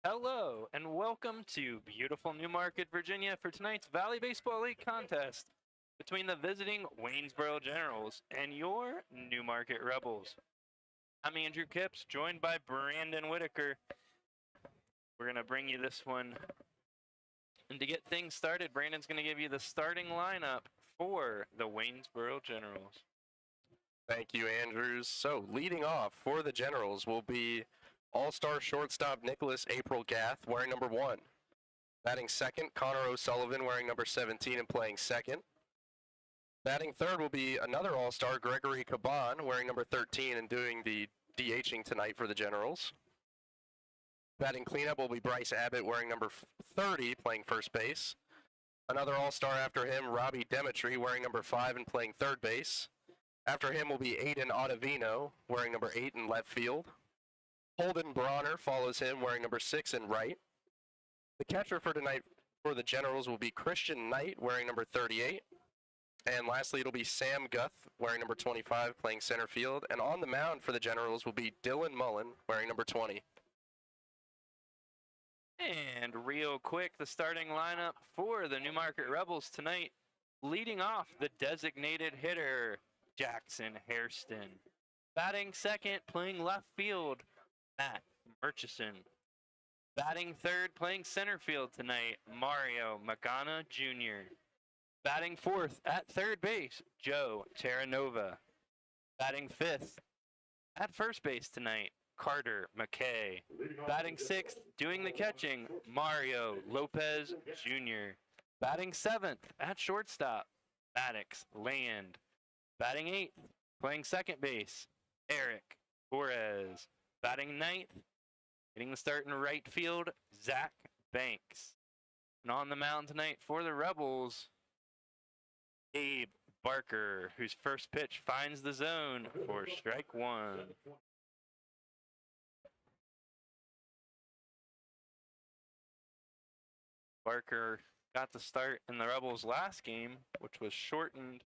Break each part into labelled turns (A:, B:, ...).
A: Hello, and welcome to beautiful Newmarket, Virginia for tonight's Valley Baseball League contest between the visiting Waynesboro Generals and your Newmarket Rebels. I'm Andrew Kipps, joined by Brandon Whitaker. We're going to bring you this one. And to get things started, Brandon's going to give you the starting lineup for the Waynesboro Generals.
B: Thank you, Andrews. So, leading off for the Generals will be All-Star shortstop Nicholas April Gath, wearing number 1. Batting second, Connor O'Sullivan, wearing number 17 and playing second. Batting third will be another All-Star, Gregory Caban, wearing number 13 and doing the DHing tonight for the Generals. Batting cleanup will be Bryce Abbott, wearing number 30, playing first base. Another All-Star after him, Robbie Demetri, wearing number 5 and playing third base. After him will be Aiden Ottavino, wearing number 8 in left field. Holden Bronner follows him, wearing number 6 in right. The catcher for tonight for the Generals will be Christian Knight, wearing number 38. And lastly, it'll be Sam Guth, wearing number 25, playing center field. And on the mound for the Generals will be Dylan Mullen, wearing number 20.
A: And real quick, the starting lineup for the Newmarket Rebels tonight. Leading off, the designated hitter, Jackson Hairston. Batting second, playing left field, Matt Murchison. Batting third, playing center field tonight, Mario Magana Jr. Batting fourth, at third base, Joe Terranova. Batting fifth, at first base tonight, Carter McKay. Batting sixth, doing the catching, Mario Lopez Jr. Batting seventh, at shortstop, Maddox Land. Batting eighth, playing second base, Eric Torres. Batting ninth, getting the start in right field, Zach Banks. And on the mound tonight for the Rebels, Abe Barker, whose first pitch finds the zone for strike one. Barker got the start in the Rebels' last game, which was shortened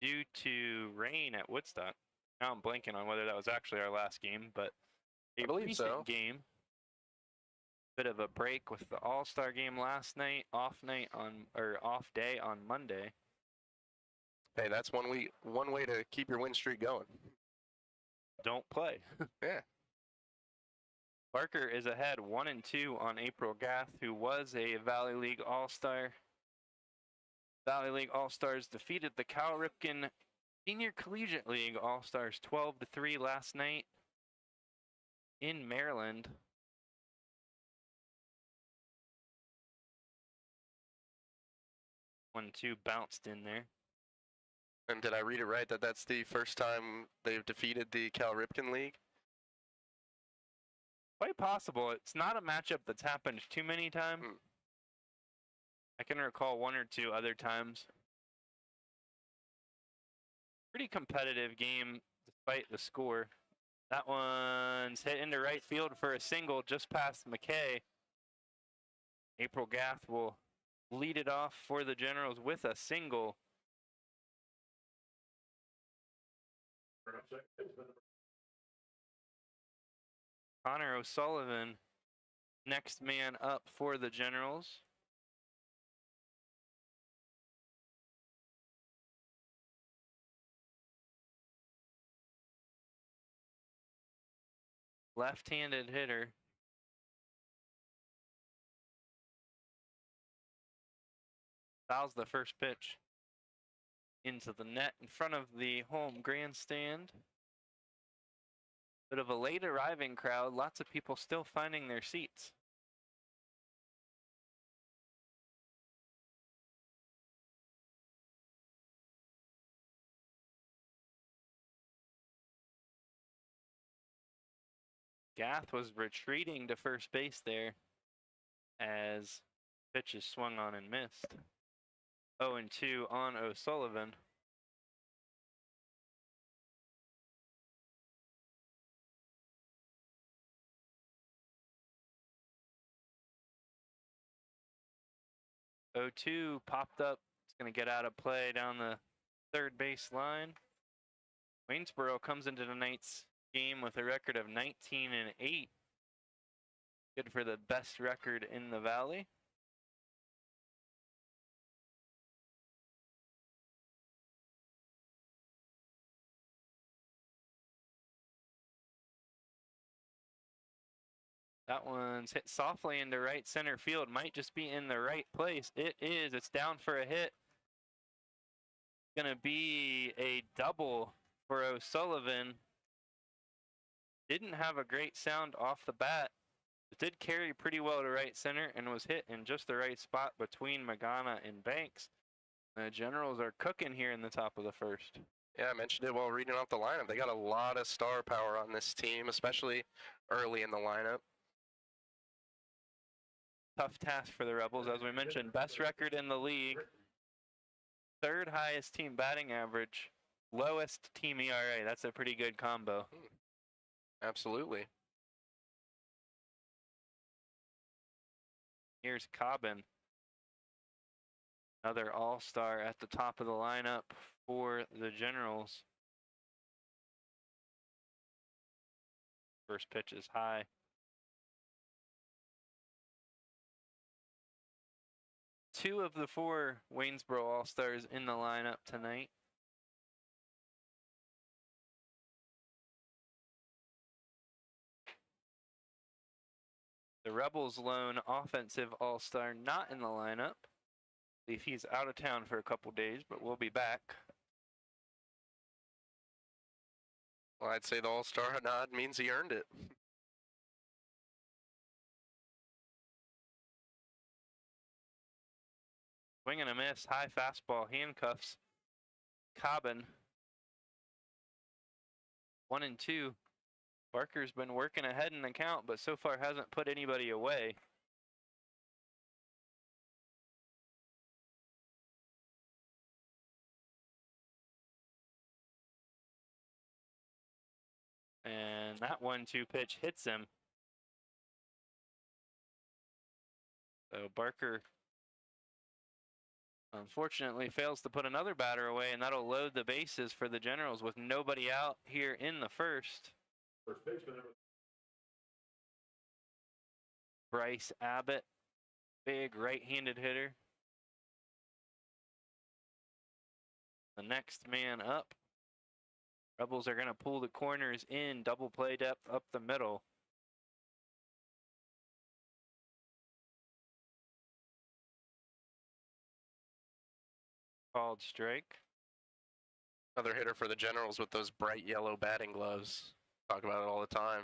A: due to rain at Woodstock. Now I'm blanking on whether that was actually our last game, but a recent game. Bit of a break with the All-Star game last night, off day on Monday.
B: Hey, that's one way to keep your win streak going.
A: Don't play.
B: Yeah.
A: Barker is ahead 1-2 on April Gath, who was a Valley League All-Star. Valley League All-Stars defeated the Cal Ripken Senior Collegiate League All-Stars 12-3 last night in Maryland. One-two bounced in there.
B: And did I read it right that that's the first time they've defeated the Cal Ripken League?
A: Quite possible. It's not a matchup that's happened too many times. I can recall one or two other times. Pretty competitive game despite the score. That one's hit into right field for a single just past McKay. April Gath will lead it off for the Generals with a single. Connor O'Sullivan, next man up for the Generals. Left-handed hitter. Fouls the first pitch into the net in front of the home grandstand. Bit of a late arriving crowd, lots of people still finding their seats. Gath was retreating to first base there as pitches swung on and missed. 0-2 on O'Sullivan. O2 popped up. It's going to get out of play down the third base line. Waynesboro comes into tonight's game with a record of 19-8. Good for the best record in the Valley. That one's hit softly into right center field. Might just be in the right place. It is. It's down for a hit. Gonna be a double for O'Sullivan. Didn't have a great sound off the bat. It did carry pretty well to right center and was hit in just the right spot between Magana and Banks. The Generals are cooking here in the top of the first.
B: Yeah, I mentioned it while reading off the lineup. They got a lot of star power on this team, especially early in the lineup.
A: Tough task for the Rebels, as we mentioned. Best record in the league. Third highest team batting average. Lowest team ERA. That's a pretty good combo.
B: Absolutely.
A: Here's Cobbin. Another all-star at the top of the lineup for the Generals. First pitch is high. Two of the four Waynesboro All-Stars in the lineup tonight. The Rebels' lone offensive All-Star not in the lineup. I believe he's out of town for a couple days, but we'll be back.
B: Well, I'd say the all-star nod means he earned it.
A: Swing and a miss, high fastball, handcuffs. Cobbin. 1-2. Barker's been working ahead in the count, but so far hasn't put anybody away. And that 1-2 pitch hits him. So Barker unfortunately fails to put another batter away, and that'll load the bases for the Generals with nobody out here in the first.
C: First baseman.
A: Bryce Abbott, big right-handed hitter. The next man up. Rebels are going to pull the corners in, double play depth up the middle. Called strike.
B: Another hitter for the Generals with those bright yellow batting gloves. Talk about it all the time.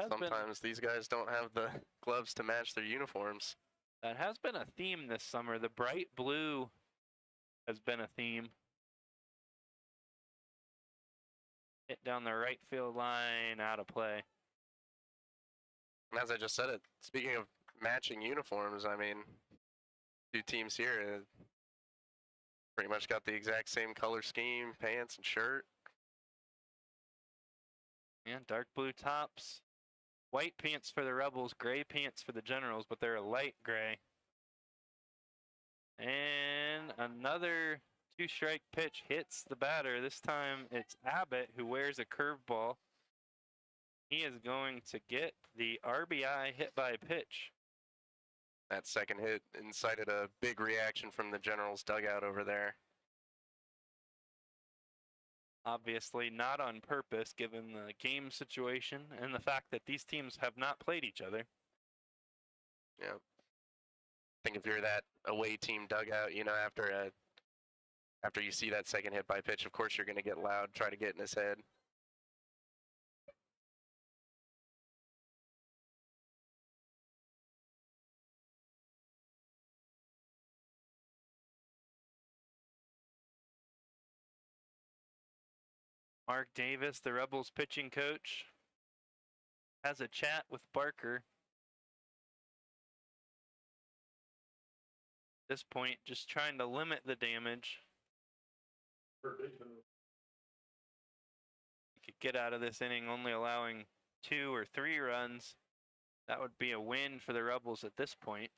B: Sometimes these guys don't have the gloves to match their uniforms.
A: That has been a theme this summer. The bright blue has been a theme. Hit down the right field line, out of play.
B: And as I just said it, speaking of matching uniforms, I mean, two teams here pretty much got the exact same color scheme, pants and shirt.
A: And dark blue tops. White pants for the Rebels, gray pants for the Generals, but they're a light gray. And another two-strike pitch hits the batter. This time it's Abbott who wears a curveball. He is going to get the RBI hit by pitch.
B: That second hit incited a big reaction from the Generals dugout over there.
A: Obviously not on purpose, given the game situation and the fact that these teams have not played each other.
B: Yeah. I think if you're that away team dugout, you know, after you see that second hit by pitch, of course you're going to get loud, try to get in his head.
A: Mark Davis, the Rebels pitching coach, has a chat with Barker. At this point, just trying to limit the damage.
C: First baseman.
A: You could get out of this inning only allowing 2 or 3 runs. That would be a win for the Rebels at this point.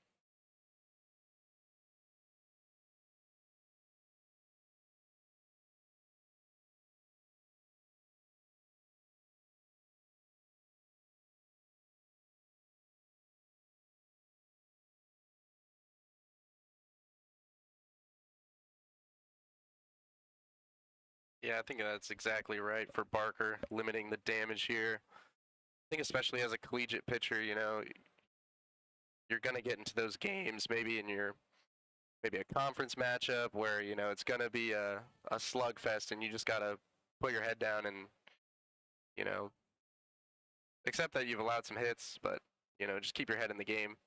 B: Yeah, I think that's exactly right for Barker, limiting the damage here. I think especially as a collegiate pitcher, you know, you're going to get into those games maybe in your maybe a conference matchup where, you know, it's going to be a slugfest and you just got to put your head down and, you know, accept that you've allowed some hits, but, you know, just keep your head in the game.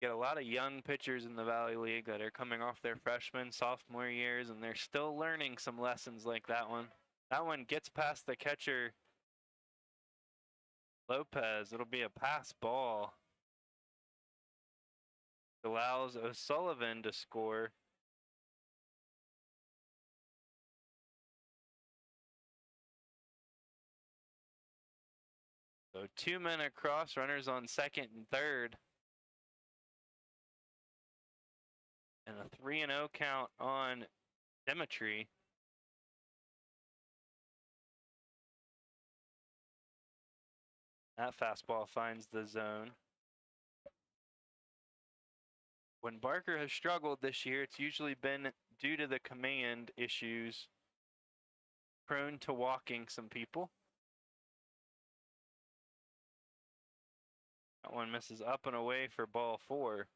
A: Get a lot of young pitchers in the Valley League that are coming off their freshman, sophomore years, and they're still learning some lessons like that one. That one gets past the catcher, Lopez. It'll be a pass ball. Allows O'Sullivan to score. So 2 men across, runners on second and third. And a 3-0 count on Dimitri. That fastball finds the zone. When Barker has struggled this year, it's usually been due to the command issues, prone to walking some people. That one misses up and away for ball 4.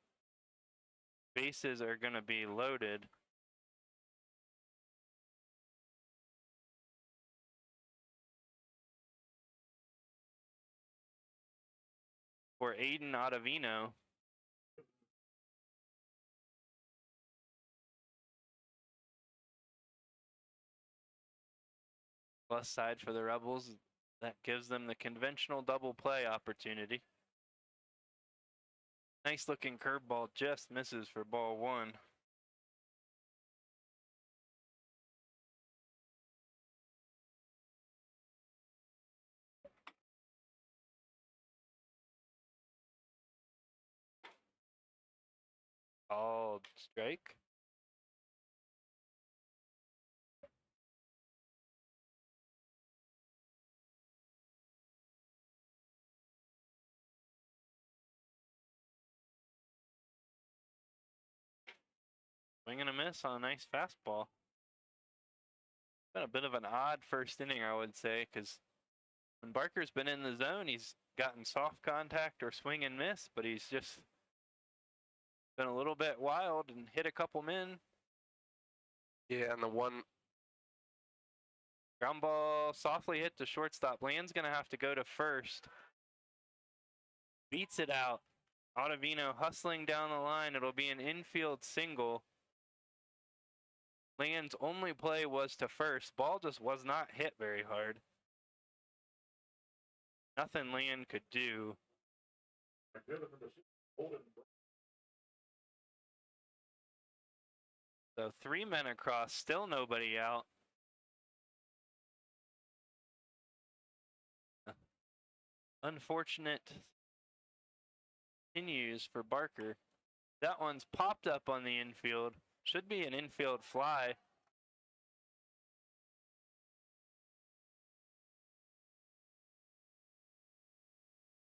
A: Bases are going to be loaded. For Aiden Ottavino. Plus side for the Rebels. That gives them the conventional double play opportunity. Nice looking curveball, just misses for ball 1. Called strike. Swing and a miss on a nice fastball. Been a bit of an odd first inning, I would say, because when Barker's been in the zone, he's gotten soft contact or swing and miss, but he's just been a little bit wild and hit a couple men.
B: Yeah, and the one
A: ground ball softly hit to shortstop. Land's going to have to go to first. Beats it out. Ottavino hustling down the line. It'll be an infield single. Land's only play was to first. Ball just was not hit very hard. Nothing Land could do. So 3 men across, still nobody out. Unfortunate continues for Barker. That one's popped up on the infield. Should be an infield fly.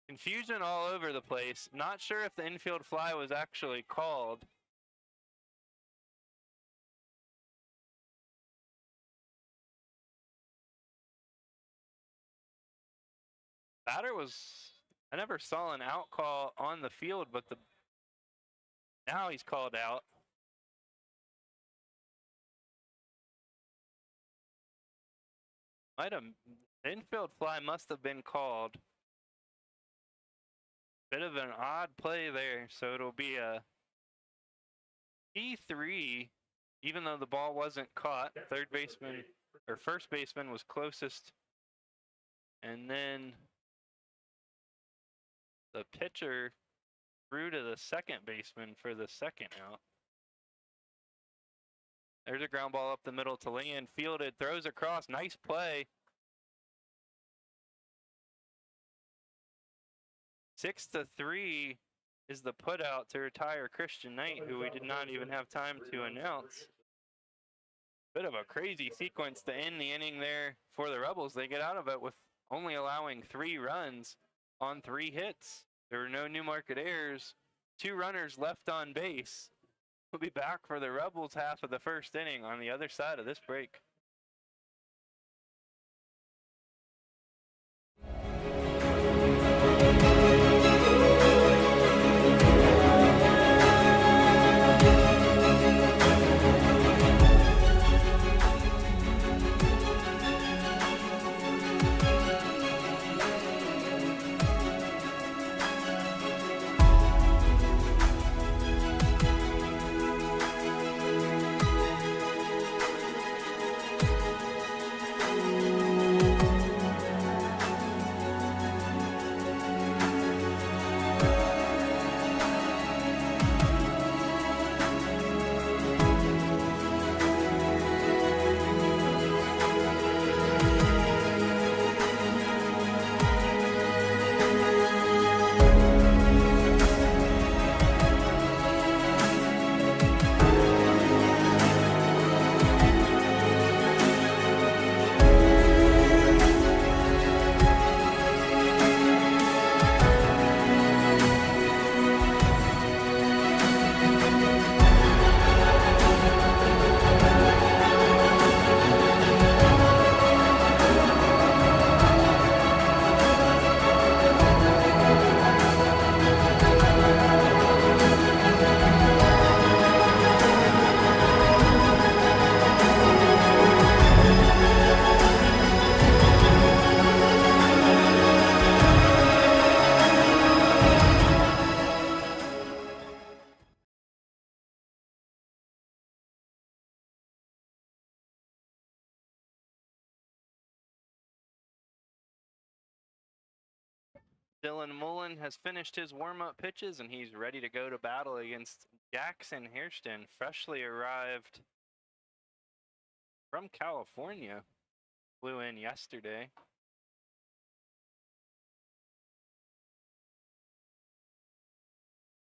A: Confusion all over the place. Not sure if the infield fly was actually called. Batter was, I never saw an out call on the field, but now he's called out. The infield fly must have been called. Bit of an odd play there, so it'll be a P3, even though the ball wasn't caught. Third baseman, or first baseman was closest. And then the pitcher threw to the second baseman for the second out. There's a ground ball up the middle to Land. Fielded, throws across. Nice play. 6-3 is the putout to retire Christian Knight, who we did not even have time to announce. Bit of a crazy sequence to end the inning there for the Rebels. They get out of it with only allowing 3 runs on 3 hits. There were no Newmarket errors. 2 runners left on base. We'll be back for the Rebels half of the first inning on the other side of this break. Dylan Mullen has finished his warm-up pitches, and he's ready to go to battle against Jackson Hairston, freshly arrived from California. Flew in yesterday.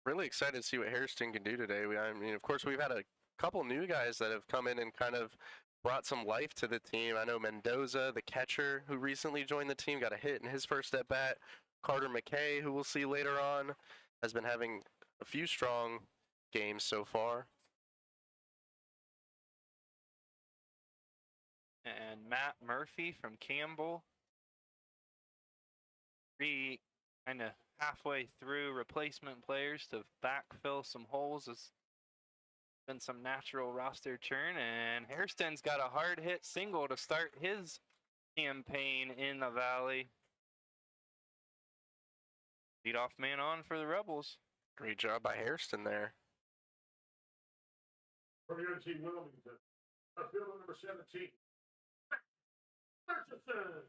B: Really excited to see what Hairston can do today. I mean, of course, we've had a couple new guys that have come in and kind of brought some life to the team. I know Mendoza, the catcher, who recently joined the team, got a hit in his first at-bat. Carter McKay, who we'll see later on, has been having a few strong games so far.
A: And Matt Murphy from Campbell. Kind of halfway through replacement players to backfill some holes. Has been some natural roster churn, and Hairston's got a hard hit single to start his campaign in the Valley. Leadoff man on for the Rebels.
B: Great job by Hairston there.
C: From UNC Wilmington, fielder number 17, Murchison.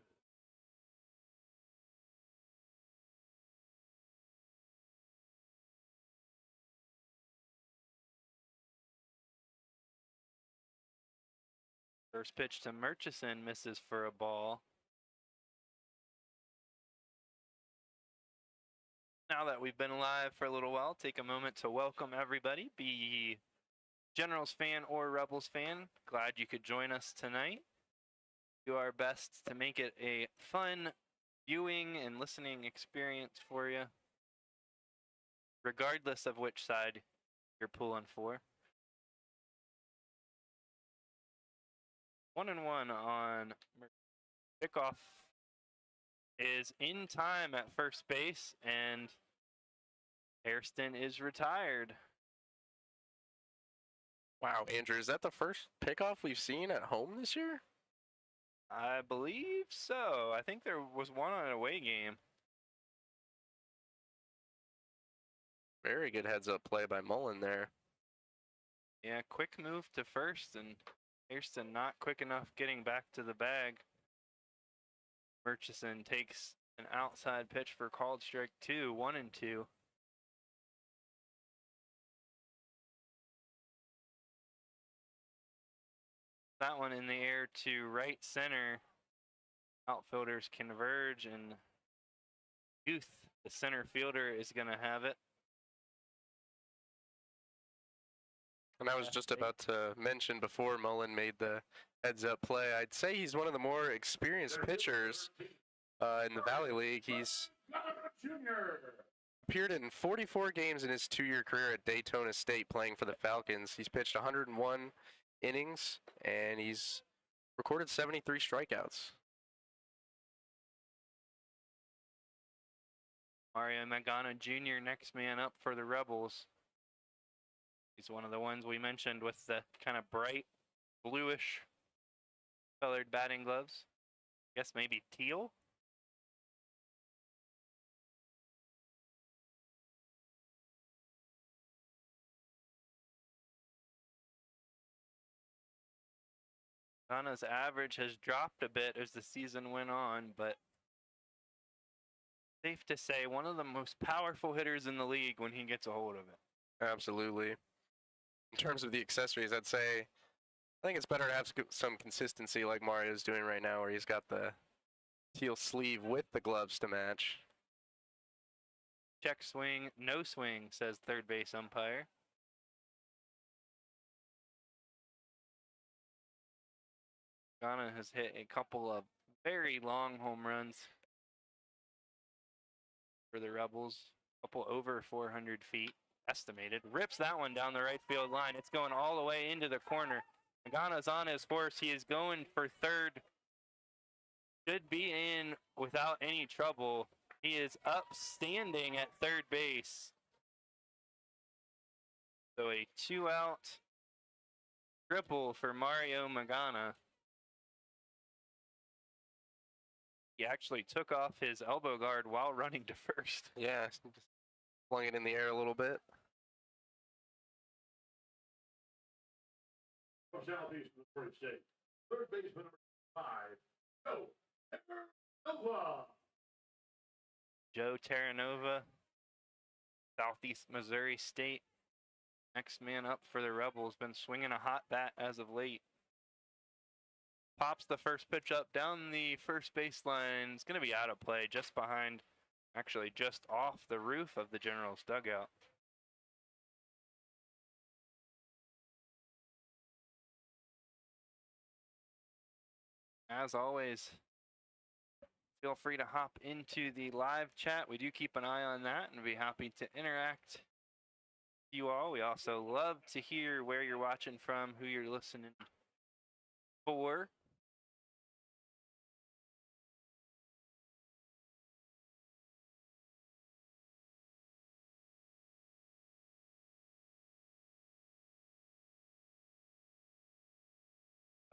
A: First pitch to Murchison misses for a ball. Now that we've been live for a little while, take a moment to welcome everybody, be ye Generals fan or Rebels fan. Glad you could join us tonight. Do our best to make it a fun viewing and listening experience for you, regardless of which side you're pulling for. 1-1 on kickoff is in time at first base, and Hairston is retired.
B: Wow, Andrew, is that the first pickoff we've seen at home this year?
A: I believe so. I think there was one on an away game.
B: Very good heads-up play by Mullen there.
A: Yeah, quick move to first, and Hairston not quick enough getting back to the bag. Murchison takes an outside pitch for called strike 2, 1-2. That one in the air to right center. Outfielders converge, and Youth, the center fielder, is going to have it.
B: And I was just about to mention before Mullen made the heads-up play, I'd say he's one of the more experienced pitchers in the Valley League. He's appeared in 44 games in his 2-year career at Daytona State playing for the Falcons. He's pitched 101 innings, and he's recorded 73 strikeouts.
A: Mario Magana Jr., next man up for the Rebels. He's one of the ones we mentioned with the kind of bright bluish colored batting gloves. Guess maybe teal? Magana's average has dropped a bit as the season went on, but safe to say one of the most powerful hitters in the league when he gets a hold of it.
B: Absolutely. In terms of the accessories, I'd say I think it's better to have some consistency like Mario's doing right now, where he's got the teal sleeve with the gloves to match.
A: Check swing, no swing, says third base umpire. Magana has hit a couple of very long home runs for the Rebels, a couple over 400 feet estimated. Rips that one down the right field line. It's going all the way into the corner. Magana's on his horse. He is going for third. Should be in without any trouble. He is upstanding at third base. So a 2-out triple for Mario Magana. He actually took off his elbow guard while running to first.
B: Yeah, just flung it in the air a little bit.
C: From Southeast Missouri State, third baseman number 5, Joe Terranova.
A: Joe Terranova, Southeast Missouri State. Next man up for the Rebels. Been swinging a hot bat as of late. Pops the first pitch up down the first baseline. It's going to be out of play just behind, actually just off the roof of the Generals dugout. As always, feel free to hop into the live chat. We do keep an eye on that and be happy to interact with you all. We also love to hear where you're watching from, who you're listening for.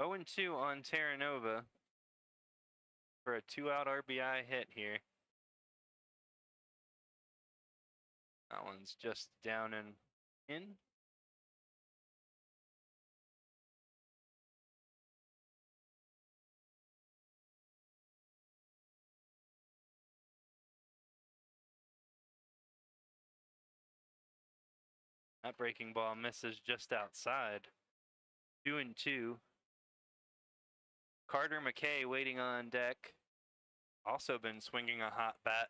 A: Oh and 2 on Terranova for a 2-out RBI hit here. That one's just down and in. That breaking ball misses just outside. 2 and 2. Carter McKay waiting on deck. Also been swinging a hot bat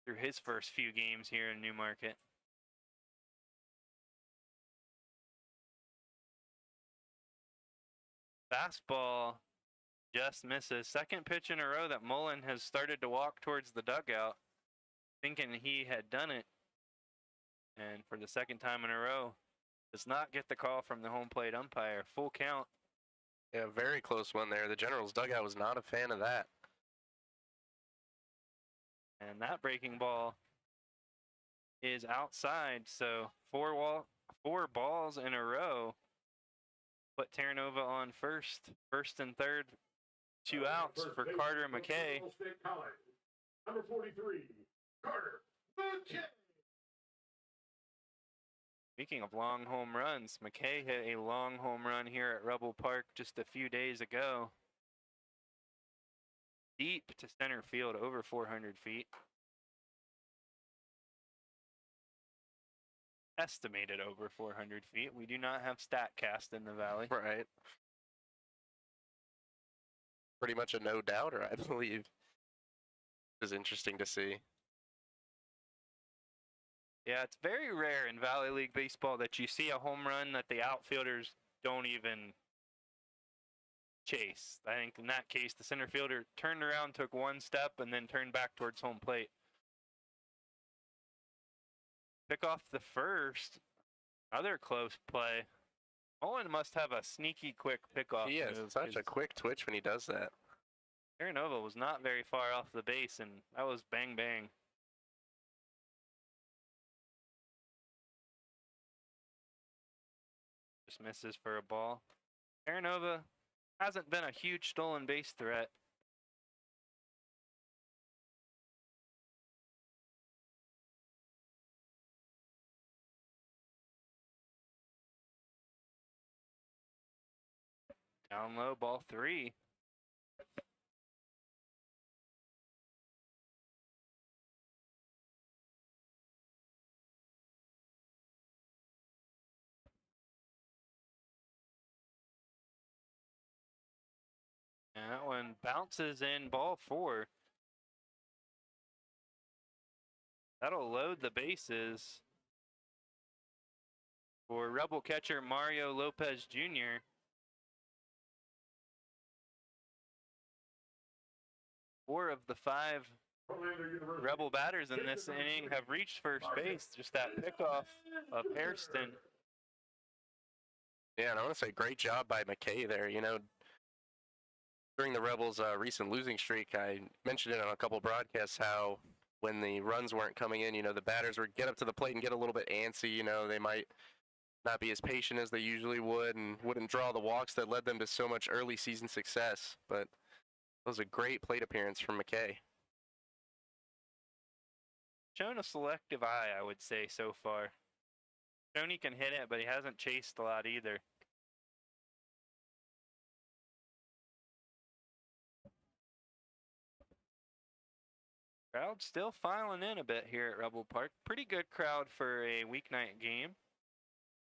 A: through his first few games here in Newmarket. Fastball just misses. Second pitch in a row that Mullen has started to walk towards the dugout, thinking he had done it. And for the second time in a row, does not get the call from the home plate umpire. Full count.
B: Yeah, very close one there. The Generals dugout was not a fan of that.
A: And that breaking ball is outside. So four balls in a row. Put Terranova on first. First and third. 2 outs for Carter McKay.
C: Number 43, Carter McKay.
A: Speaking of long home runs, McKay hit a long home run here at Rebel Park just a few days ago. Deep to center field, over 400 feet. Estimated over 400 feet. We do not have StatCast in the Valley.
B: Right. Pretty much a no-doubter, I believe. It was interesting to see.
A: Yeah, it's very rare in Valley League baseball that you see a home run that the outfielders don't even chase. I think in that case, the center fielder turned around, took one step, and then turned back towards home plate. pick off the first. Other close play. Mullen must have a sneaky quick pickoff.
B: He has
A: move,
B: such a
A: 'cause
B: quick twitch when he does that.
A: Terranova was not very far off the base, and that was bang bang. Just misses for a ball. Terranova hasn't been a huge stolen base threat. Down low, ball 3. And that one bounces in, ball 4. That'll load the bases for Rebel catcher Mario Lopez Jr. 4 of the 5 Rebel batters in this inning have reached first base. Just that pickoff of Hairston.
B: Yeah, and I want to say great job by McKay there. You know, during the Rebels' recent losing streak, I mentioned it on a couple broadcasts how when the runs weren't coming in, you know, the batters would get up to the plate and get a little bit antsy. You know, they might not be as patient as they usually would and wouldn't draw the walks that led them to so much early season success. But that was a great plate appearance from McKay.
A: Shown a selective eye, I would say, so far. Shown he can hit it, but he hasn't chased a lot either. Crowd still filing in a bit here at Rebel Park. Pretty good crowd for a weeknight game.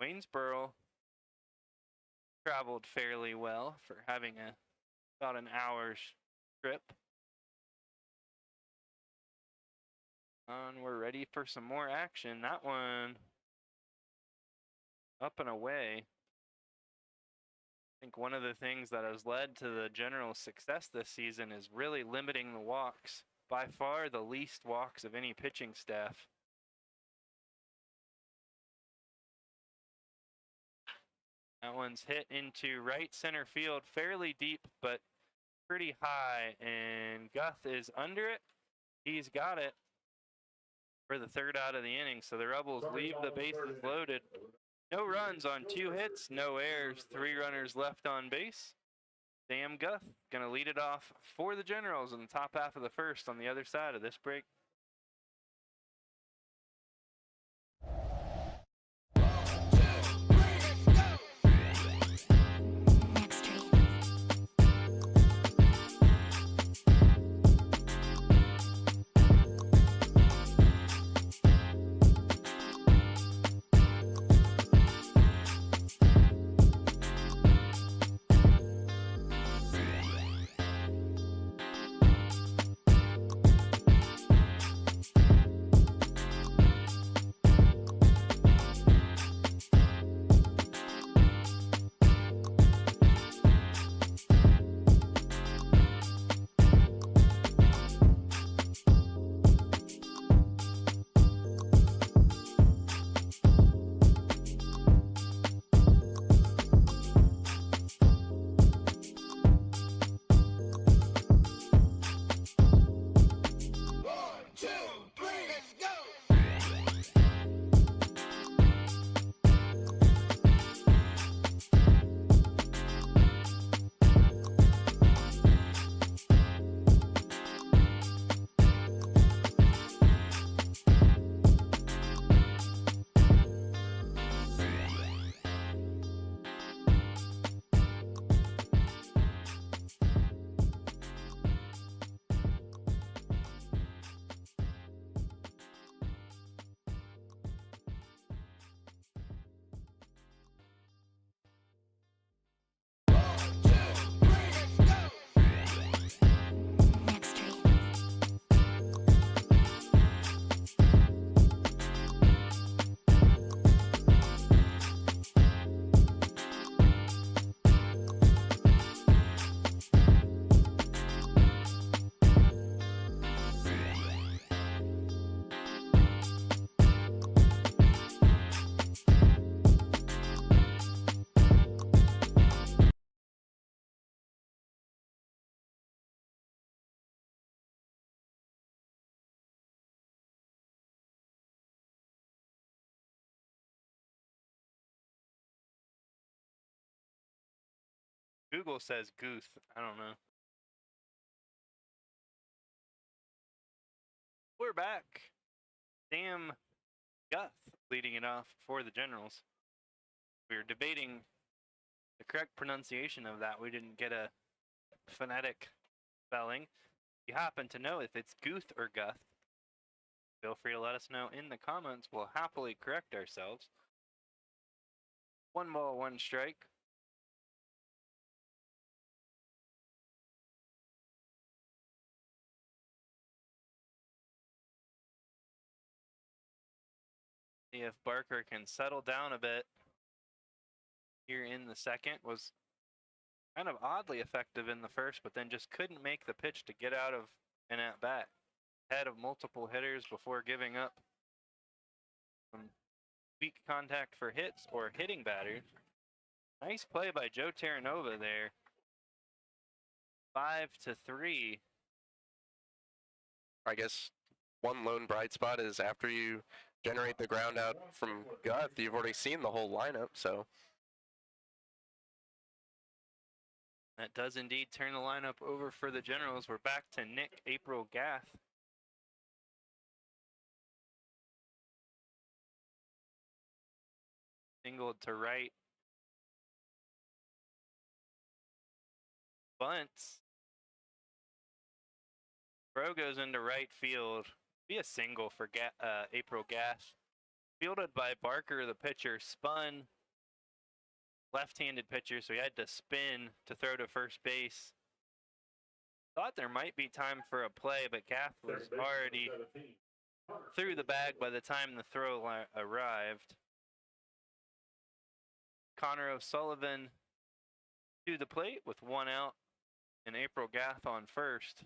A: Waynesboro traveled fairly well for having about an hour's trip. And we're ready for some more action. That one up and away. I think one of the things that has led to the general success this season is really limiting the walks. By far the least walks of any pitching staff. That one's hit into right center field, fairly deep, but pretty high, and Guth is under it. He's got it for the 3rd out of the inning, so the Rebels leave the bases loaded. No runs on 2 hits, no errors, 3 runners left on base. Sam Guth going to lead it off for the Generals in the top half of the 1st on the other side of this break. Google says Guth. I don't know. We're back. Sam Guth leading it off for the Generals. We were debating the correct pronunciation of that. We didn't get a phonetic spelling. If you happen to know if it's Guth or Guth, feel free to let us know in the comments. We'll happily correct ourselves. 1 ball, 1 strike. See if Barker can settle down a bit here in the second. Was kind of oddly effective in the first, but then just couldn't make the pitch to get out of an at-bat. Head of multiple hitters before giving up some weak contact for hits or hitting batters. Nice play by Joe Terranova there. 5-3.
B: I guess one lone bright spot is after you generate the ground out from Guth, you've already seen the whole lineup, so.
A: That does indeed turn the lineup over for the Generals. We're back to Nick April Gath. Singled to right. Bunts. Throw goes into right field. Be a single for April Gath. Fielded by Barker, the pitcher, spun. Left-handed pitcher, so he had to spin to throw to first base. Thought there might be time for a play, but Gath was already through the bag by the time the throw arrived. Connor O'Sullivan to the plate with 1 out, and April Gath on first.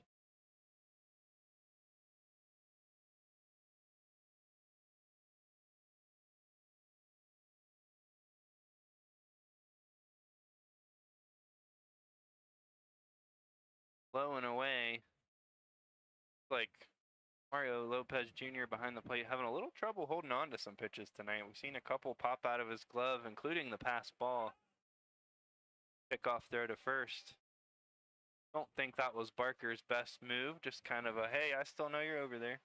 A: Low and away. Like Mario Lopez Jr. behind the plate having a little trouble holding on to some pitches tonight. We've seen a couple pop out of his glove, including the pass ball. Pickoff throw to first. Don't think that was Barker's best move. Just kind of a, hey, I still know you're over there.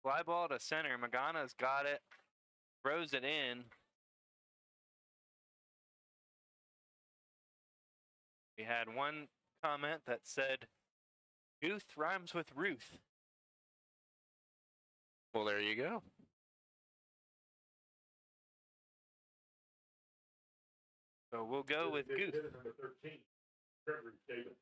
A: Fly ball to center. Magana's got it. Throws it in. We had one comment that said, Guth rhymes with Ruth.
B: Well, there you go.
A: So we'll go with Guth.
C: Number 13, Gregory Davis.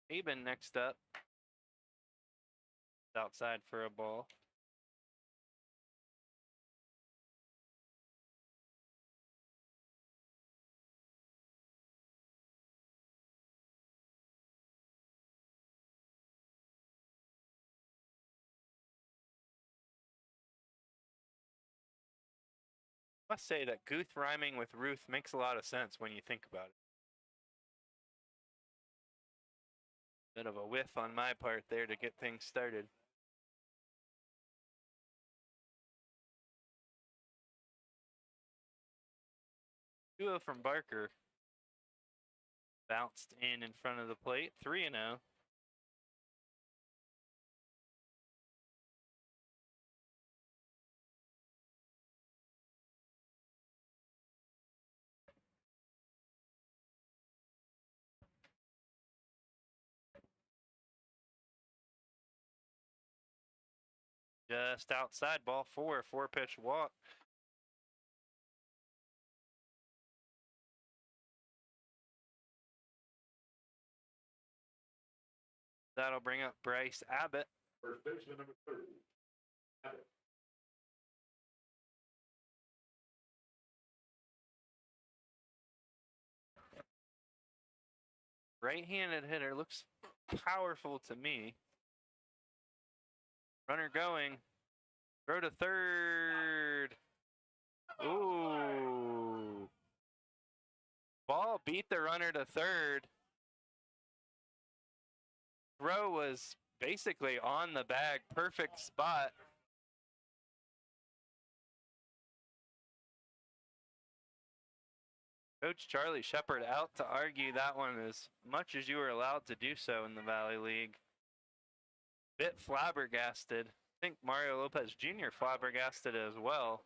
A: Aben next up. Outside for a ball. I must say that Guth rhyming with Ruth makes a lot of sense when you think about it. Bit of a whiff on my part there to get things started. Duo from Barker. Bounced in front of the plate. 3-0. Just outside, ball 4, 4-pitch walk. That'll bring up Bryce Abbott.
C: First baseman number 30, Abbott.
A: Right-handed hitter, looks powerful to me. Runner going. Throw to third. Ooh. Ball beat the runner to third. Throw was basically on the bag. Perfect spot. Coach Charlie Shepard out to argue that one as much as you were allowed to do so in the Valley League. Bit flabbergasted. I think Mario Lopez Jr. flabbergasted as well.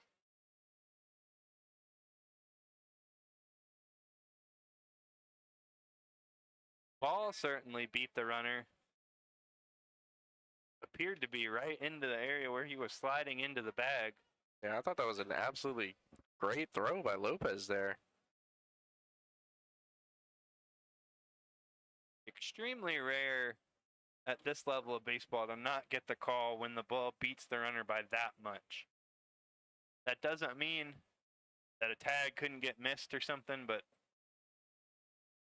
A: Ball certainly beat the runner. Appeared to be right into the area where he was sliding into the bag.
B: Yeah, I thought that was an absolutely great throw by Lopez there.
A: Extremely rare at this level of baseball to not get the call when the ball beats the runner by that much. That doesn't mean that a tag couldn't get missed or something, but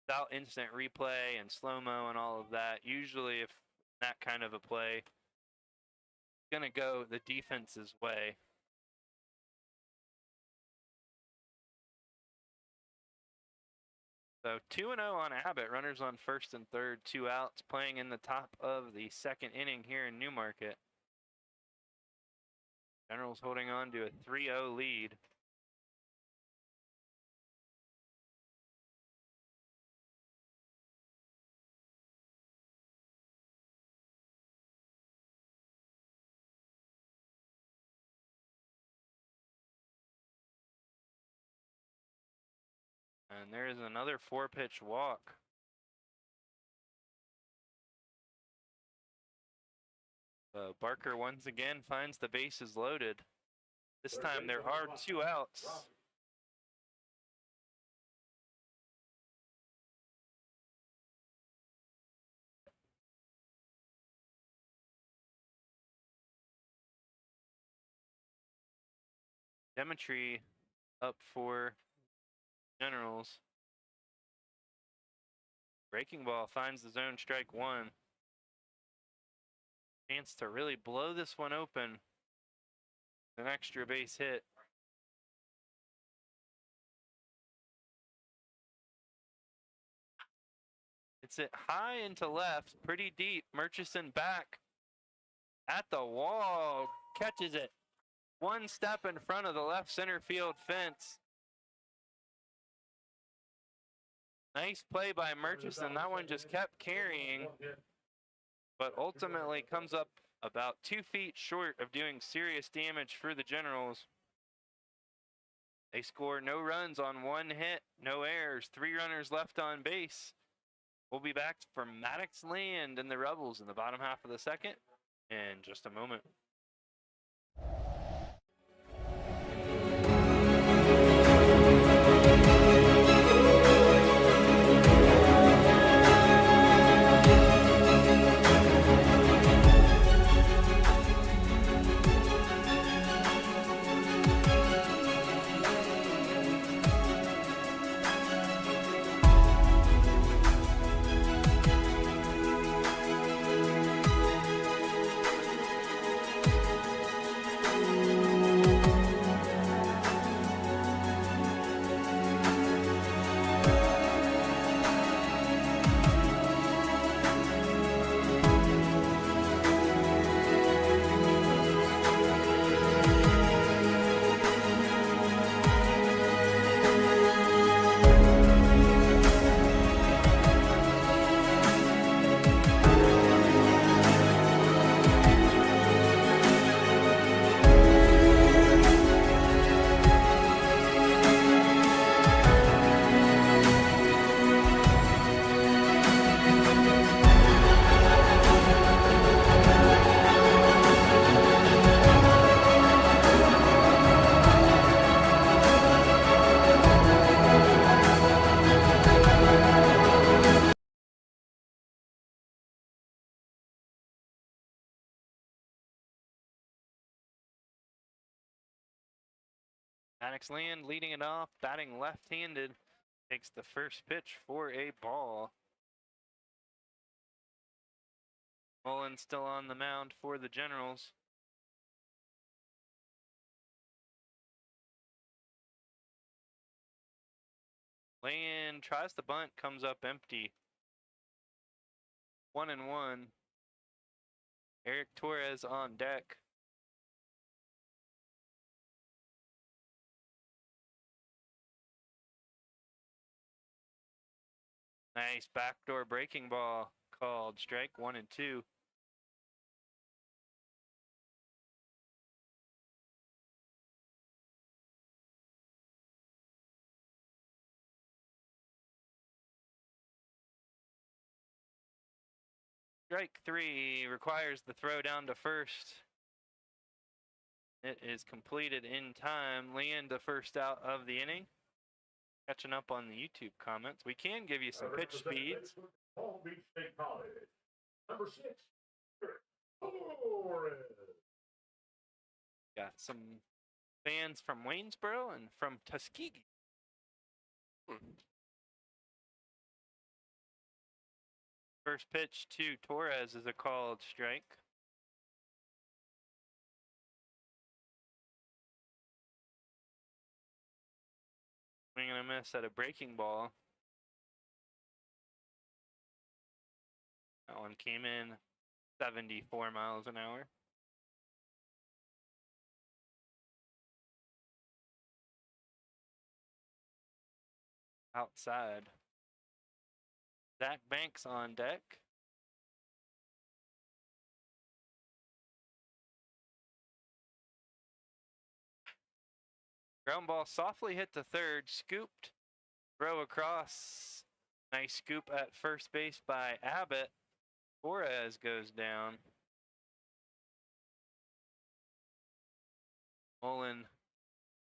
A: without instant replay and slow-mo and all of that, usually if that kind of a play, it's going to go the defense's way. So 2-0 on Abbott, runners on first and third, 2 outs, playing in the top of the second inning here in Newmarket. Generals holding on to a 3-0 lead. And there's another 4-pitch walk. Barker once again finds the bases loaded. This time there are 2 outs. Demetri up for Generals. Breaking ball finds the zone, strike 1. Chance to really blow this one open. An extra base hit. It's it high into left, pretty deep. Murchison back at the wall, catches it. 1 step in front of the left center field fence. Nice play by Murchison. That one just kept carrying, but ultimately comes up about 2 feet short of doing serious damage for the Generals. They score no runs on 1 hit, no errors, 3 runners left on base. We'll be back for Maddox Land and the Rebels in the bottom half of the second in just a moment. Maddox Land leading it off, batting left-handed, takes the first pitch for a ball. Mullen still on the mound for the Generals. Lane tries the bunt, comes up empty. 1-1. Eric Torres on deck. Nice backdoor breaking ball called. Strike 1 and 2. Strike 3 requires the throw down to first. It is completed in time. Leand, the first out of the inning. Catching up on the YouTube comments. We can give you some pitch speeds.
C: Palm Beach State College. Number 6, Torres.
A: Got some fans from Waynesboro and from Tuskegee. First pitch to Torres is a called strike. Swing and a miss at a breaking ball. That one came in 74 miles an hour. Outside. Zach Banks on deck. Ground ball softly hit the third, scooped, throw across. Nice scoop at first base by Abbott. Torres goes down. Mullen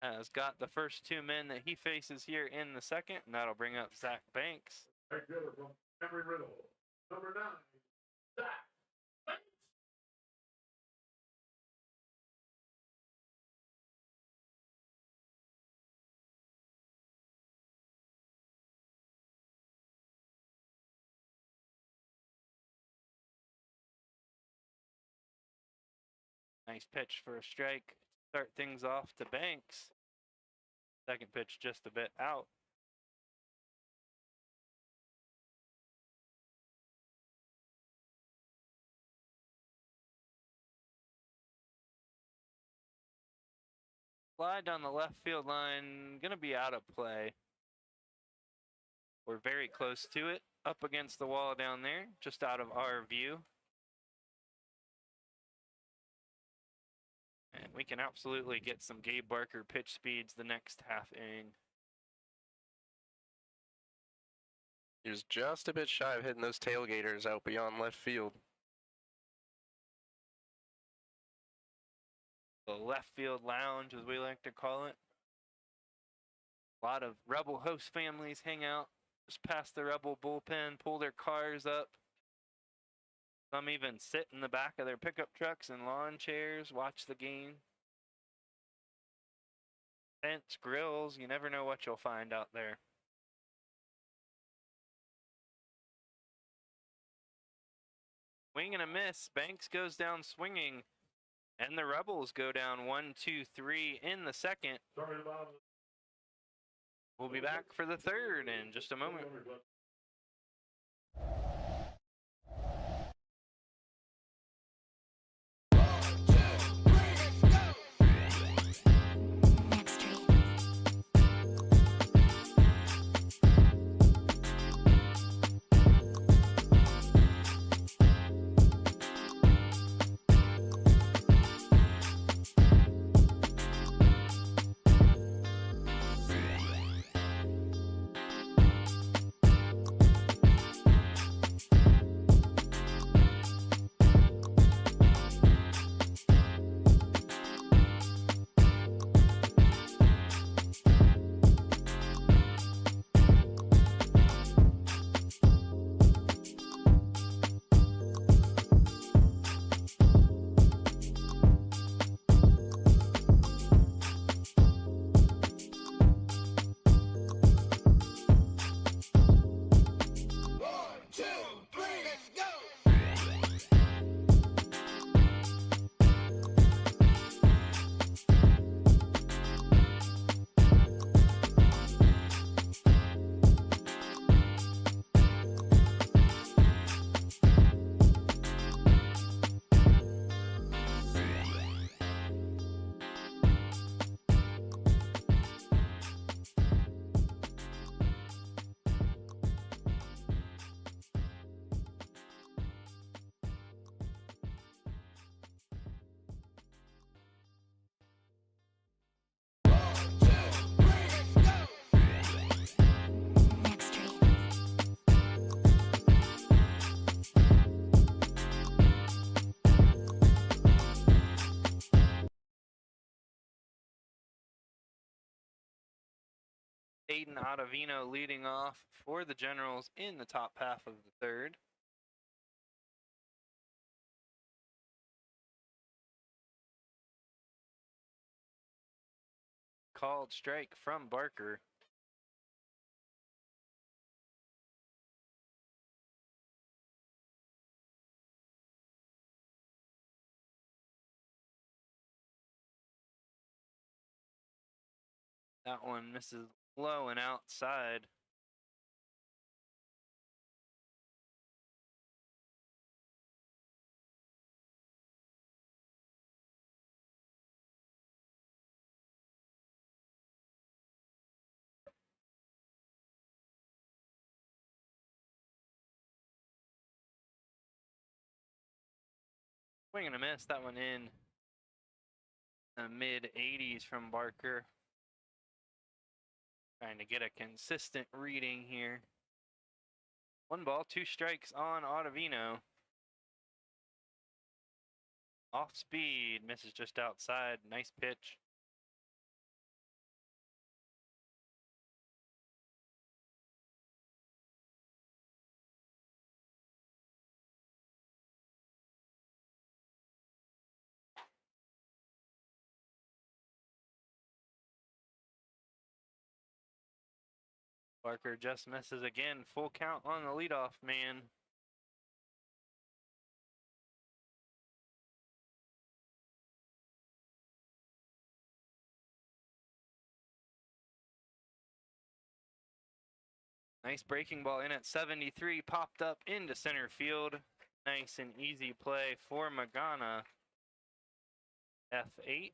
A: has got the first 2 men that he faces here in the second, and that'll bring up Zach Banks.
C: Right fielder from Emory Riddle. Number 9, Zach Banks.
A: Nice pitch for a strike. Start things off to Banks. Second pitch just a bit out. Slide down the left field line, gonna be out of play. We're very close to it, up against the wall down there, just out of our view. And we can absolutely get some Gabe Barker pitch speeds the next half inning.
B: He was just a bit shy of hitting those tailgaters out beyond left field.
A: The left field lounge, as we like to call it. A lot of Rebel host families hang out just past the Rebel bullpen, pull their cars up. Some even sit in the back of their pickup trucks and lawn chairs, watch the game. Tents, grills, you never know what you'll find out there. Swing and a miss. Banks goes down swinging. And the Rebels go down 1, 2, 3 in the second.
C: Sorry about it.
A: We'll be back for the third in just a moment. Aiden Ottavino leading off for the Generals in the top half of the third. Called strike from Barker. That one misses low and outside. Swing and a miss. That one in the mid 80s from Barker. Trying to get a consistent reading here. 1 ball, 2 strikes on Ottavino. Off speed, misses just outside. Nice pitch. Barker just misses again. Full count on the leadoff man. Nice breaking ball in at 73, popped up into center field. Nice and easy play for Magana. F8.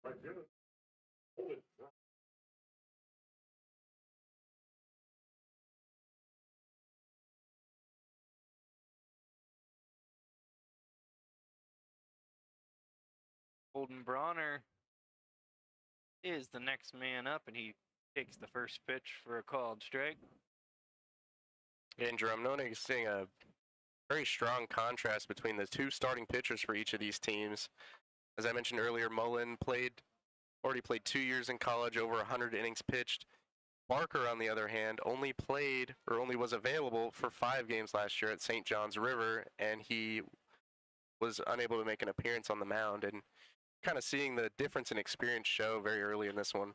C: Right there. Hold it.
A: Holden Bronner is the next man up, and he takes the first pitch for a called strike.
B: Andrew, I'm noticing a very strong contrast between the 2 starting pitchers for each of these teams. As I mentioned earlier, Mullen already played 2 years in college, over 100 innings pitched. Barker, on the other hand, only was available for 5 games last year at St. John's River, and he was unable to make an appearance on the mound. And kind of seeing the difference in experience show very early in this one.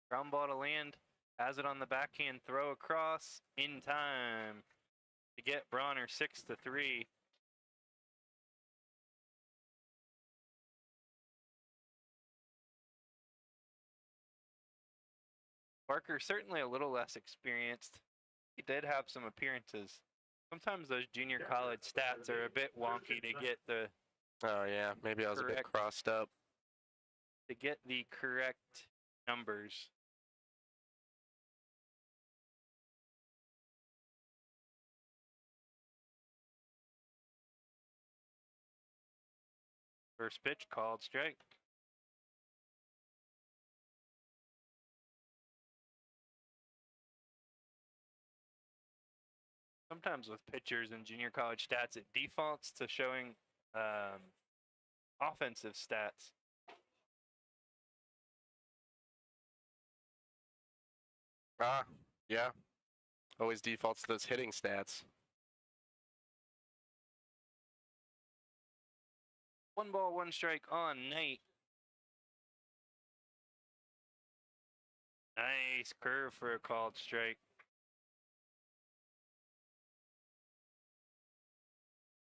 A: Ground ball to land, has it on the backhand, throw across in time to get Bronner 6-3. Barker certainly a little less experienced. He did have some appearances. Sometimes those junior college stats are a bit wonky to get the
B: Oh yeah, maybe I was a bit
A: Correct.
B: crossed up.
A: correct numbers. First pitch called strike. Sometimes with pitchers and junior college stats, it defaults to showing offensive stats.
B: Ah, yeah. Always defaults to those hitting stats.
A: 1 ball, 1 strike on Knight. Nice curve for a called strike.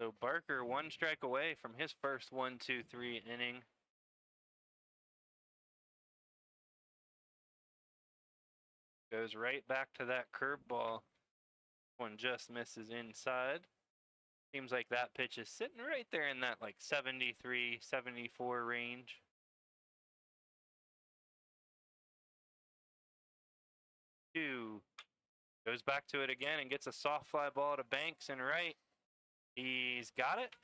A: So Barker 1 strike away from his first 1-2-3 inning. Goes right back to that curveball. One just misses inside. Seems like that pitch is sitting right there in that like 73, 74 range. Two. Goes back to it again and gets a soft fly ball to Banks and right. He's got it.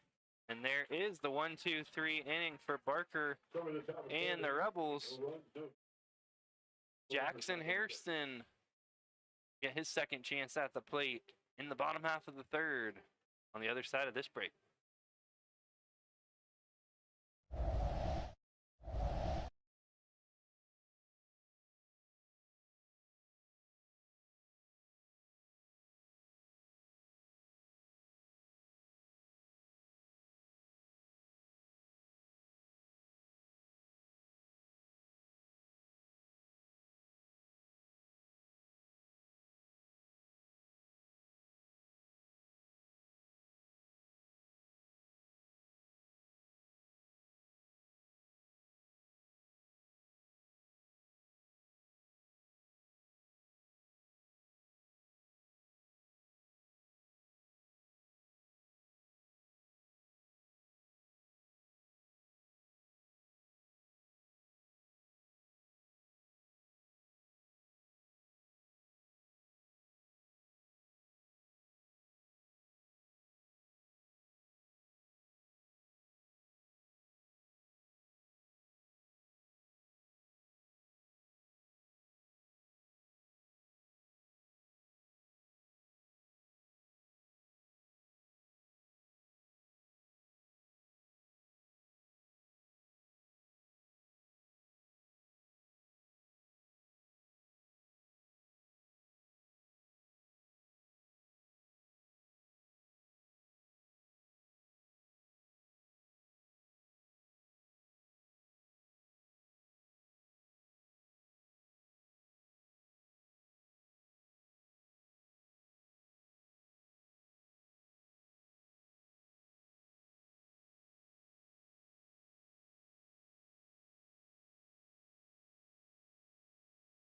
A: And there is the 1-2-3 inning for Barker and the Rebels. Jackson Hairston get his second chance at the plate. in the bottom half of the third on the other side of this break.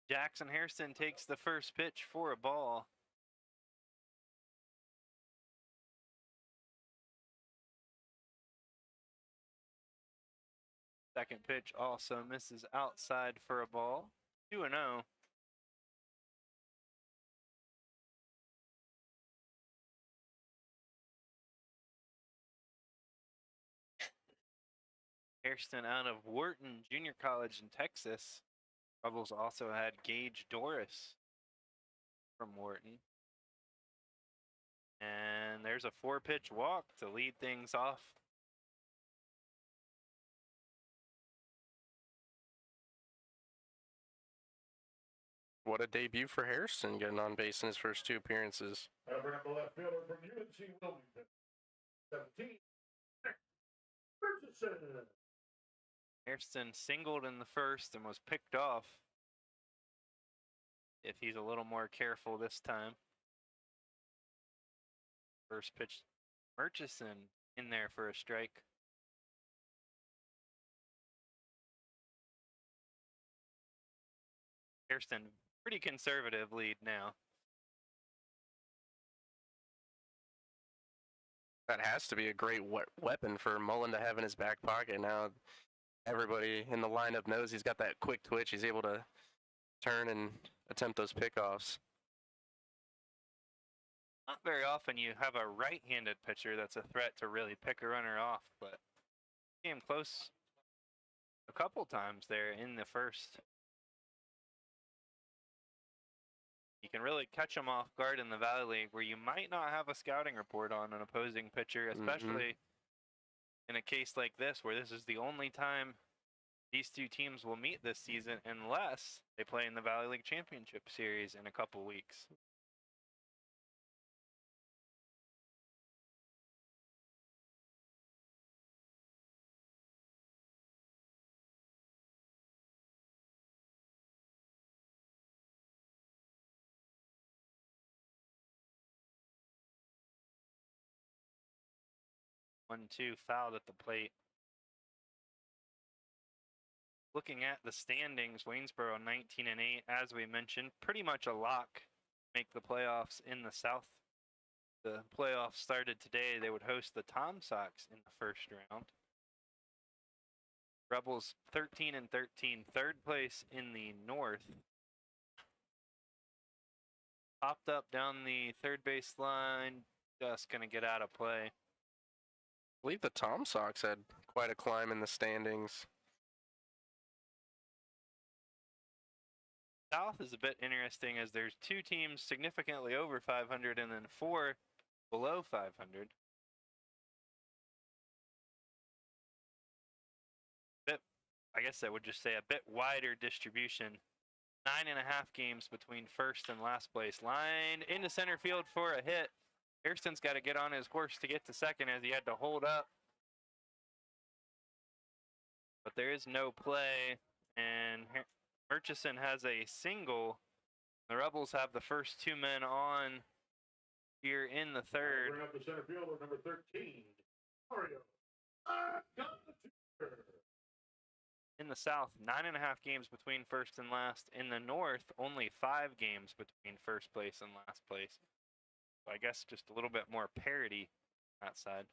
A: Jackson Hairston takes the first pitch for a ball. Second pitch also misses outside for a ball. 2-0. Hairston out of Wharton Junior College in Texas. Rebels also had Gage Doris from Wharton. And there's a 4-pitch walk to lead things off.
B: What a debut for Hairston, getting on base in his first 2 appearances.
C: Over at the left fielder from UNC Wilmington. 17. Richardson.
A: Hairston singled in the first and was picked off. If he's a little more careful this time. First pitch, Murchison in there for a strike. Hairston, pretty conservative lead now.
B: That has to be a great weapon for Mullen to have in his back pocket. Now everybody in the lineup knows he's got that quick twitch. He's able to turn and attempt those pickoffs.
A: Not very often you have a right-handed pitcher that's a threat to really pick a runner off, but came close a couple times there in the first. You can really catch them off guard in the Valley League where you might not have a scouting report on an opposing pitcher, especially in a case like this where this is the only time these two teams will meet this season unless they play in the Valley League Championship Series in a couple weeks. One, two, fouled at the plate. Looking at the standings, Waynesboro 19-8, as we mentioned, pretty much a lock. Make the playoffs in the South. The playoffs started today. They would host the Tom Sox in the first round. Rebels 13-13, third place in the North. Popped up down the third base line, just gonna get out of play.
B: I believe the Tom Sox had quite a climb in the standings.
A: South is a bit interesting as there's 2 teams significantly over 500 and then 4 below 500. I guess I would just say a bit wider distribution. 9.5 games between first and last place. Line into center field for a hit. Hairston's got to get on his horse to get to second as he had to hold up. But there is no play, and Murchison has a single. The Rebels have the first 2 men on here in the third.
C: Bring up the center fielder, number 13, Mario.
A: In the South, 9.5 games between first and last. In the North, only 5 games between first place and last place. So I guess just a little bit more parity that side.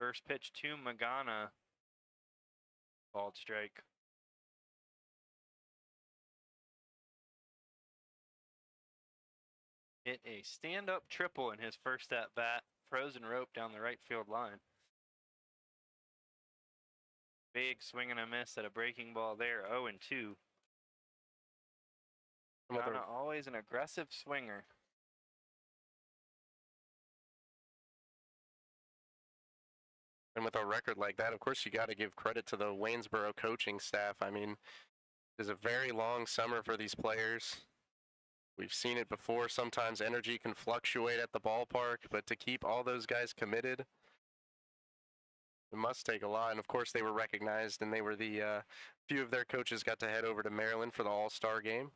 A: First pitch to Magana. Balled strike. Hit a stand-up triple in his first at-bat. Frozen rope down the right field line. Big swing and a miss at a breaking ball there, 0-2. Magana always an aggressive swinger.
B: And with a record like that, of course, you got to give credit to the Waynesboro coaching staff. I mean, it's a very long summer for these players. We've seen it before. Sometimes energy can fluctuate at the ballpark, but to keep all those guys committed, it must take a lot. And of course, they were recognized, and they were the few of their coaches got to head over to Maryland for the All-Star game.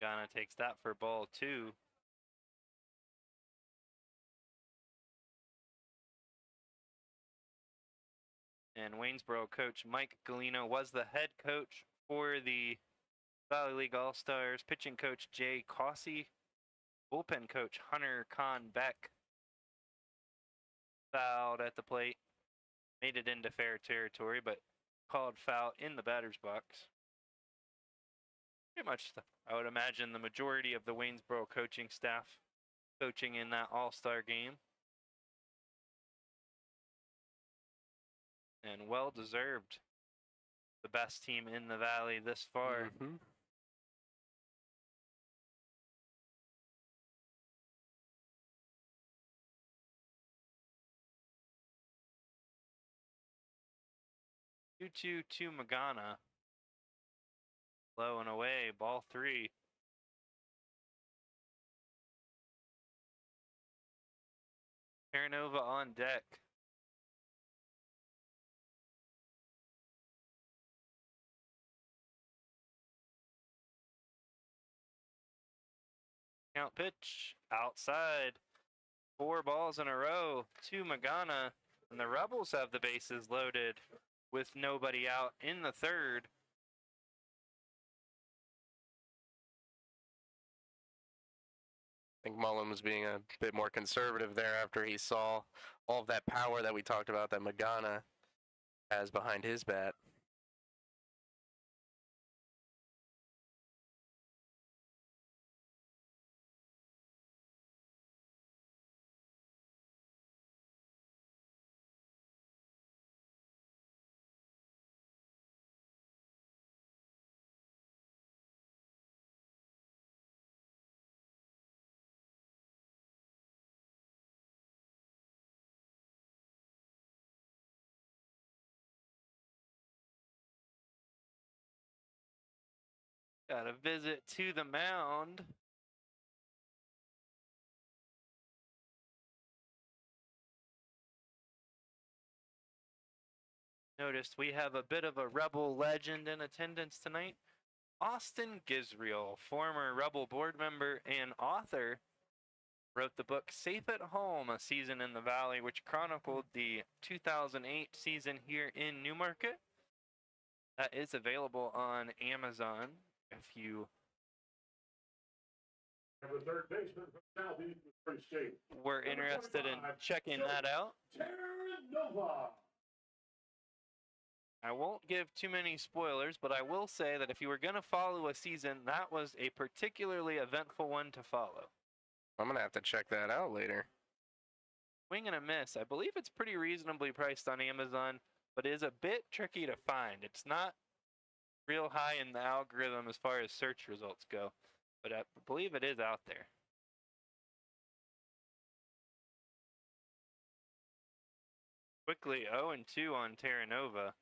A: Magana takes that for ball 2. And Waynesboro coach Mike Galino was the head coach for the Valley League All-Stars. Pitching coach Jay Cossey. Bullpen coach Hunter Kahn Beck. Fouled at the plate. Made it into fair territory, but called foul in the batter's box. Pretty much, I would imagine, the majority of the Waynesboro coaching staff coaching in that All-Star game. And well-deserved. The best team in the Valley this far.
B: Mm-hmm.
A: Two to Magana. Low and away, ball 3. Terranova on deck. Count pitch, outside. 4 balls in a row to Magana. And the Rebels have the bases loaded with nobody out in the third.
B: I think Mullen was being a bit more conservative there after he saw all of that power that we talked about that Magana has behind his bat.
A: Got a visit to the mound. Noticed we have a bit of a Rebel legend in attendance tonight. Austin Gisriel, former Rebel board member and author, wrote the book Safe at Home, A Season in the Valley, which chronicled the 2008 season here in Newmarket. That is available on Amazon if you
C: Number 3rd baseman from Southeast Missouri State.
A: were interested in checking that out.
C: Terranova.
A: I won't give too many spoilers, but I will say that if you were going to follow a season, that was a particularly eventful one to follow.
B: I'm going to have to check that out later.
A: Swing and a Miss. I believe it's pretty reasonably priced on Amazon, but it is a bit tricky to find. It's not real high in the algorithm as far as search results go, but I believe it is out there. Quickly 0-2 on Terra Nova.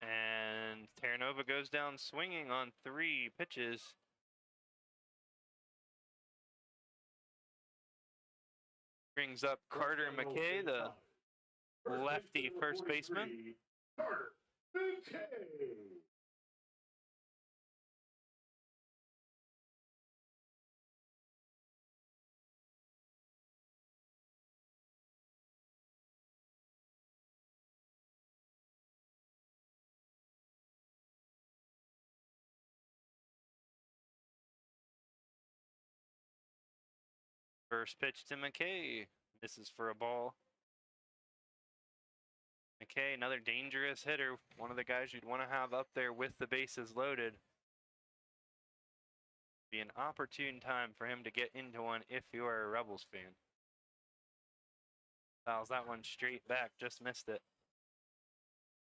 A: And Terra Nova goes down swinging on 3 pitches. Brings up Carter McKay, the lefty first baseman.
C: Carter McKay.
A: First pitch to McKay. This is for a ball. McKay, another dangerous hitter. One of the guys you'd want to have up there with the bases loaded. Be an opportune time for him to get into one if you are a Rebels fan. Fouls that one straight back, just missed it.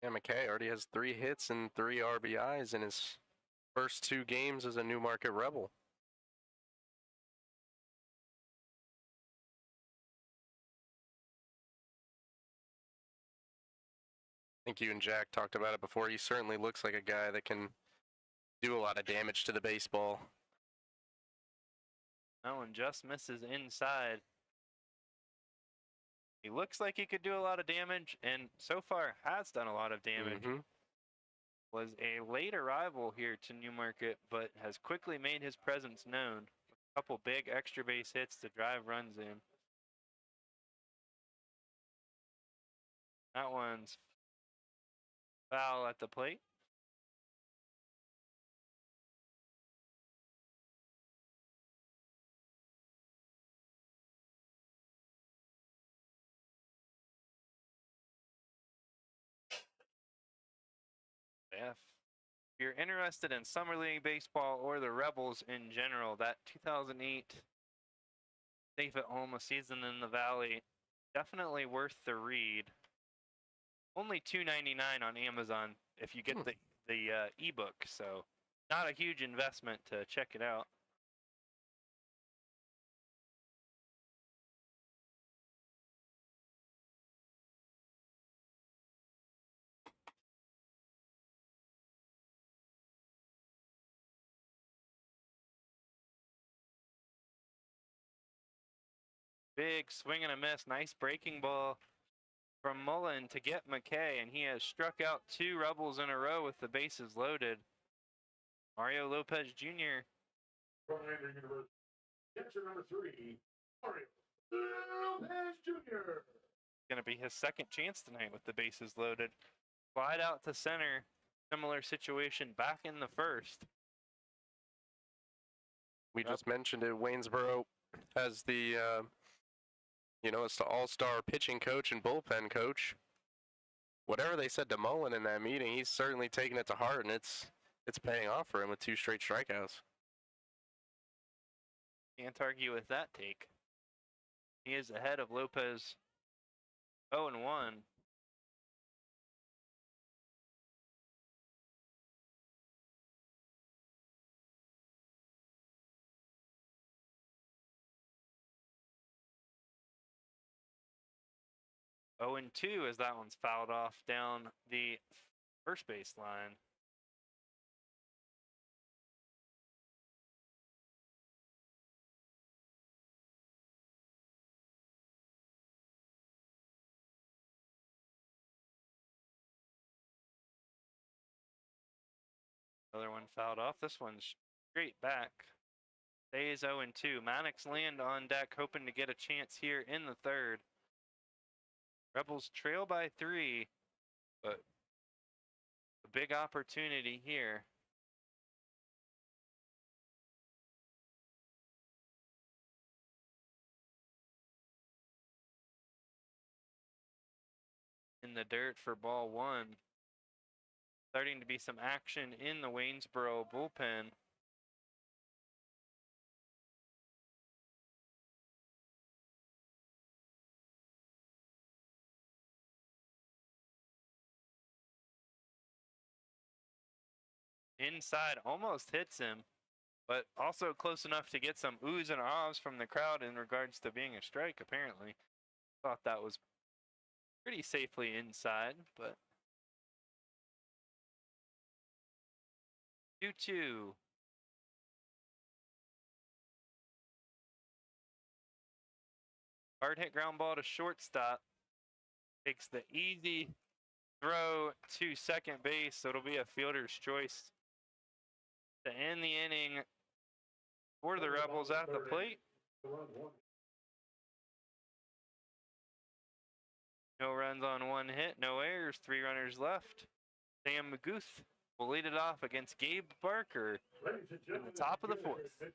B: Yeah, McKay already has 3 hits and 3 RBIs in his first 2 games as a Newmarket Rebel. I think you and Jack talked about it before. He certainly looks like a guy that can do a lot of damage to the baseball.
A: That one just misses inside. He looks like he could do a lot of damage, and so far has done a lot of damage. Was a late arrival here to Newmarket, but has quickly made his presence known. A couple big extra base hits to drive runs in. That one's foul at the plate. If you're interested in Summer League Baseball or the Rebels in general, that 2008 Safe at Home a Season in the Valley, definitely worth the read. Only $2.99 on Amazon if you get the ebook, so not a huge investment to check it out. Big swing and a miss, nice breaking ball from Mullen to get McKay, and he has struck out 2 Rebels in a row with the bases loaded. Mario Lopez Jr.
C: From Lander University, catcher number 3, Mario Lopez Jr.
A: Going to be his second chance tonight with the bases loaded. Slide out to center, similar situation back in the first.
B: We just mentioned it. Waynesboro has the, it's the all-star pitching coach and bullpen coach. Whatever they said to Mullen in that meeting, he's certainly taking it to heart, and it's paying off for him with 2 straight strikeouts.
A: Can't argue with that take. He is ahead of Lopez 0-1. Oh, and 2 as that one's fouled off down the first base line. Another one fouled off. This one's straight back. Stays 0-2. Maddox land on deck, hoping to get a chance here in the third. Rebels trail by 3, but a big opportunity here. In the dirt for ball one. Starting to be some action in the Waynesboro bullpen. Inside, almost hits him, but also close enough to get some oohs and ahs from the crowd in regards to being a strike, apparently. Thought that was pretty safely inside, but 2-2. Hard hit ground ball to shortstop. Takes the easy throw to second base, so it'll be a fielder's choice to end the inning for the Rebels at the plate. No runs on one hit, no errors, 3 runners left. Sam Maguth will lead it off against Gabe Barker in the top of the 4th.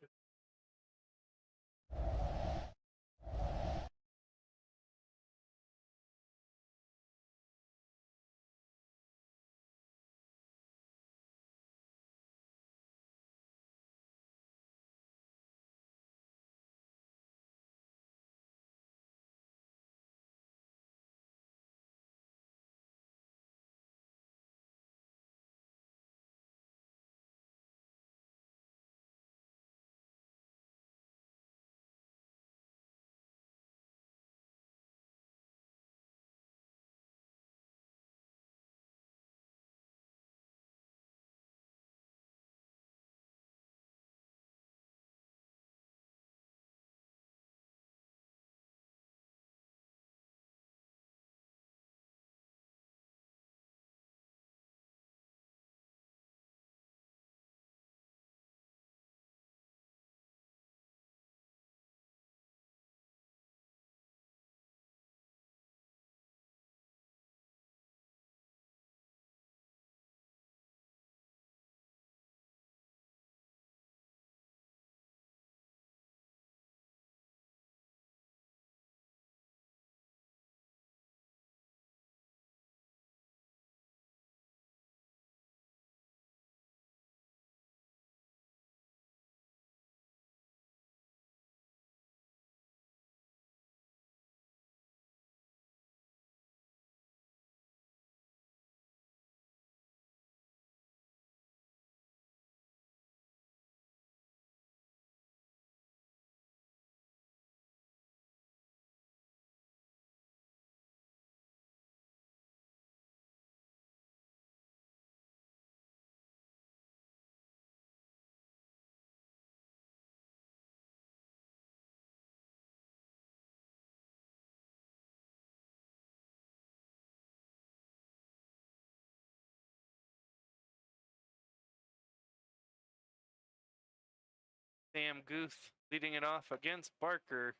A: Sam Guth leading it off against Barker.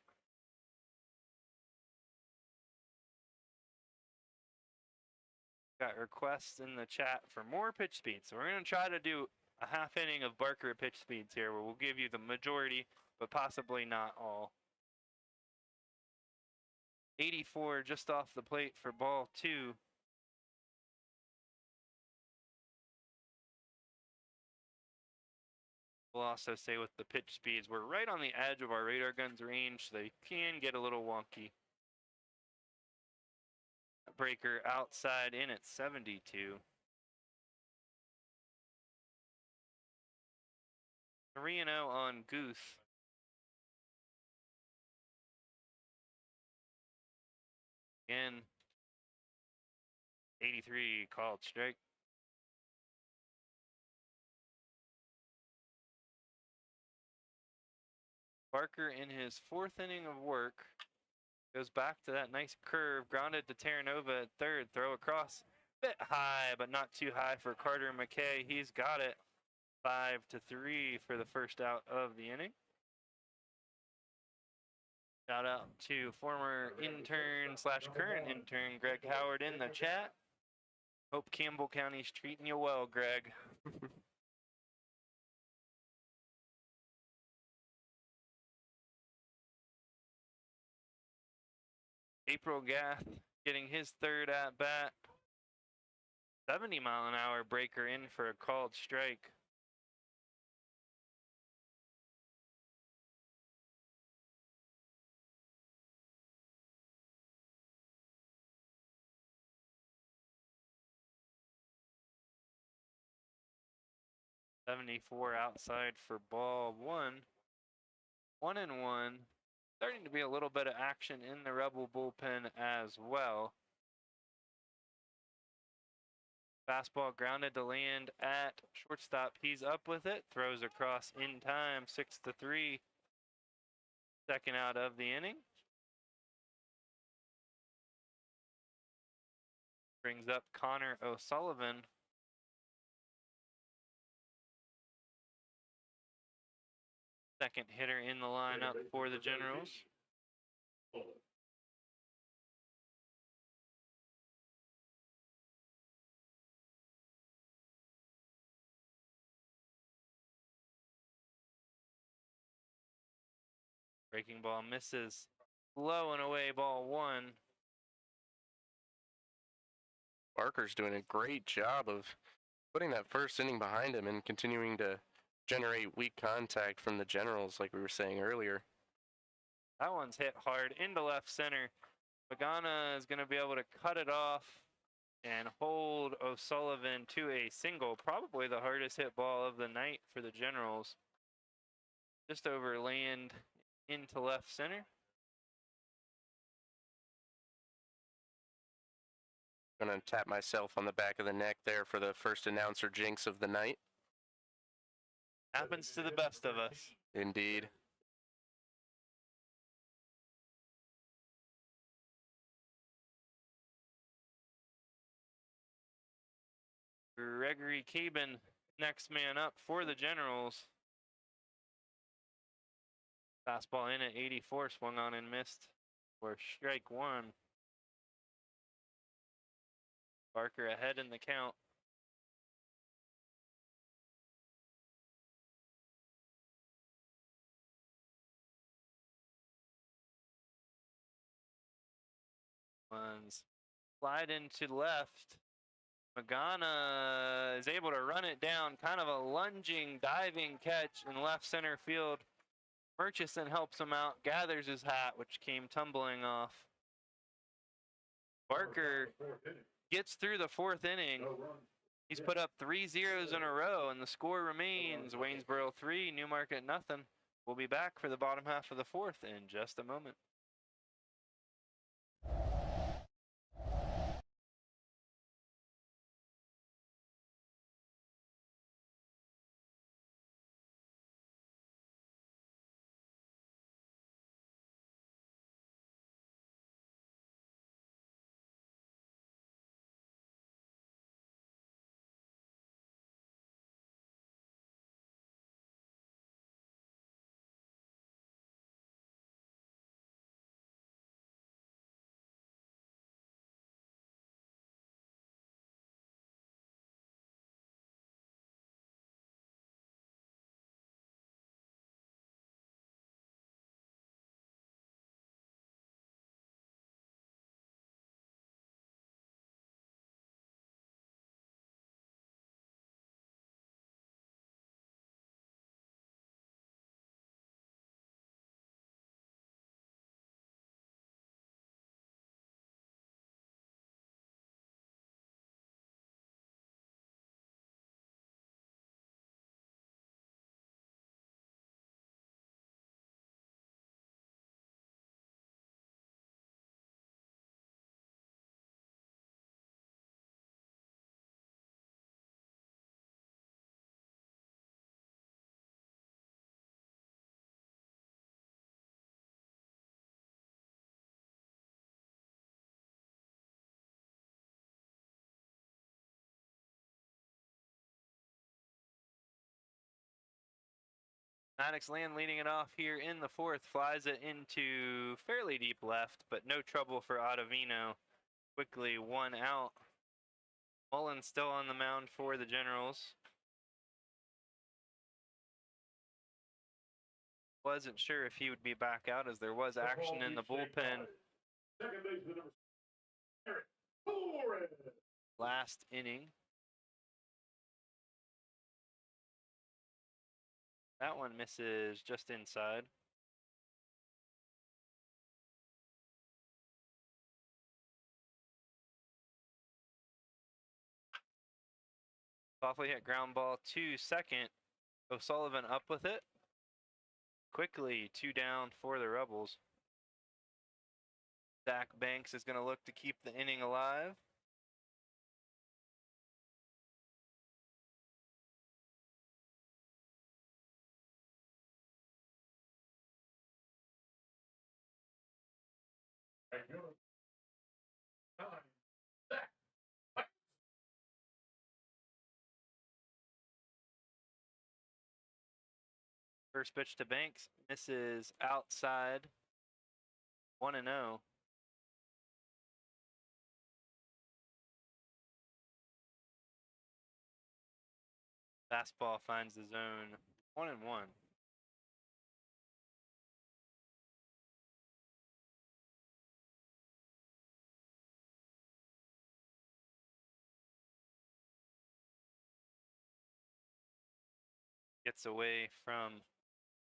A: Got requests in the chat for more pitch speeds. So we're going to try to do a half inning of Barker at pitch speeds here where we'll give you the majority, but possibly not all. 84 just off the plate for ball 2. We'll also say with the pitch speeds, we're right on the edge of our radar guns range, so they can get a little wonky. Breaker outside in at 72. 3-0 on Goose. Again, 83 called strike. Barker in his 4th inning of work goes back to that nice curve, grounded to Terranova at 3rd, throw across, bit high, but not too high for Carter McKay. He's got it. 5-3 for the first out of the inning. Shout out to former intern / current intern Greg Howard in the chat. Hope Campbell County's treating you well, Greg. April Gath getting his third at bat. 70-mile-an-hour breaker in for a called strike. .74 outside for ball one. 1-1. Starting to be a little bit of action in the Rebel bullpen as well. Fastball grounded to land at shortstop. He's up with it. Throws across in time. 6-3. Second out of the inning. Brings up Connor O'Sullivan. Second hitter in the lineup for the Generals. Breaking ball misses. Low and away, ball one.
B: Barker's doing a great job of putting that first inning behind him and continuing to generate weak contact from the Generals, like we were saying earlier.
A: That one's hit hard into left center. Pagana is going to be able to cut it off and hold O'Sullivan to a single. Probably the hardest hit ball of the night for the Generals. Just over land into left center.
B: Gonna tap myself on the back of the neck there for the first announcer jinx of the night.
A: Happens to the best of us.
B: Indeed.
A: Gregory Cabin, next man up for the Generals. Fastball in at 84, swung on and missed for strike one. Barker ahead in the count. Ones slide into left. Magana is able to run it down, kind of a lunging, diving catch in left center field. Murchison helps him out, gathers his hat, which came tumbling off. Barker gets through the fourth inning. He's put up 3 zeros in a row, and the score remains Waynesboro 3, Newmarket nothing. We'll be back for the bottom half of the fourth in just a moment. Maddox Land leading it off here in the fourth, flies it into fairly deep left, but no trouble for Ottavino. Quickly 1 out. Mullins still on the mound for the Generals. Wasn't sure if he would be back out as there was action in the bullpen
C: Second baseman number Eric Torres.
A: last inning. That one misses just inside. Softly hit ground ball to second. O'Sullivan up with it. Quickly, 2 down for the Rebels. Zach Banks is going to look to keep the inning alive.
C: And you're 9. Zach.
A: First pitch to Banks misses outside. 1-0. Fastball finds the zone. 1-1. Gets away from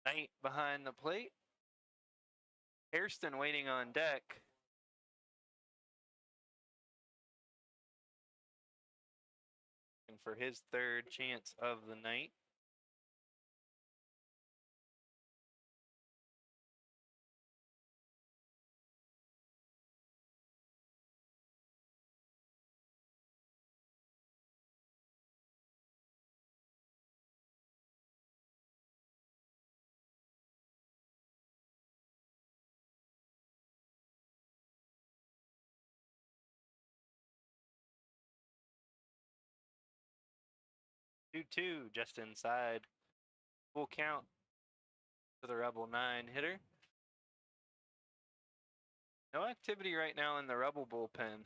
A: Knight behind the plate. Hairston waiting on deck. And for his third chance of the night. Two, just inside. Full count for the Rebel 9 hitter. No activity right now in the Rebel bullpen.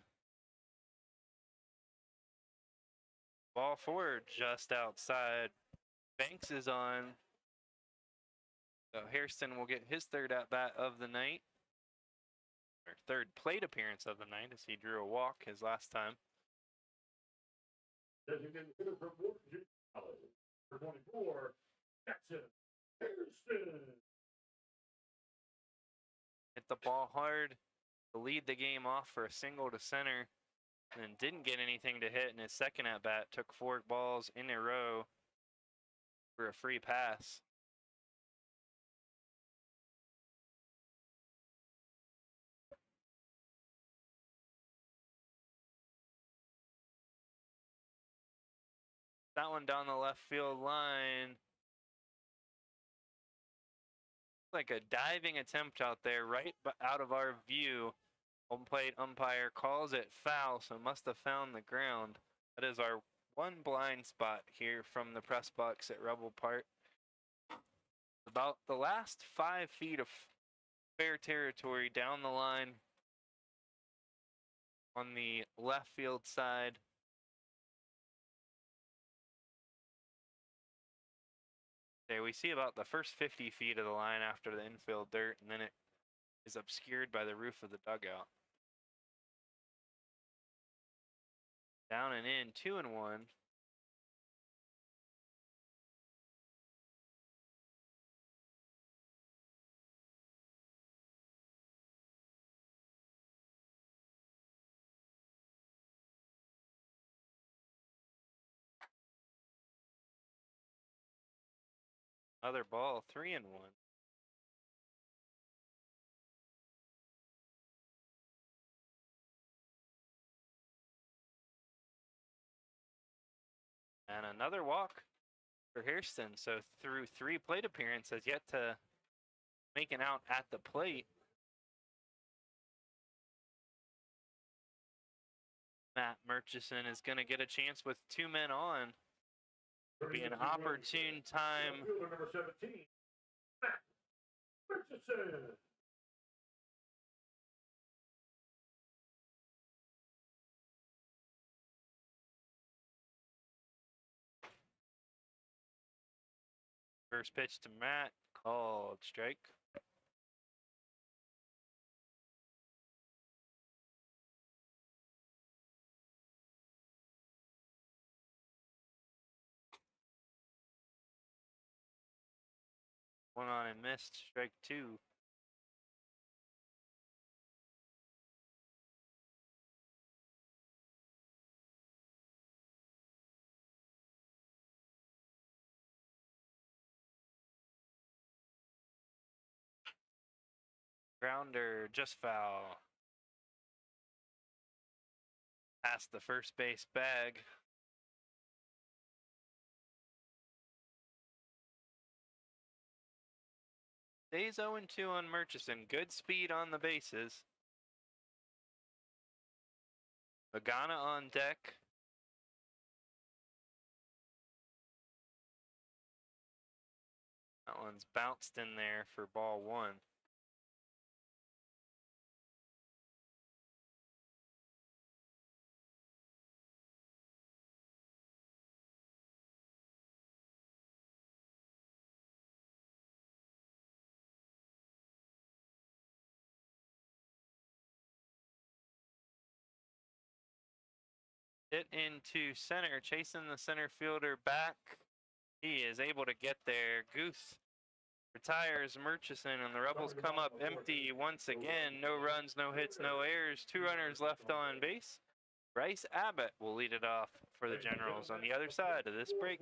A: Ball forward just outside. Banks is on. So Hairston will get his third at bat of the night. Or third plate appearance of the night as he drew a walk his last time.
C: Designated hitter from Washington College. Number 24, Jackson Hairston.
A: Hit the ball hard to lead the game off for a single to center. And then didn't get anything to hit in his second at bat. Took 4 balls in a row for a free pass. That one down the left field line. Like a diving attempt out there, right out of our view. Home plate umpire calls it foul, so must have found the ground. That is our one blind spot here from the press box at Rebel Park. About the last 5 feet of fair territory down the line on the left field side. There we see about the first 50 feet of the line after the infield dirt, and then it is obscured by the roof of the dugout. Down and in, 2-1. Another ball, 3-1. And another walk for Hairston. So through 3 plate appearances, yet to make an out at the plate. Matt Murchison is going to get a chance with 2 men on. It'll be an opportune time.
C: Number 17, Matt Richardson.
A: First pitch to Matt, called strike. One on and missed, strike 2. Grounder, just foul. Past the first base bag. Stays 0-2 on Murchison. Good speed on the bases. Magana on deck. That one's bounced in there for ball 1. Hit into center, chasing the center fielder back. He is able to get there. Goose retires Murchison, and the Rebels come up empty once again. No runs, no hits, no errors. 2 runners left on base. Bryce Abbott will lead it off for the Generals on the other side of this break.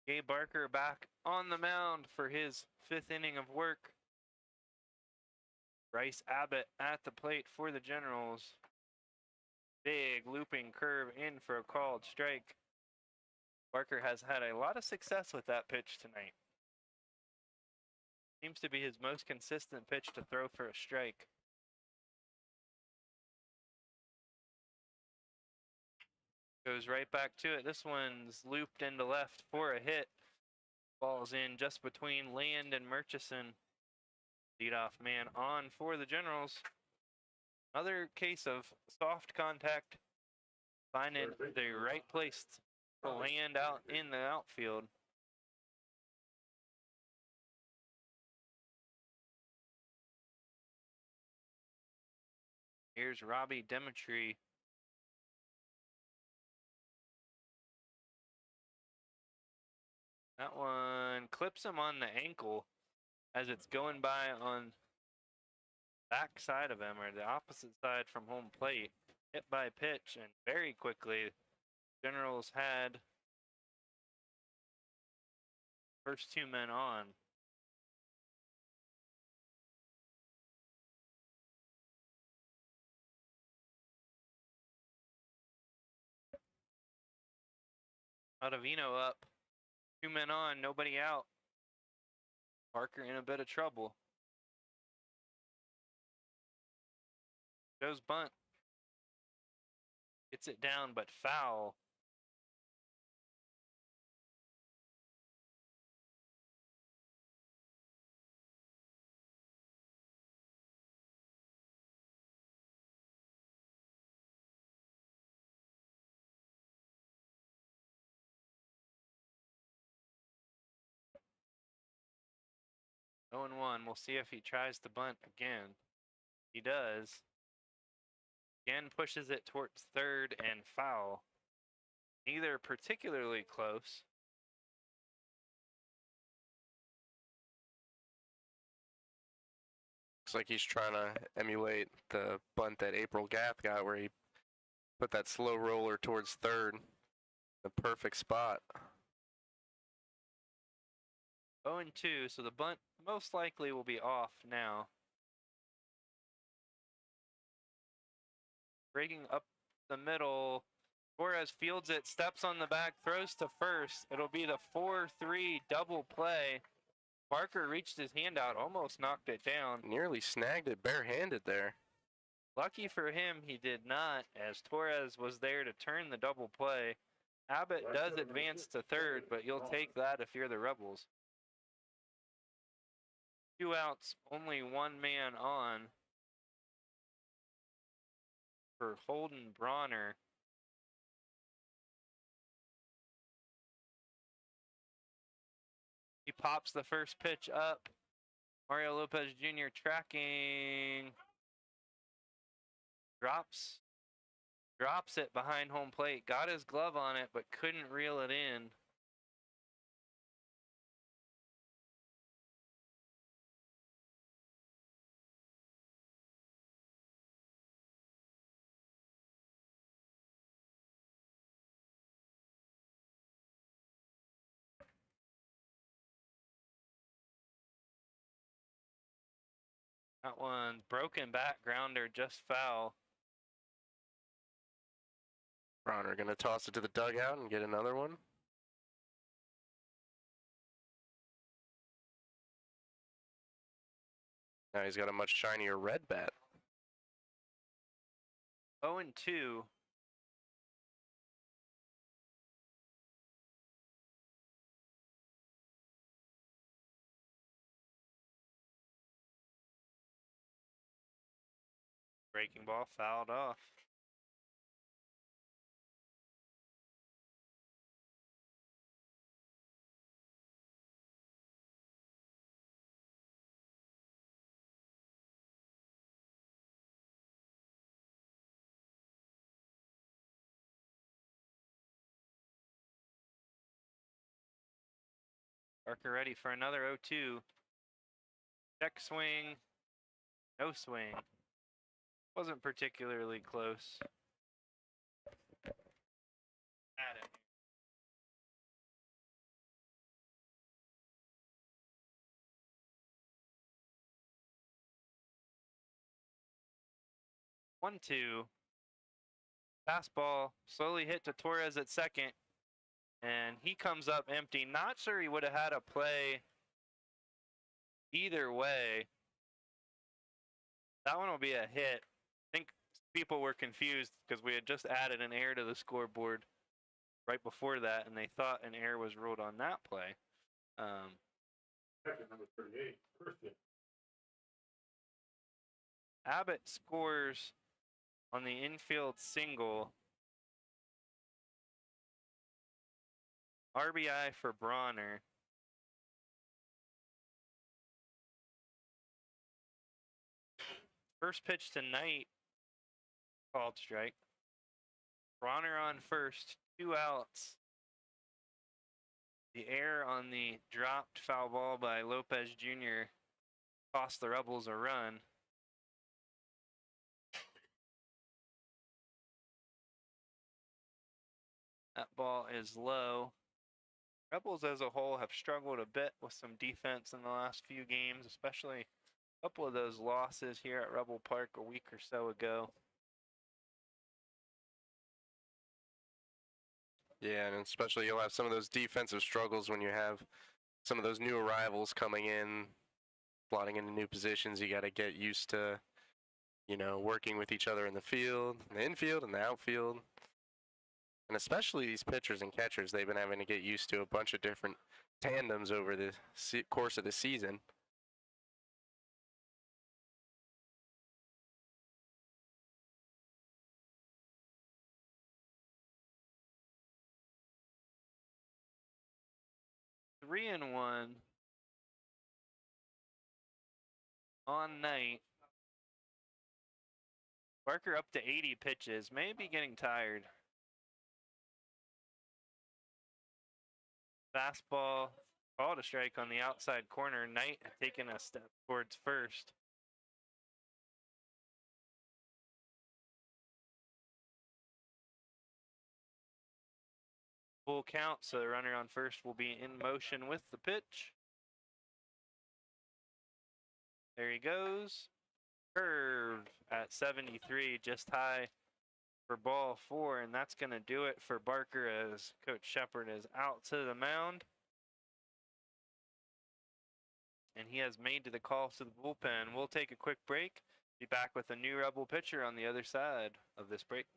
A: Gabe Barker back on the mound for his 5th inning of work. Bryce Abbott at the plate for the Generals. Big looping curve in for a called strike. Barker has had a lot of success with that pitch tonight. Seems to be his most consistent pitch to throw for a strike. Goes right back to it. This one's looped into left for a hit. Ball's in just between Land and Murchison. Leadoff man on for the Generals. Another case of soft contact. Finding the right place to land out in the outfield. Here's Robbie Demetri. That one clips him on the ankle as it's going by on back side of him, or the opposite side from home plate, hit by pitch, and very quickly, Generals had first two men on. Ottavino up, two men on, nobody out. Parker in a bit of trouble. Goes bunt. Gets it down, but foul. Oh and 1. We'll see if he tries to bunt again. He does. Again pushes it towards third and foul. Neither particularly close.
B: Looks like he's trying to emulate the bunt that April Gath got where he put that slow roller towards third. The perfect spot.
A: 0 and 2, so the bunt most likely will be off now. Breaking up the middle. Torres fields it, steps on the back, throws to first. It'll be the 4-3 double play. Parker reached his hand out, almost knocked it down.
B: Nearly snagged it barehanded there.
A: Lucky for him, he did not, as Torres was there to turn the double play. Abbott does advance to third, but you'll take that if you're the Rebels. 2 outs, only 1 man on for Holden Bronner. He pops the first pitch up. Mario Lopez Jr. tracking. Drops it behind home plate. Got his glove on it, but couldn't reel it in. That one broken back grounder, just foul.
B: Bronner gonna toss it to the dugout and get another one. Now he's got a much shinier red bat.
A: 0 and 2. Breaking ball fouled off. Parker ready for another 0-2. Check swing. No swing. Wasn't particularly close. At it. One, two. Fastball slowly hit to Torres at second. And he comes up empty. Not sure he would have had a play either way. That one will be a hit. I think people were confused because we had just added an error to the scoreboard right before that, and they thought an error was ruled on that play.
C: Second, number 38, Christian.
A: Abbott scores on the infield single. RBI for Bronner. First pitch tonight, called strike. Bronner on first, 2 outs. The error on the dropped foul ball by Lopez Jr. cost the Rebels a run. That ball is low. Rebels as a whole have struggled a bit with some defense in the last few games, especially a couple of those losses here at Rebel Park a week or so ago.
B: Yeah, and especially you'll have some of those defensive struggles when you have some of those new arrivals coming in, slotting into new positions. You got to get used to, working with each other in the field, in the infield, and the outfield. And especially these pitchers and catchers, they've been having to get used to a bunch of different tandems over the course of the season.
A: Three and one on night. Barker up to 80 pitches, may be getting tired. Fastball, ball to strike on the outside corner. Knight taking a step towards first. Full count, so the runner on first will be in motion with the pitch. There he goes. Curve at 73, just high for ball 4, and that's going to do it for Barker as Coach Shepard is out to the mound. And he has made to the call to the bullpen. We'll take a quick break. Be back with a new Rebel pitcher on the other side of this break.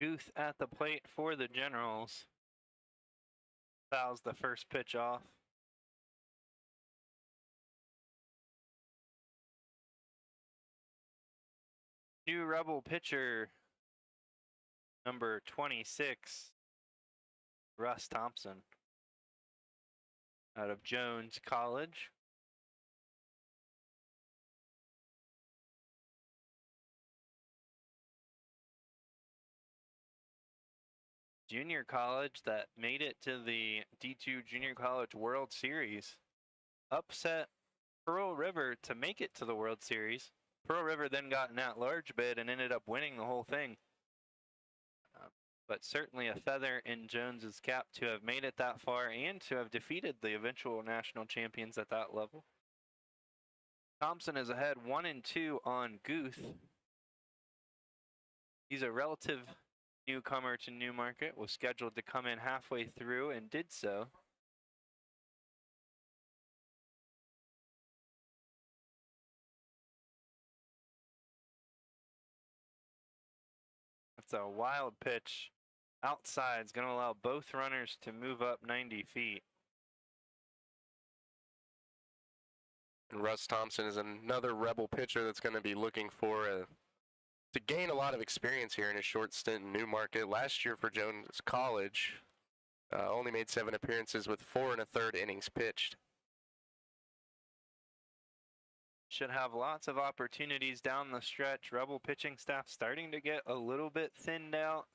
A: Guth at the plate for the Generals. Fouls the first pitch off. New Rebel pitcher, number 26, Russ Thompson. out of Jones College. Junior college that made it to the D2 Junior College World Series. Upset Pearl River to make it to the World Series. Pearl River then got an at-large bid and ended up winning the whole thing. But certainly a feather in Jones's cap to have made it that far and to have defeated the eventual national champions at that level. Thompson is ahead 1-2 on Guth. He's a relative newcomer to Newmarket, was scheduled to come in halfway through and did so. That's a wild pitch. Outside is going to allow both runners to move up 90 feet.
B: And Russ Thompson is another Rebel pitcher that's going to be looking for to gain a lot of experience here in his short stint in Newmarket. Last year for Jones College, only made 7 appearances with 4 1/3 innings pitched.
A: Should have lots of opportunities down the stretch. Rebel pitching staff starting to get a little bit thinned out.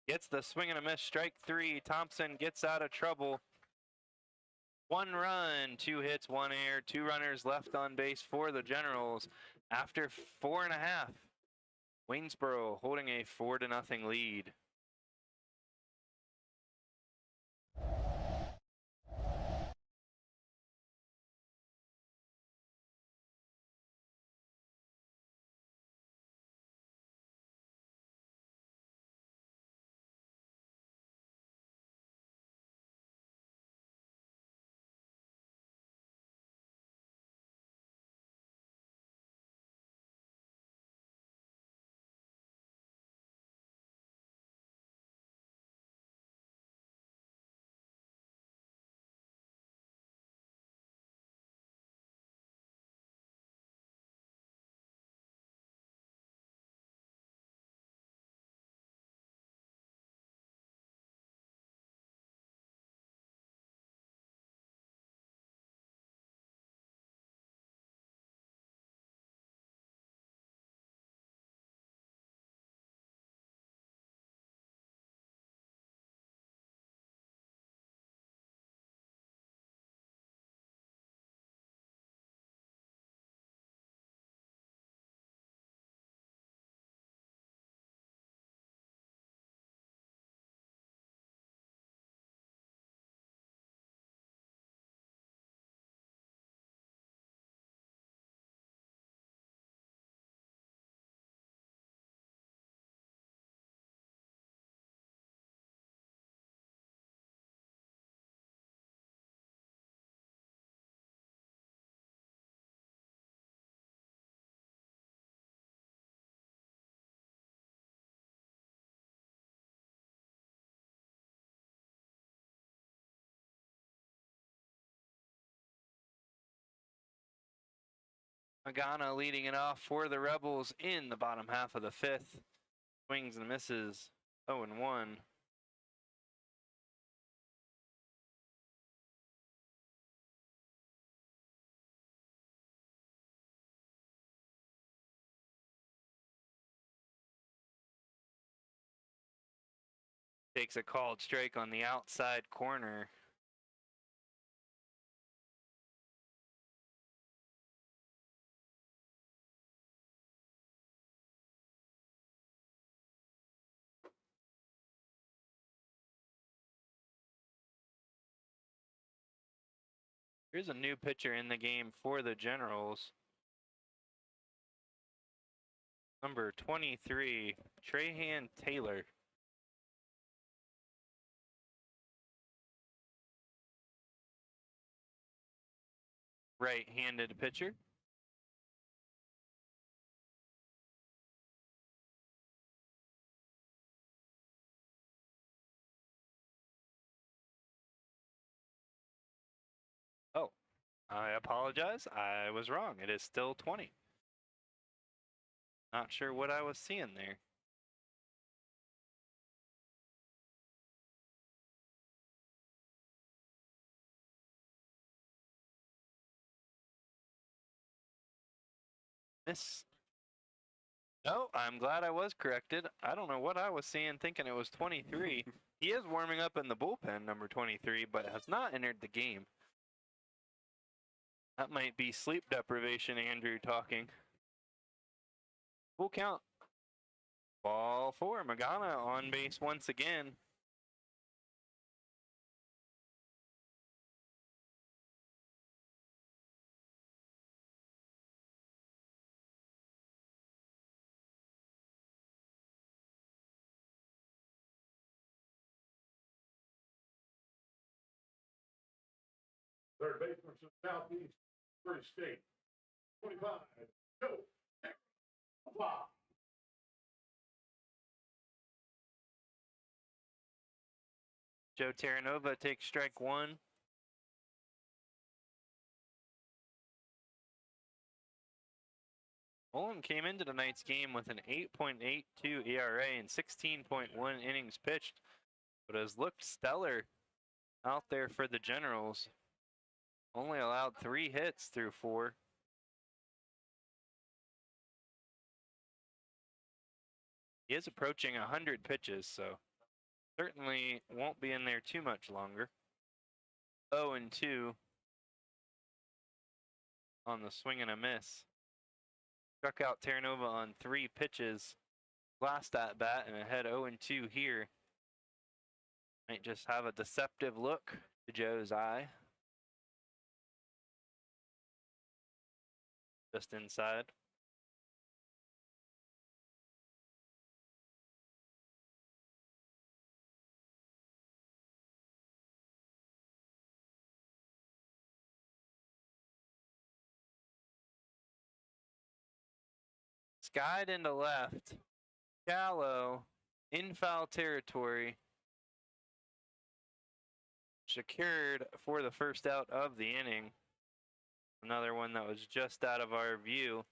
A: Gets the swing and a miss, strike 3. Thompson gets out of trouble. 1 run, 2 hits, 1 error, 2 runners left on base for the Generals after 4.5. Waynesboro holding a 4-0 lead. Magana leading it off for the Rebels in the bottom half of the 5th. Swings and misses, 0-1. Takes a called strike on the outside corner. Here's a new pitcher in the game for the Generals. Number 23, Trahan Taylor. Right-handed pitcher. Oh, I apologize. I was wrong. It is still 20. Not sure what I was seeing there. Miss. No, I'm glad I was corrected. I don't know what I was seeing, thinking it was 23. He is warming up in the bullpen, number 23, but has not entered the game. That might be sleep deprivation, Andrew talking. Full count. Ball 4. Magana on base once again.
C: Third baseman from Southeast First State. 25. Go. Wow.
A: Joe Terranova takes strike 1. Mullen came into tonight's game with an 8.82 ERA and 16.1 innings pitched, but has looked stellar out there for the Generals. Only allowed 3 hits through 4. He is approaching 100 pitches, so certainly won't be in there too much longer. 0-2 on the swing and a miss. Struck out Terranova on 3 pitches last at bat and ahead 0-2 here. Might just have a deceptive look to Joe's eye. Just inside. Skied into left. Shallow. In foul territory. Secured for the first out of the inning. Another one that was just out of our view.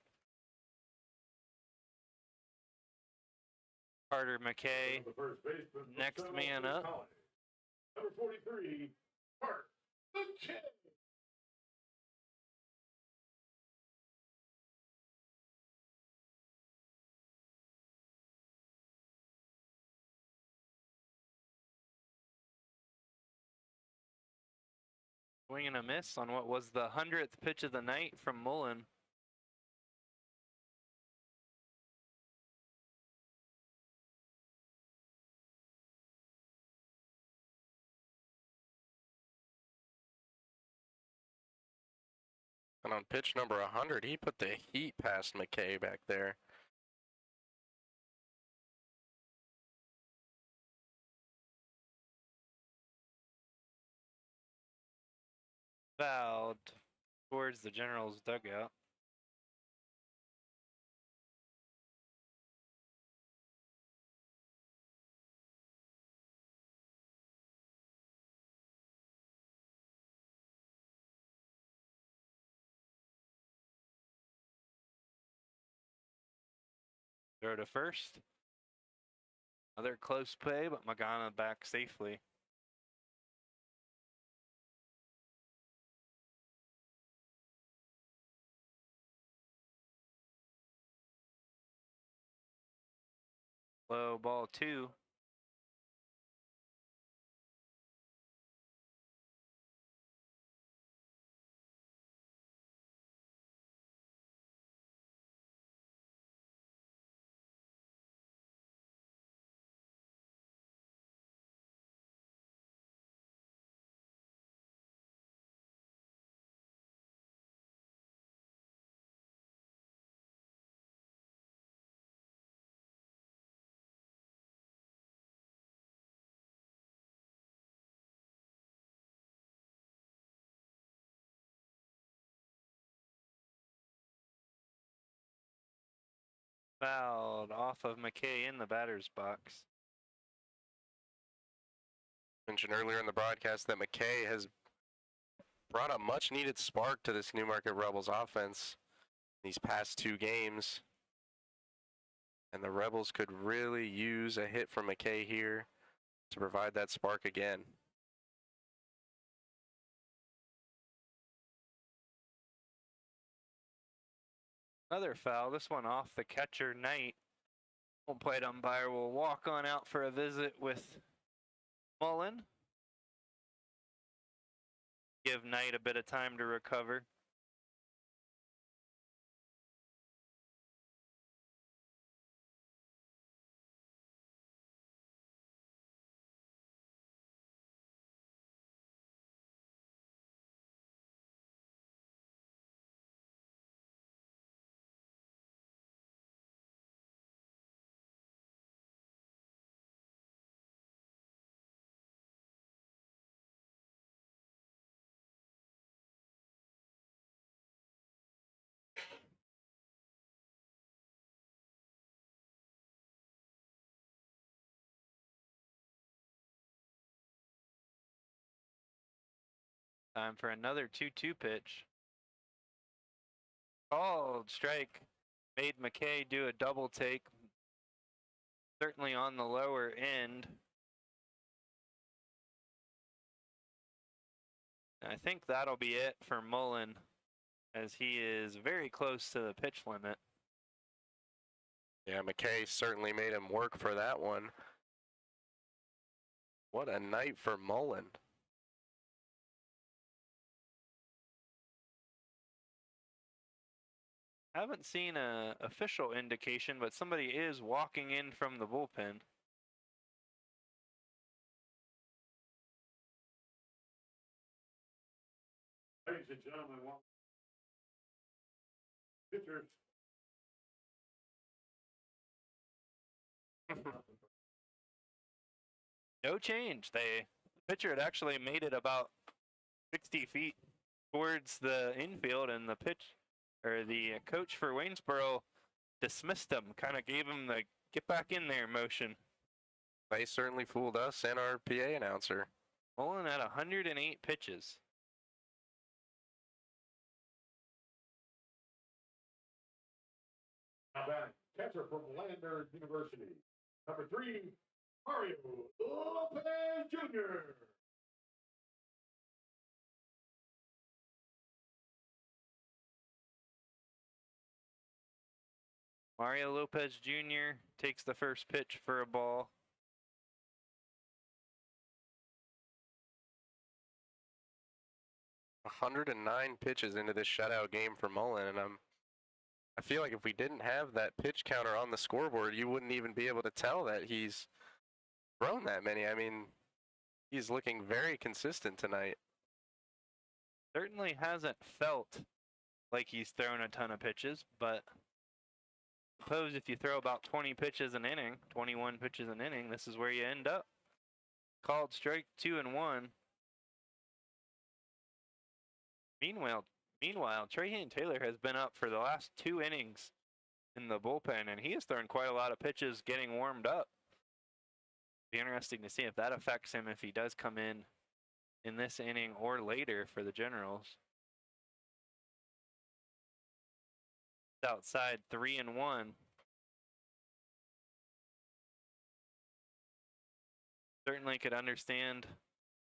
A: Carter McKay, next man up.
C: Number 43, Carter McKay.
A: Swing and a miss on what was the 100th pitch of the night from Mullen.
B: And on pitch number 100, he put the heat past McKay back there.
A: Fouled towards the Generals' dugout. Throw to first. Another close play, but Magana back safely. Low ball 2. Fouled off of McKay in the batter's box.
B: Mentioned earlier in the broadcast that McKay has brought a much needed spark to this Newmarket Rebels offense these past 2 games. And the Rebels could really use a hit from McKay here to provide that spark again.
A: Another foul, this one off the catcher, Knight. Home plate umpire will walk on out for a visit with Mullen. Give Knight a bit of time to recover. Time for another 2-2 pitch. Called strike. Made McKay do a double take. Certainly on the lower end. I think that'll be it for Mullen, as he is very close to the pitch limit.
B: Yeah, McKay certainly made him work for that one. What a night for Mullen.
A: Haven't seen a official indication, but somebody is walking in from the bullpen.
C: Ladies and gentlemen, pitchers.
A: No change. The pitcher had actually made it about 60 feet towards the infield, and the coach for Waynesboro dismissed him, kind of gave him the get back in there motion.
B: They certainly fooled us and our PA announcer.
A: Mullen at 108 pitches.
C: Now batting, catcher from Lander University, number 3, Mario Lopez Jr.
A: Mario Lopez Jr. takes the first pitch for a ball.
B: "109 pitches into this shutout game for Mullen, and I feel like if we didn't have that pitch counter on the scoreboard, you wouldn't even be able to tell that he's thrown that many. I mean, he's looking very consistent tonight.
A: Certainly hasn't felt like he's thrown a ton of pitches, but suppose if you throw about 20 pitches an inning, 21 pitches an inning, this is where you end up. Called strike 2-1. Meanwhile, Trahan Taylor has been up for the last 2 innings in the bullpen, and he has thrown quite a lot of pitches getting warmed up. Be interesting to see if that affects him if he does come in this inning or later for the Generals. Outside 3-1. Certainly could understand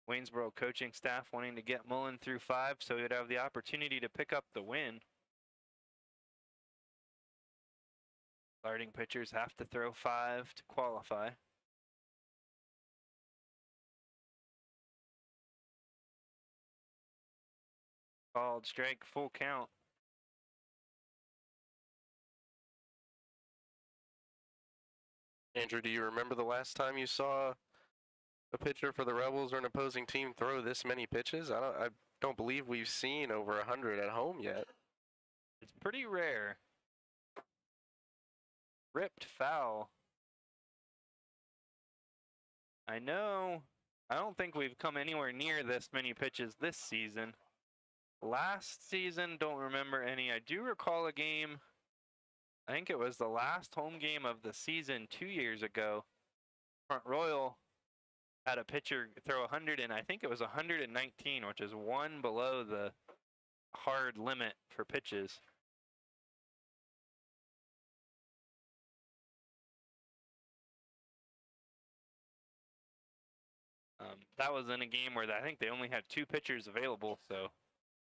A: Waynesboro coaching staff wanting to get Mullen through 5 so he would have the opportunity to pick up the win. Starting pitchers have to throw 5 to qualify. Called strike, full count.
B: Andrew, do you remember the last time you saw a pitcher for the Rebels or an opposing team throw this many pitches? I don't believe we've seen over 100 at home yet.
A: It's pretty rare. Ripped foul. I don't think we've come anywhere near this many pitches this season. Last season, don't remember any. I do recall a game, I think it was the last home game of the season 2 years ago. Front Royal had a pitcher throw 100, and I think it was 119, which is 1 below the hard limit for pitches. That was in a game where I think they only had 2 pitchers available, so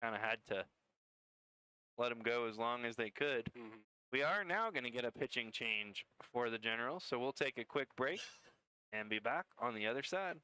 A: kind of had to let them go as long as they could.
B: Mhm.
A: We are now going to get a pitching change for the Generals, so we'll take a quick break and be back on the other side.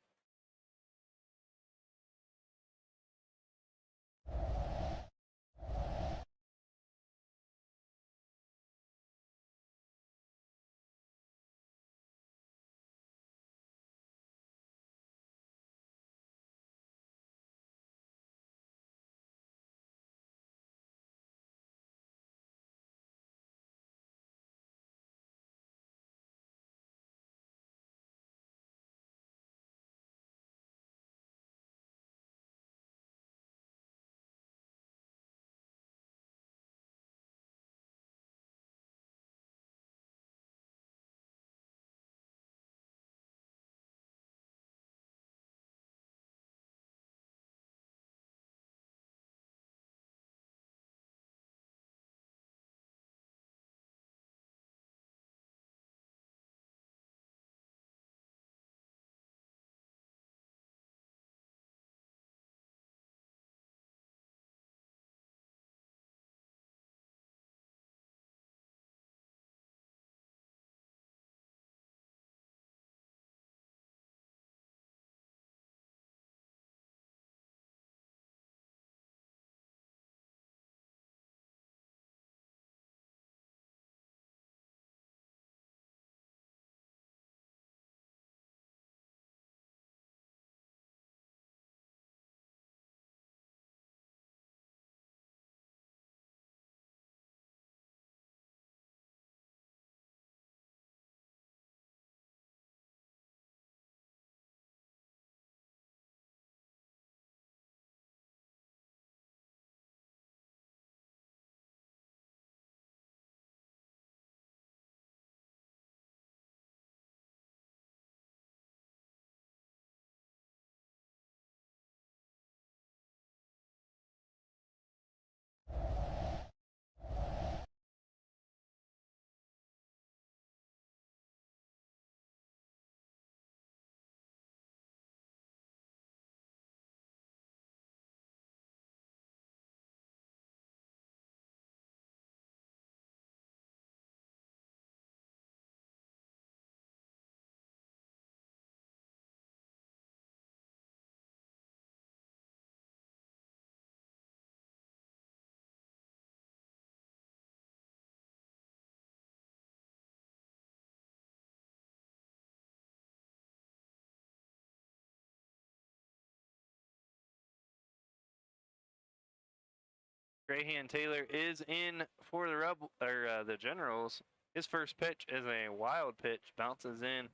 A: Grayhan Taylor is in for the Generals. His first pitch is a wild pitch, bounces in.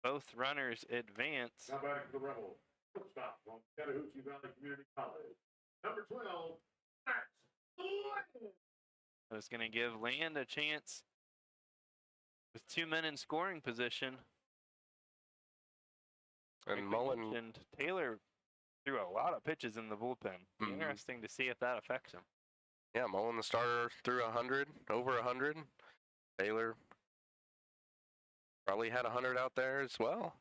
A: Both runners advance.
C: Now back to the Rebels. Shortstop from Chattahoochee Valley Community College. Number 12, Matt Land.
A: It's going to give Land a chance with 2 men in scoring position.
B: And
A: Like we
B: Mullen,
A: mentioned, Taylor threw a lot of pitches in the bullpen. Be
B: Mhm.
A: Interesting to see if that affects him.
B: yeah, Mullen, the starter, threw 100, over 100. Taylor probably had 100 out there as well.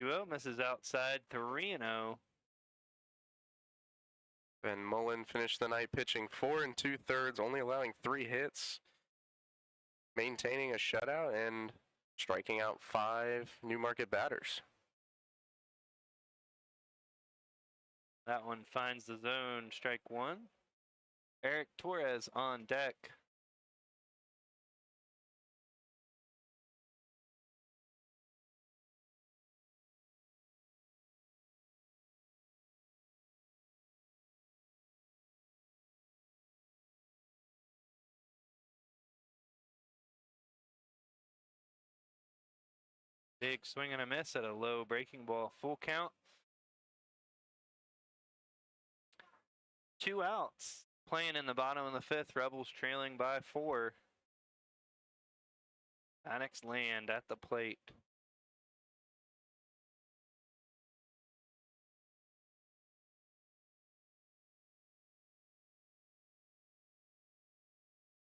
A: Duo misses outside 3-0.
B: And Mullen finished the night pitching 4 2/3, only allowing 3 hits, maintaining a shutout, and striking out 5 Newmarket batters.
A: That one finds the zone, strike one. Eric Torres on deck. Big swing and a miss at a low breaking ball, full count. 2 outs. Playing in the bottom of the 5th, Rebels trailing by 4. Maddox Land at the plate.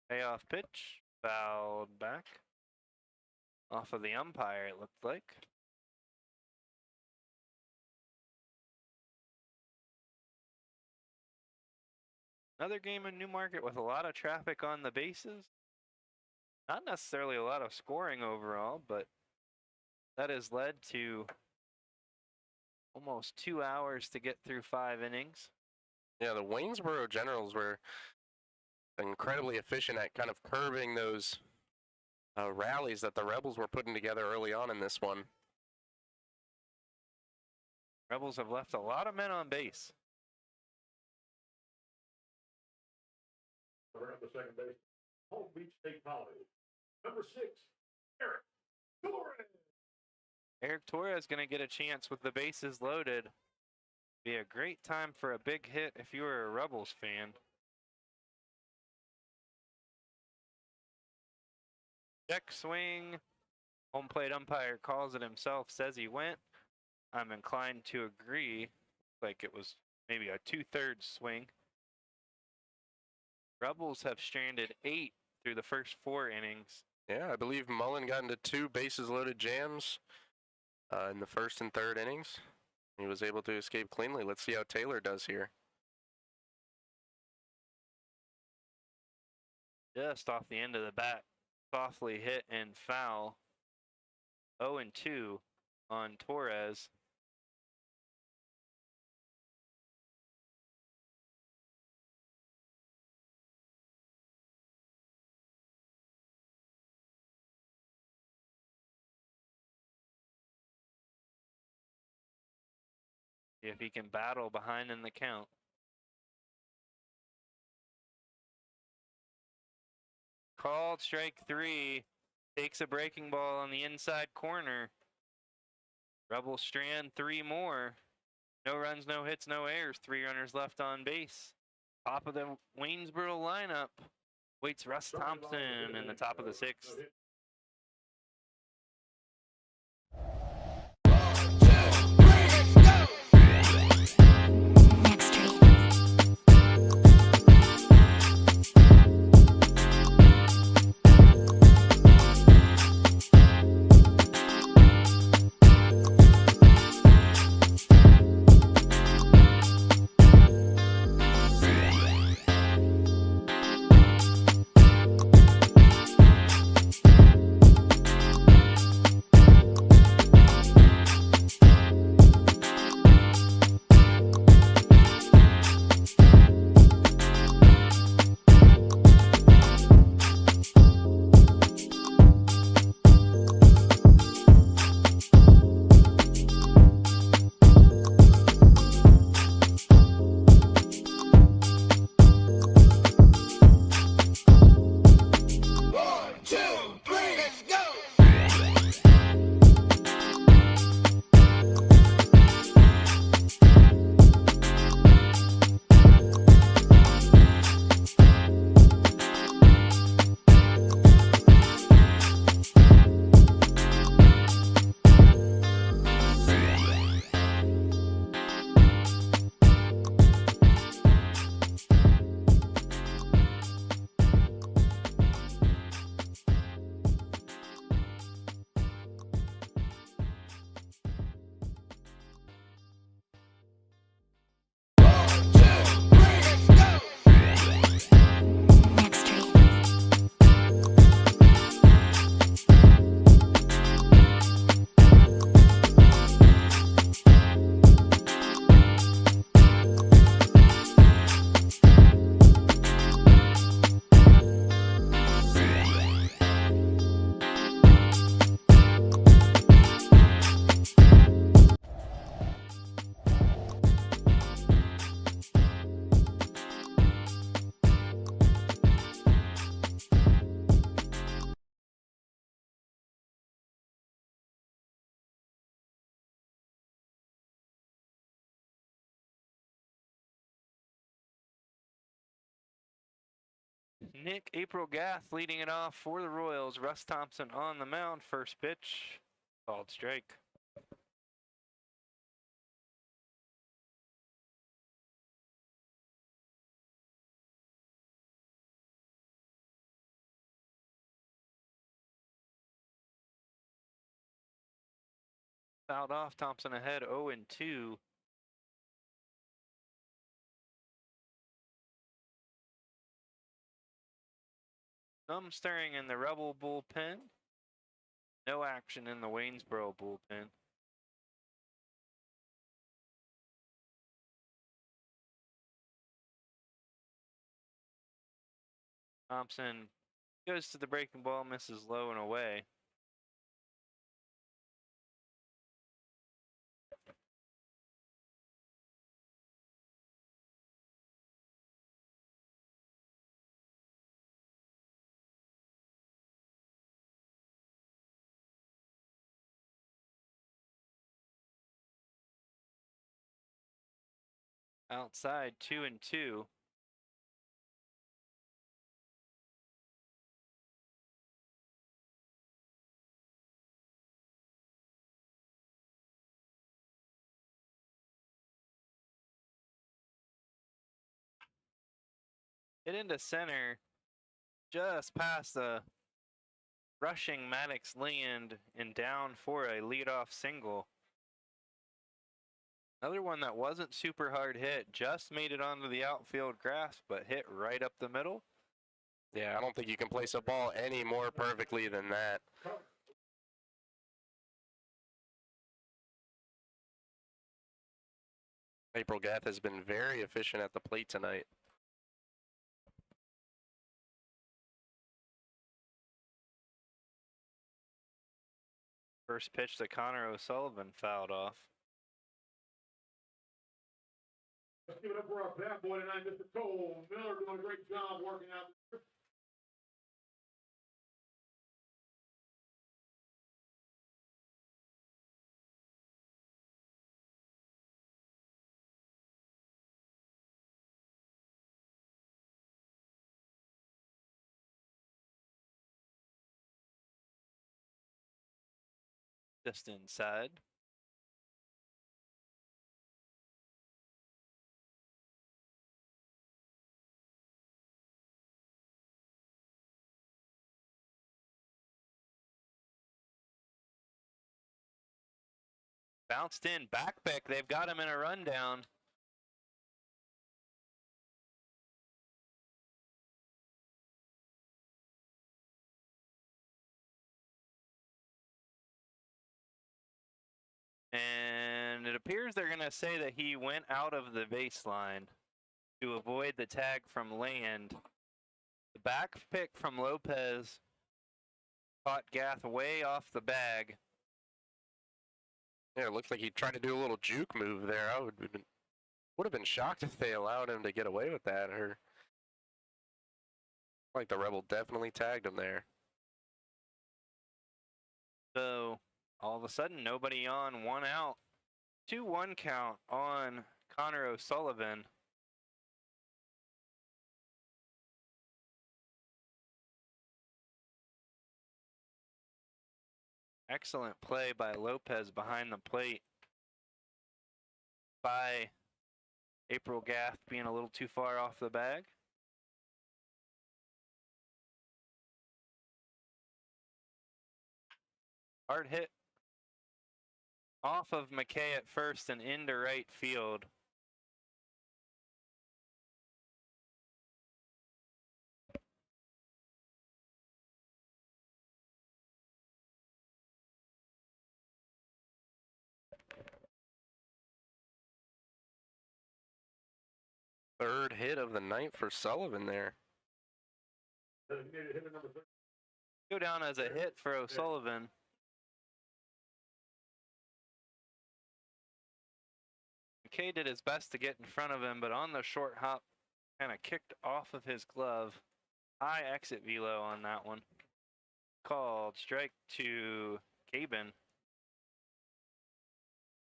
A: Payoff pitch, fouled back. Off of the umpire, it looked like. Another game in Newmarket with a lot of traffic on the bases. Not necessarily a lot of scoring overall, but that has led to almost 2 hours to get through 5 innings.
B: Yeah, the Waynesboro Generals were incredibly efficient at kind of curbing those rallies that the Rebels were putting together early on in this one.
A: Rebels have left a lot of men on base.
C: Over at the second base, Palm Beach State College. Number 6, Eric Torres.
A: Eric Torres going to get a chance with the bases loaded. Be a great time for a big hit if you were a Rebels fan. Check swing. Home plate umpire calls it himself, says he went. I'm inclined to agree. Like it was maybe a 2/3 swing. Rebels have stranded 8 through the first 4 innings.
B: Yeah, I believe Mullen got into 2 bases loaded jams in the first and third innings. He was able to escape cleanly. Let's see how Taylor does here.
A: Just off the end of the bat. Softly hit and foul. 0-2 on Torres. See if he can battle behind in the count. Called strike 3. Takes a breaking ball on the inside corner. Rebels strand 3 more. No runs, no hits, no errors. 3 runners left on base. Top of the Waynesboro lineup waits Russ Thompson in the top of the 6th. Nick April Gath leading it off for the Royals. Russ Thompson on the mound. First pitch, called strike. Fouled off. Thompson ahead 0-2. Some stirring in the Rebel bullpen. No action in the Waynesboro bullpen. Thompson goes to the breaking ball, misses low and away. Outside 2-2. Hit into center, just past the rushing Maddox land and down for a leadoff single. Another one that wasn't super hard hit, just made it onto the outfield grass, but hit right up the middle.
B: Yeah, I don't think you can place a ball any more perfectly than that. April Gath has been very efficient at the plate tonight.
A: First pitch to Connor O'Sullivan fouled off.
C: Let's give it up for our bad boy tonight, Mr. Cole Miller, doing a great job working out.
A: Just inside. Bounced in, back pick. They've got him in a rundown. And it appears they're going to say that he went out of the baseline to avoid the tag from Land. The back pick from Lopez caught Gath way off the bag.
B: Yeah, it looked like he tried to do a little juke move there. I would have been shocked if they allowed him to get away with that. Or like the Rebel definitely tagged him there.
A: So all of a sudden, nobody on, one out. 2-1 count on Connor O'Sullivan. Excellent play by Lopez behind the plate. By April Gath being a little too far off the bag. Hard hit off of McKay at first and into right field.
B: Third hit of the night for Sullivan there.
C: Designated hitter number 30.
A: Go down as a hit for O'Sullivan. McKay did his best to get in front of him, but on the short hop, kind of kicked off of his glove. High exit velo on that one. Called strike to Cabin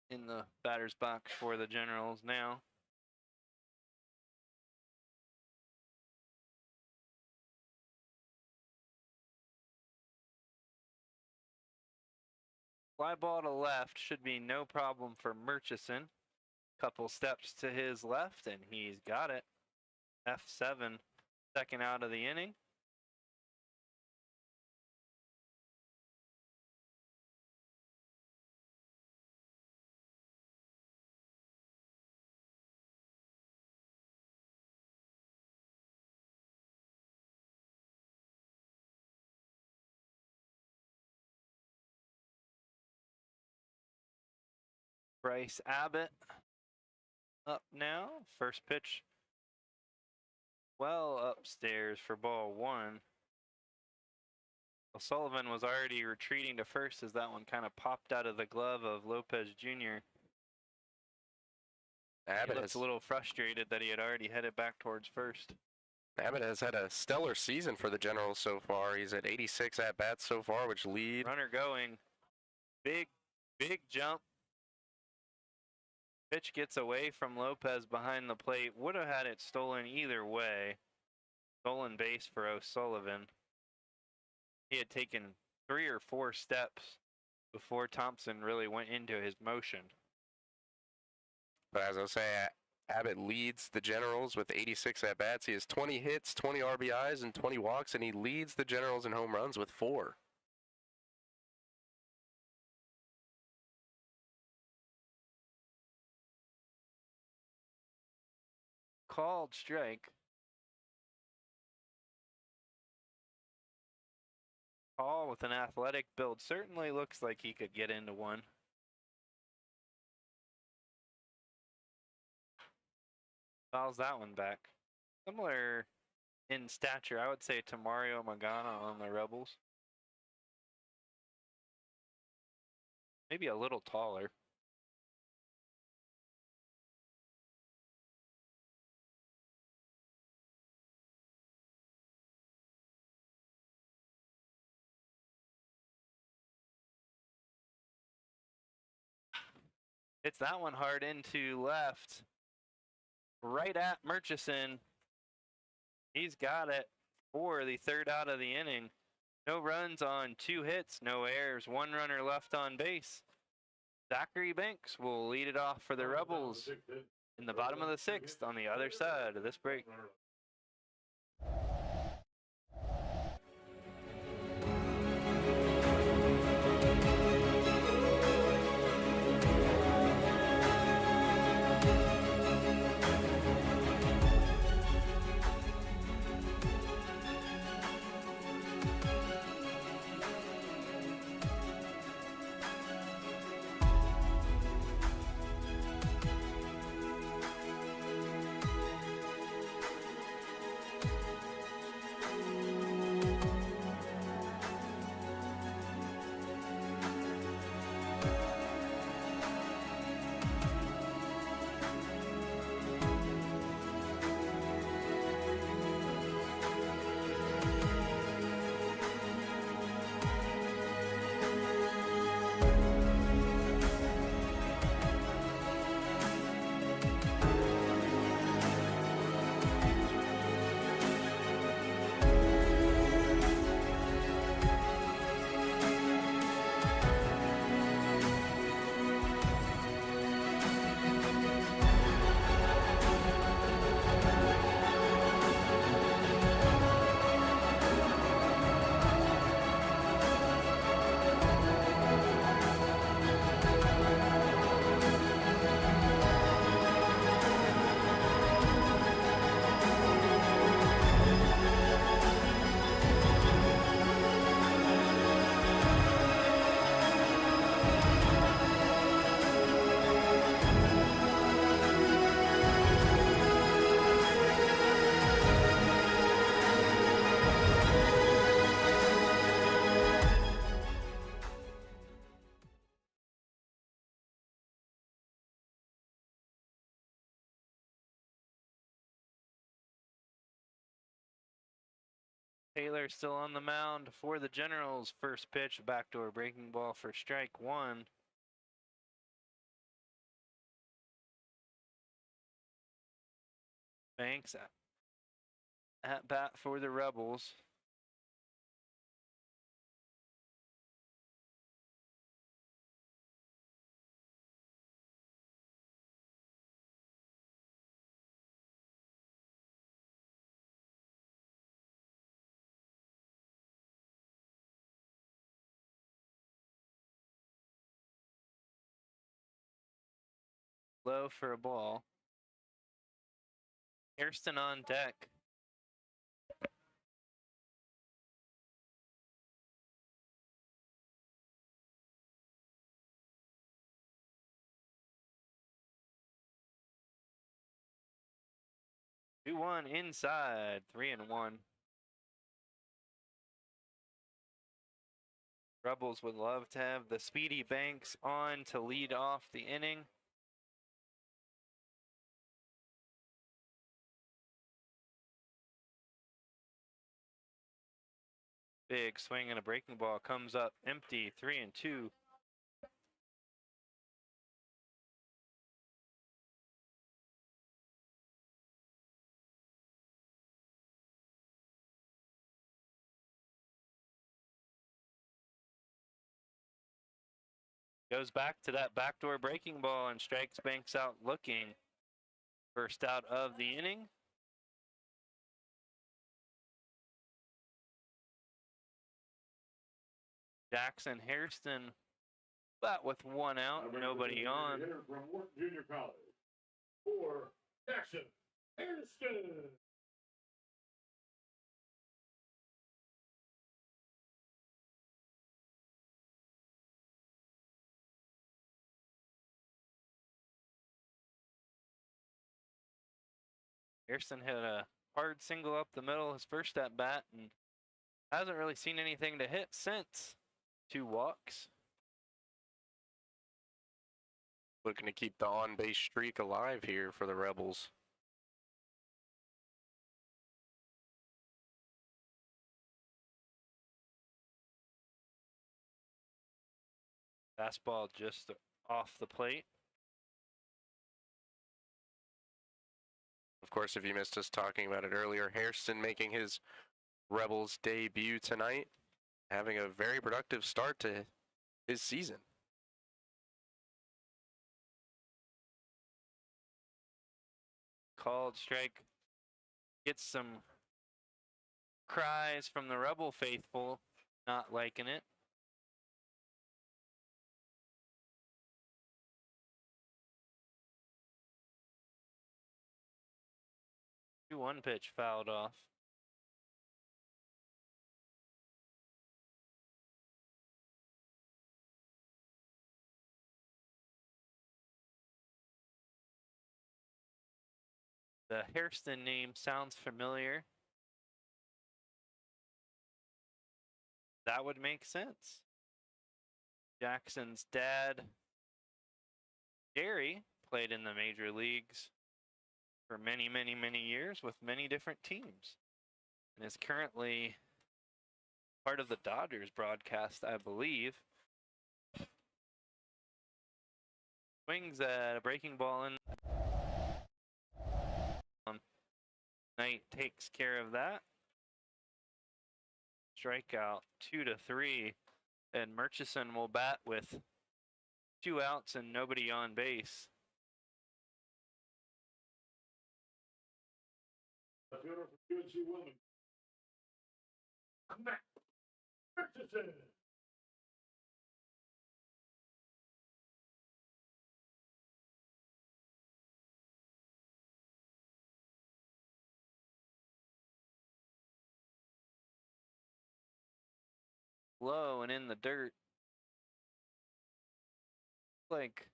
A: in the batter's box for the Generals now. Fly ball to left should be no problem for Murchison. Couple steps to his left, and he's got it. F7, second out of the inning. Bryce Abbott up now. First pitch well upstairs for ball one. Sullivan was already retreating to first as that one kind of popped out of the glove of Lopez Jr. He
B: Abbott
A: looks
B: has,
A: a little frustrated that he had already headed back towards first.
B: Abbott has had a stellar season for the Generals so far. He's at 86 at-bats so far, which lead.
A: Runner going. Big jump. Pitch gets away from Lopez behind the plate. Would have had it stolen either way. Stolen base for O'Sullivan. He had taken 3 or 4 steps before Thompson really went into his motion.
B: But as I was saying, Abbott leads the Generals with 86 at-bats. He has 20 hits, 20 RBIs, and 20 walks, and he leads the Generals in home runs with 4.
A: Called strike. Hall with an athletic build certainly looks like he could get into one. Fouls that one back. Similar in stature, I would say, to Mario Magana on the Rebels. Maybe a little taller. Hits that one hard into left. Right at Murchison. He's got it for the 3rd out of the inning. No runs on 2 hits, no errors, 1 runner left on base. Zachary Banks will lead it off for the Rebels in the bottom of the 6th on the other side of this break. Taylor still on the mound for the Generals. First pitch, backdoor breaking ball for strike 1. Banks at bat for the Rebels. Low for a ball. Hairston on deck. 2-1 inside, 3-1. Rebels would love to have the Speedy Banks on to lead off the inning. Big swing and a breaking ball comes up empty, 3-2. Goes back to that backdoor breaking ball and strikes Banks out looking. First out of the inning. Jackson Hairston bat with 1 out, nobody on.
C: Hitter from Wharton Junior College for Jackson Hairston.
A: Hairston hit a hard single up the middle his first at bat and hasn't really seen anything to hit since. 2 walks.
B: Looking to keep the on-base streak alive here for the Rebels.
A: Fastball just off the plate.
B: Of course, if you missed us talking about it earlier, Hairston making his Rebels debut tonight, having a very productive start to his season.
A: Called strike. Gets some cries from the Rebel faithful, not liking it. One pitch fouled off. The Hairston name sounds familiar. That would make sense. Jackson's dad, Gary, played in the major leagues for many, many, many years with many different teams and is currently part of the Dodgers broadcast, I believe. Swings at a breaking ball in. Knight takes care of that. Strikeout 2-3, and Murchison will bat with 2 outs and nobody on base.
C: The fielder from UNC Wilmington, Matt Richardson.
A: Low and in the dirt. Like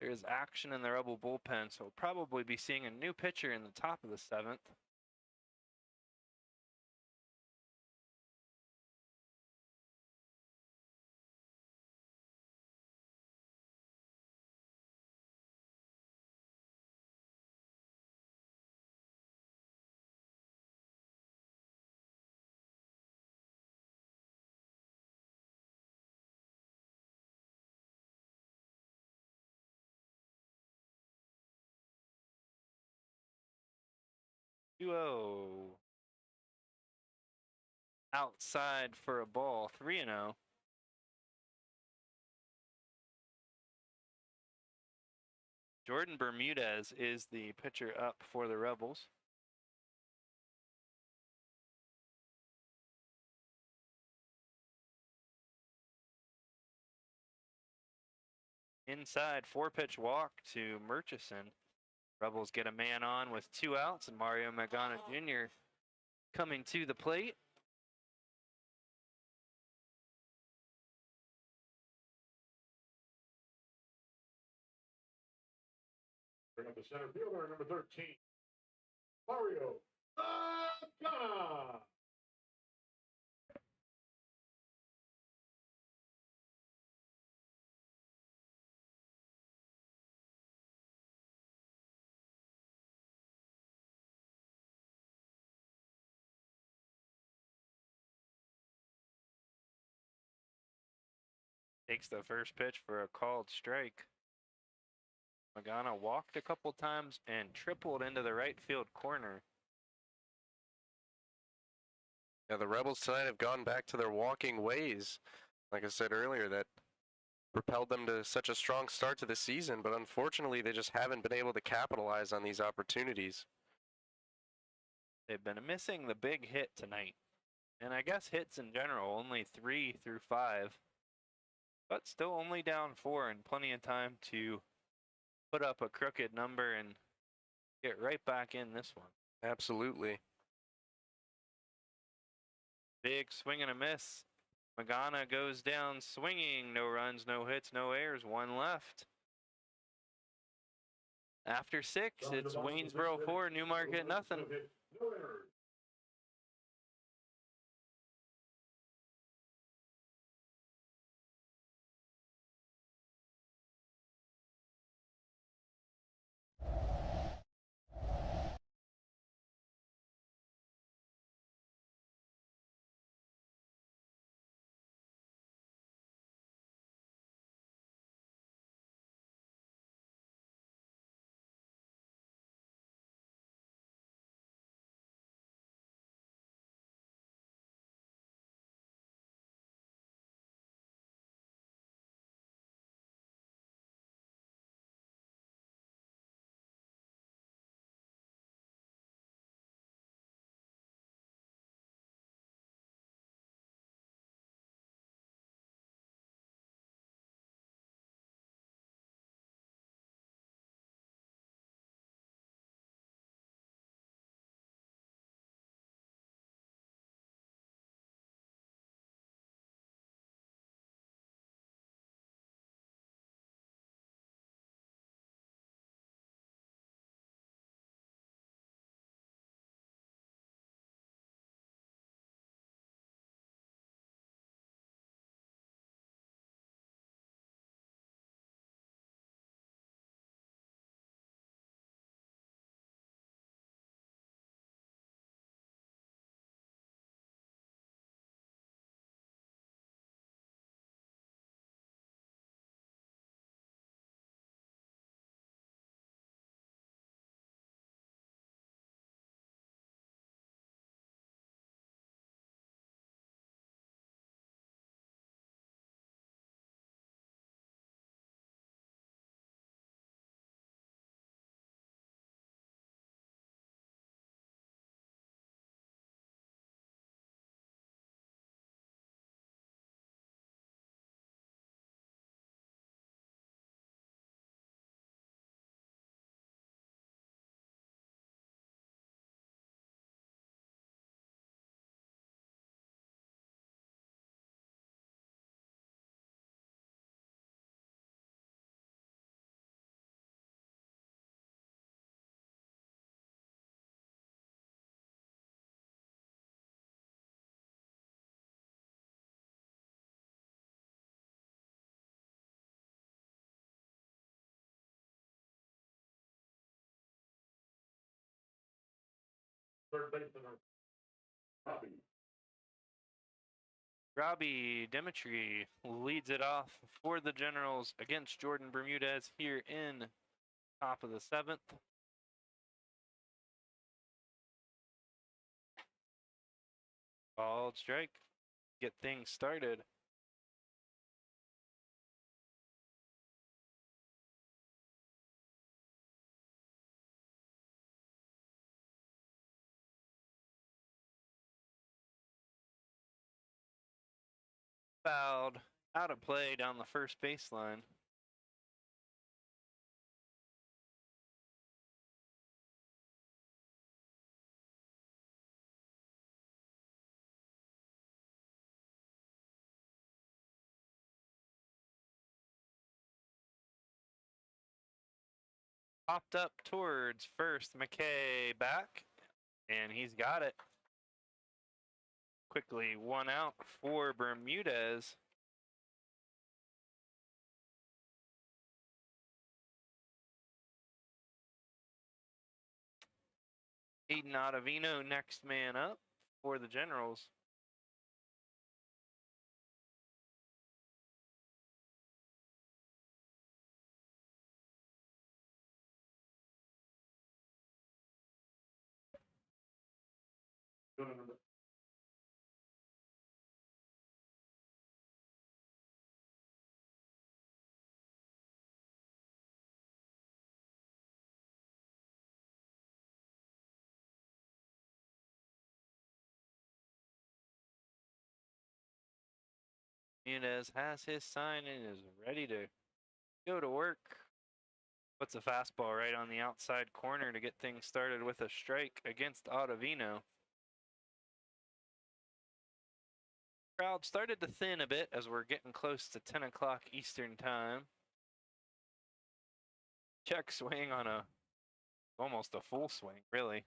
A: there's action in the Rebel bullpen, so we'll probably be seeing a new pitcher in the top of the 7th. Duo. Outside for a ball, 3-0. Jordan Bermudez is the pitcher up for the Rebels. Inside, 4-pitch walk to Murchison. Rebels get a man on with 2 outs, and Mario Magana Jr. coming to the plate.
C: Bring up the center fielder, number 13. Mario Magana.
A: Takes the first pitch for a called strike. Magana walked a couple times and tripled into the right field corner.
B: Yeah, the Rebels tonight have gone back to their walking ways. Like I said earlier, that propelled them to such a strong start to the season, but unfortunately they just haven't been able to capitalize on these opportunities.
A: They've been missing the big hit tonight. And I guess hits in general, only 3 through 5. But still only down 4 and plenty of time to put up a crooked number and get right back in this one.
B: Absolutely.
A: Big swing and a miss. Magana goes down swinging. No runs, no hits, no errors. 1 left. After 6, it's Waynesboro 4, Newmarket nothing.
C: No hits, no errors. Third baseman, Robbie.
A: Robbie Dimitri leads it off for the Generals against Jordan Bermudez here in top of the 7th. Called strike. Get things started. Fouled. Out of play down the first baseline. Popped up towards first. McKay back And he's got it. Quickly, 1 out for Bermudez. Aiden Ottavino, next man up for the Generals.
C: Go to number
A: Bermudez has his sign and is ready to go to work. Puts a fastball right on the outside corner to get things started with a strike against Ottavino. Crowd started to thin a bit as we're getting close to 10 o'clock Eastern time. Check swing on almost a full swing, really.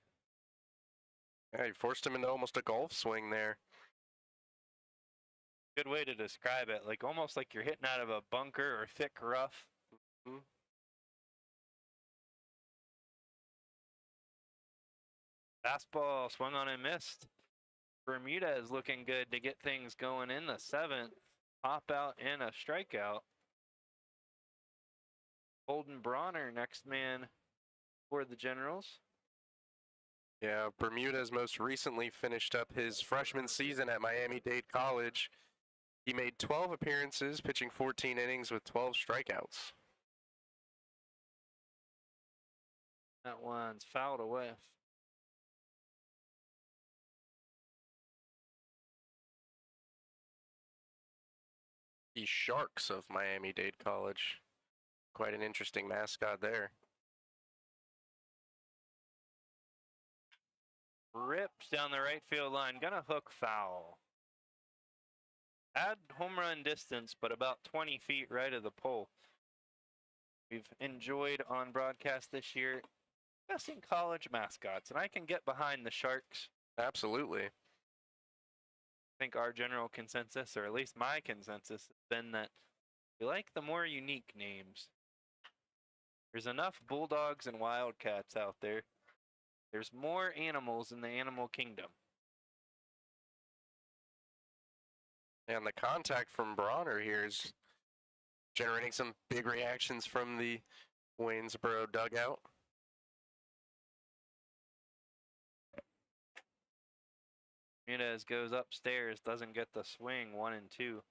B: Yeah, you forced him into almost a golf swing there.
A: Good way to describe it, like almost like you're hitting out of a bunker or thick rough.
B: Mhm.
A: Fastball swung on and missed. Bermudez looking good to get things going in the 7th. Pop out and a strikeout. Holden Bronner, next man for the Generals.
B: Yeah, Bermudez most recently finished up his freshman season at Miami-Dade College. He made 12 appearances, pitching 14 innings with 12 strikeouts.
A: That one's fouled away.
B: The Sharks of Miami-Dade College. Quite an interesting mascot there.
A: Ripped down the right field line, gonna hook foul. Add home run distance, but about 20 feet right of the pole. We've enjoyed on broadcast this year discussing college mascots, and I can get behind the Sharks.
B: Absolutely.
A: I think our general consensus, or at least my consensus, has been that we like the more unique names. There's enough Bulldogs and Wildcats out there. There's more animals in the animal kingdom.
B: And the contact from Bronner here is generating some big reactions from the Waynesboro dugout.
A: Nunez goes upstairs, doesn't get the swing, 1-2.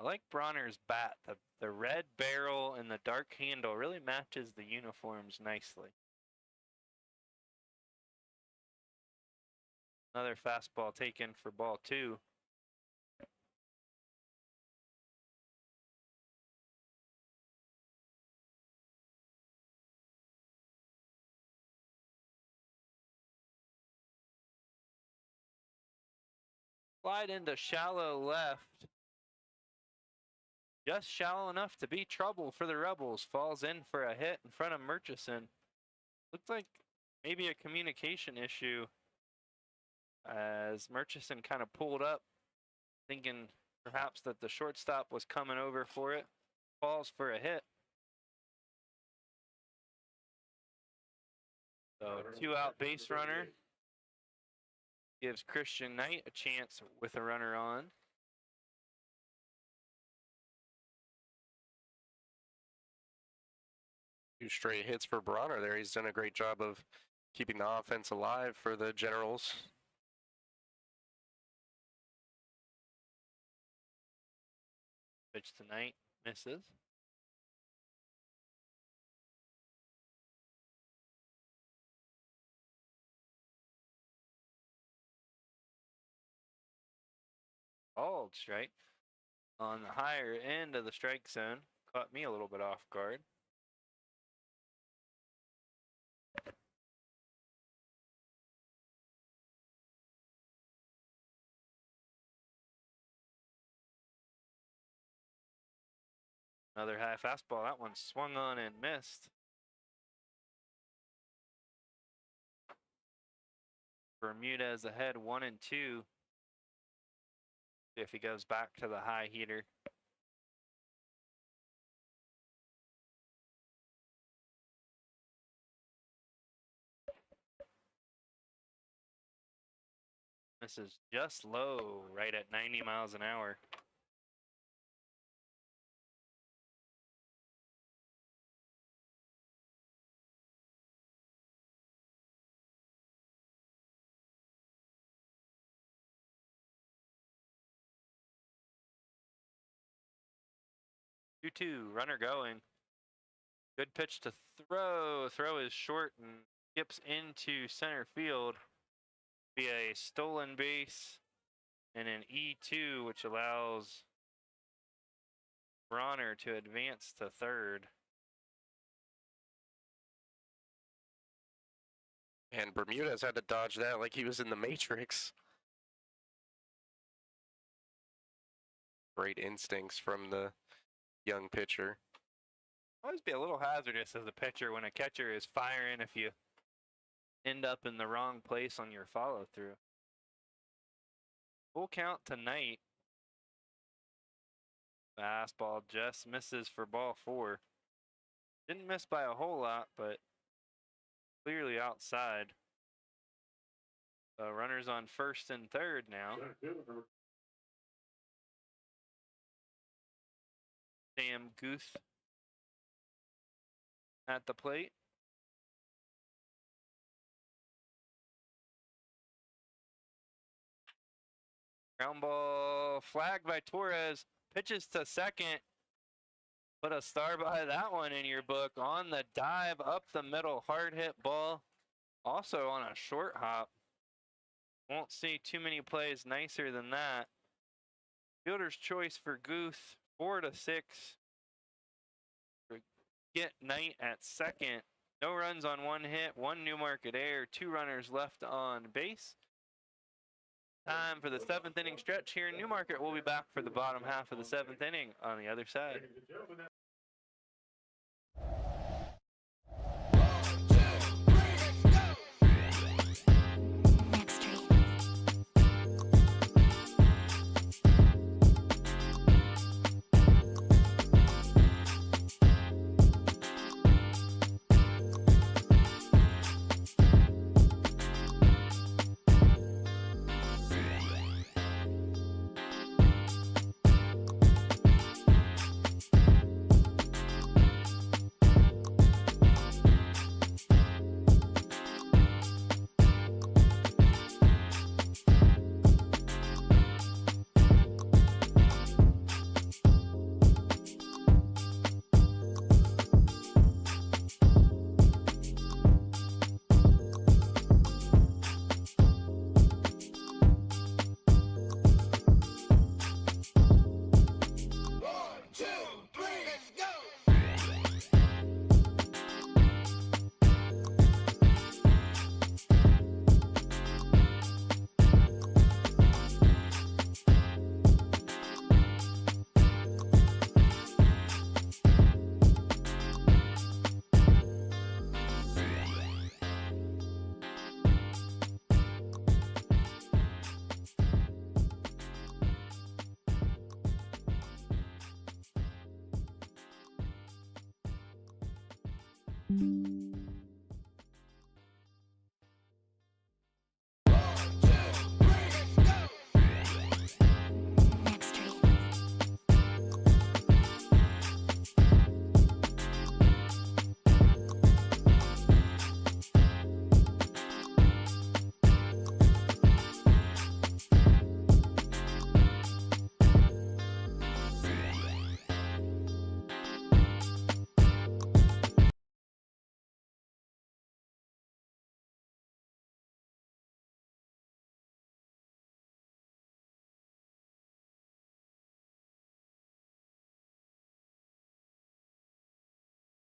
A: I like Bronner's bat. The red barrel and the dark handle really matches the uniforms nicely. Another fastball taken for ball 2. Slide into shallow left. Just shallow enough to be trouble for the Rebels. Falls in for a hit in front of Murchison. Looked like maybe a communication issue as Murchison kind of pulled up, thinking perhaps that the shortstop was coming over for it. Falls for a hit. So 2-out base runner gives Christian Knight a chance with a runner on.
B: Two straight hits for Bronner there. He's done a great job of keeping the offense alive for the Generals.
A: Pitch tonight misses. Called strike on the higher end of the strike zone. Caught me a little bit off guard. Another high fastball. That one swung on and missed. Bermudez ahead 1-2. If he goes back to the high heater. This is just low, right at 90 miles an hour. Two, runner going. Good pitch to throw. Throw is short and skips into center field. Be a stolen base and an E2, which allows Bronner to advance to third.
B: And Bermudez had to dodge that like he was in the Matrix. Great instincts from the young pitcher.
A: Always be a little hazardous as a pitcher when a catcher is firing if you end up in the wrong place on your follow through. Full count tonight. Fastball just misses for ball 4. Didn't miss by a whole lot, but clearly outside. Runners on first and third now. Sam Guth at the plate. Ground ball flagged by Torres. Pitches to second. Put a star by that one in your book. On the dive up the middle. Hard hit ball. Also on a short hop. Won't see too many plays nicer than that. Fielder's choice for Guth. 4-6. Get Knight at second. No runs on 1 hit. 1 Newmarket error. 2 runners left on base. Time for the 7th inning stretch here in Newmarket. We'll be back for the bottom half of the 7th inning on the other side.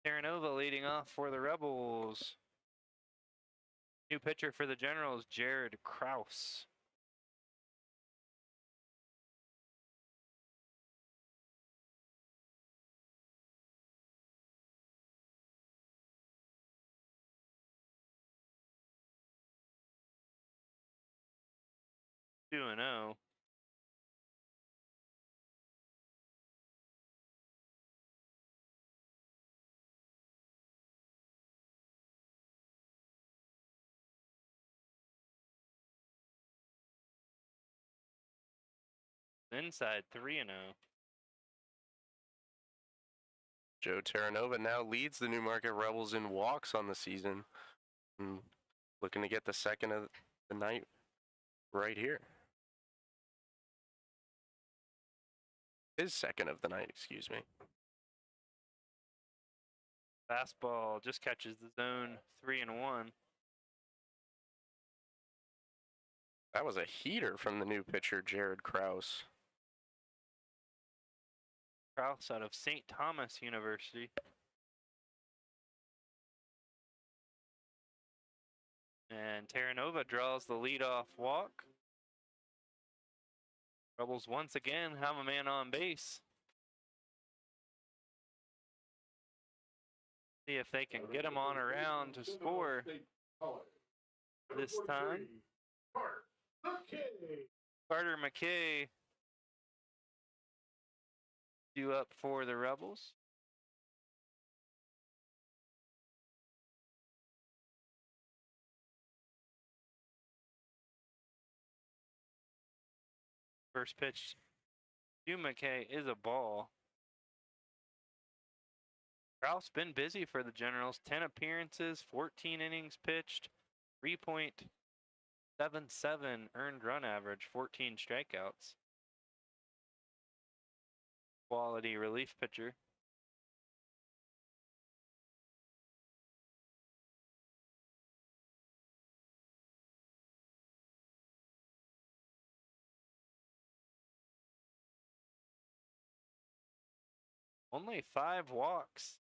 A: Terranova leading off for the Rebels. New pitcher for the Generals, Jared Kraus. 2-0. Inside 3-0.
B: Joe Terranova now leads the Newmarket Rebels in walks on the season. And looking to get the second of the night right here. His second of the night, excuse me.
A: Fastball just catches the zone, 3-1.
B: That was a heater from the new pitcher, Jared Krause.
A: Krause out of St. Thomas University. And Terranova draws the leadoff walk. Rebels once again have a man on base. See if they can get him on around to score this time. Carter McKay due up for the Rebels. First pitch to McKay is a ball. Krause been busy for the Generals. 10 appearances, 14 innings pitched, 3.77 earned run average, 14 strikeouts. Quality relief pitcher. Only 5 walks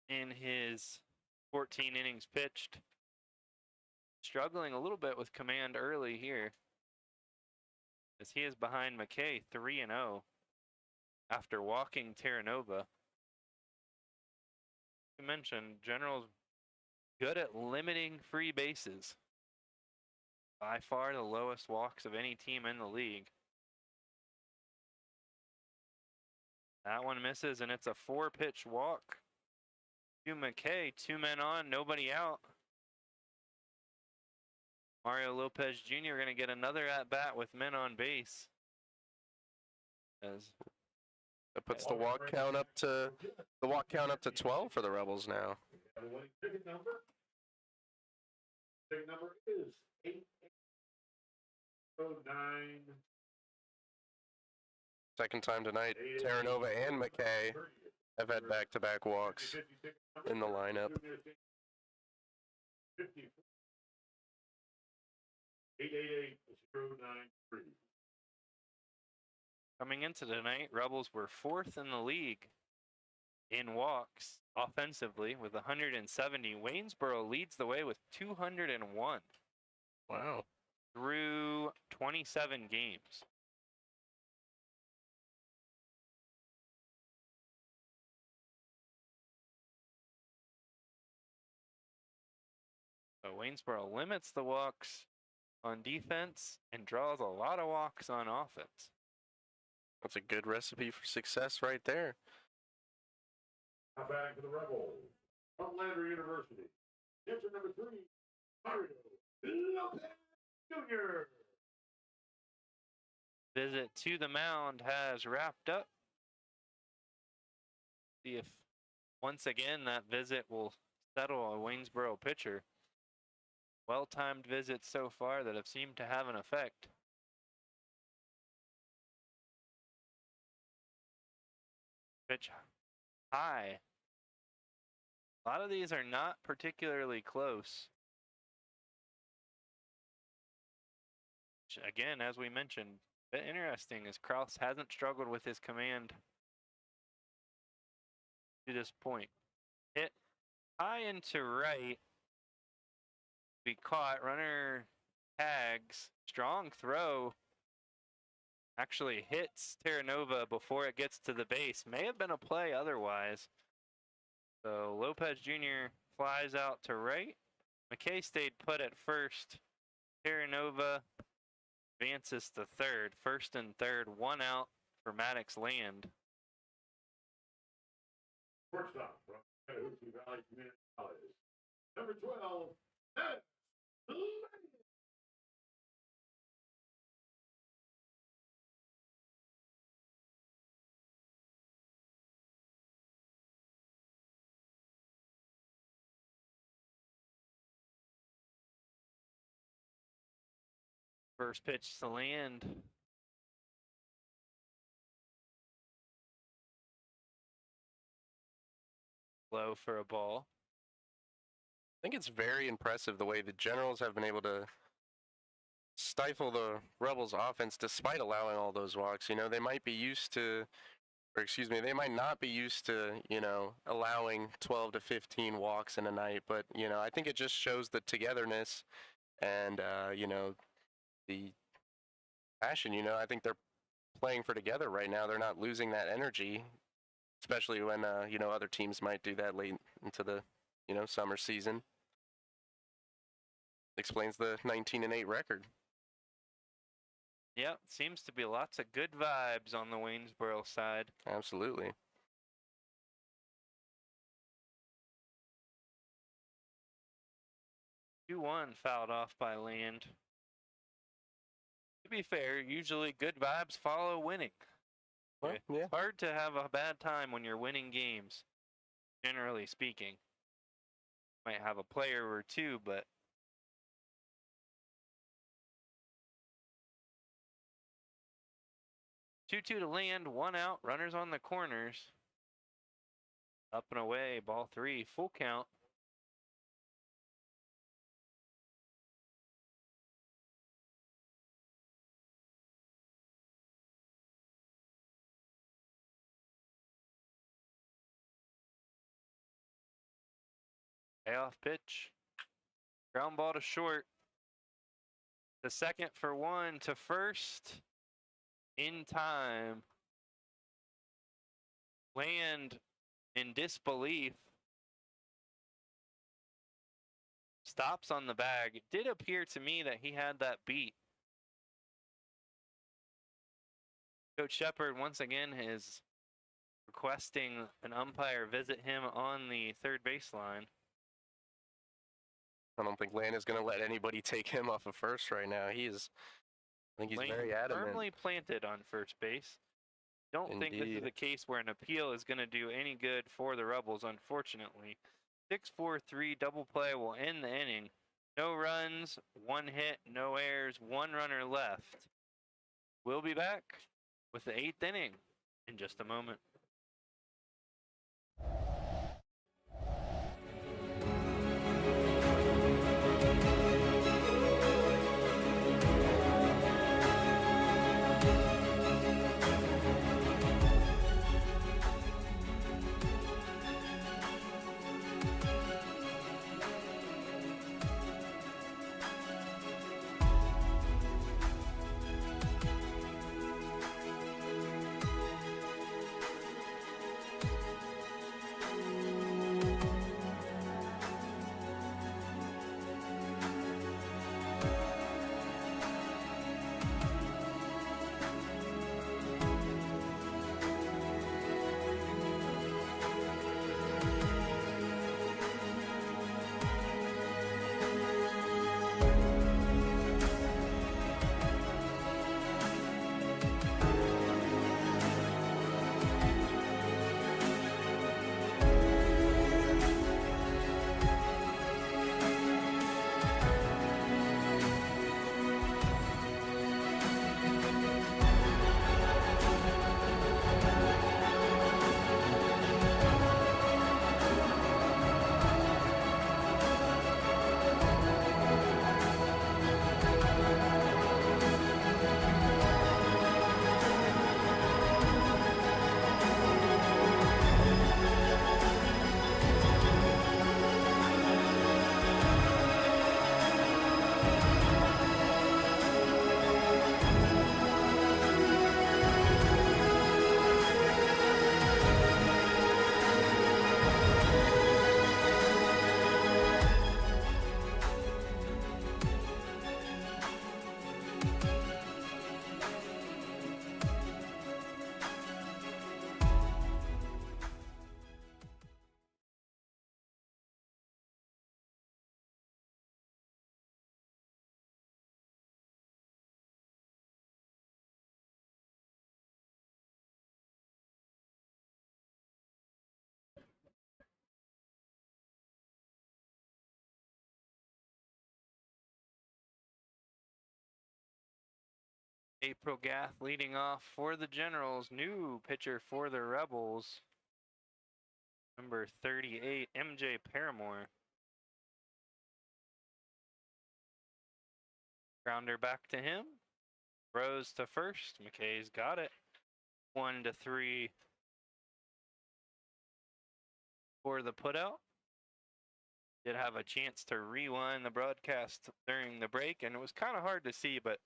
A: in his 14 innings pitched. Struggling a little bit with command early here, as he is behind McKay 3-0 after walking Terranova. You mentioned Generals good at limiting free bases. By far the lowest walks of any team in the league. That one misses, and it's a 4-pitch walk to McKay. 2 men on, nobody out. Mario Lopez Jr. going to get another at-bat with men on base. As
B: that puts the walk count up to 12 for the Rebels now.
C: Ticket number is 8809.
B: Second time tonight, Terranova and McKay have had back-to-back walks in the lineup.
C: 888093.
A: coming into tonight, Rebels were 4th in the league in walks offensively with 170. Waynesboro leads the way with 201.
B: Wow.
A: Through 27 games. So Waynesboro limits the walks on defense and draws a lot of walks on offense.
B: That's a good recipe for success right there.
C: Now batting for the Rebels, Outlander University. Answer number 3, Mario Lopez Jr.
A: Visit to the mound has wrapped up. See if once again that visit will settle a Waynesboro pitcher. Well-timed visits so far that have seemed to have an effect. Pitch high. A lot of these are not particularly close. Which, again, as we mentioned, a bit interesting as Krause hasn't struggled with his command to this point. Hit high into right. Be caught. Runner tags. Strong throw. Actually hits Terranova before it gets to the base. May have been a play otherwise. So Lopez Jr. flies out to right. McKay stayed put at first Terranova advances to third. First and third, 1 out for Maddox Land.
C: Shortstop from Chattahoochee Valley Community College. Number 12, Maddox Land.
A: First pitch to Land. Low for a ball.
B: I think it's very impressive the way the Generals have been able to stifle the Rebels' offense despite allowing all those walks. You know, they might be used to, or excuse me, they might not be used to, you know, allowing 12 to 15 walks in a night. But, you know, I think it just shows the togetherness and, you know, the passion. You know, I think they're playing for together right now. They're not losing that energy, especially when, you know, other teams might do that late into the, you know, summer season. Explains the 19-8 record.
A: Yep, seems to be lots of good vibes on the Waynesboro side.
B: Absolutely.
A: Two-one fouled off by Land. To be fair, usually good vibes follow winning.
B: Well, yeah.
A: It's hard to have a bad time when you're winning games, generally speaking. Might have a player or two, but 2-2 to Land, 1 out, runners on the corners. Up and away, ball 3, full count. Payoff pitch. Ground ball to short. The second for 1 to first. In time. Land in disbelief. Stops on the bag. It did appear to me that he had that beat. Coach Shepard once again is requesting an umpire visit him on the third baseline.
B: I don't think Land is going to let anybody take him off of first right now. I think he's
A: Lane
B: very adamant.
A: firmly planted on first base. Don't think this is
B: Indeed.
A: a case where an appeal is going to do any good for the Rebels, unfortunately. 6-4-3 double play will end the inning. No runs, 1 hit, no errors, 1 runner left. We'll be back with the 8th inning in just a moment. April Gath leading off for the Generals. New pitcher for the Rebels. Number 38, MJ Paramore. Grounder back to him. Throws to first. McKay's got it. 1-3 for the putout. Did have a chance to rewind the broadcast during the break, and it was kind of hard to see, but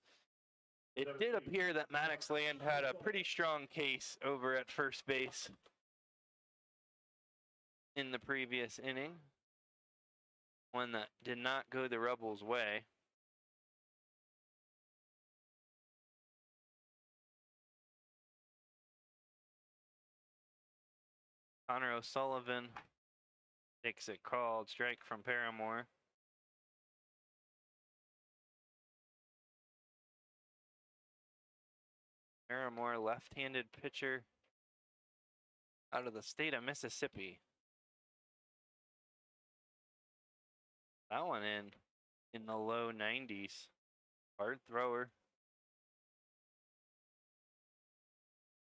A: it did appear that Maddox Land had a pretty strong case over at first base in the previous inning. One that did not go the Rebels' way. Connor O'Sullivan takes it called. Strike from Paramore. Paramore, left-handed pitcher out of the state of Mississippi. That one in the low 90s. Hard thrower.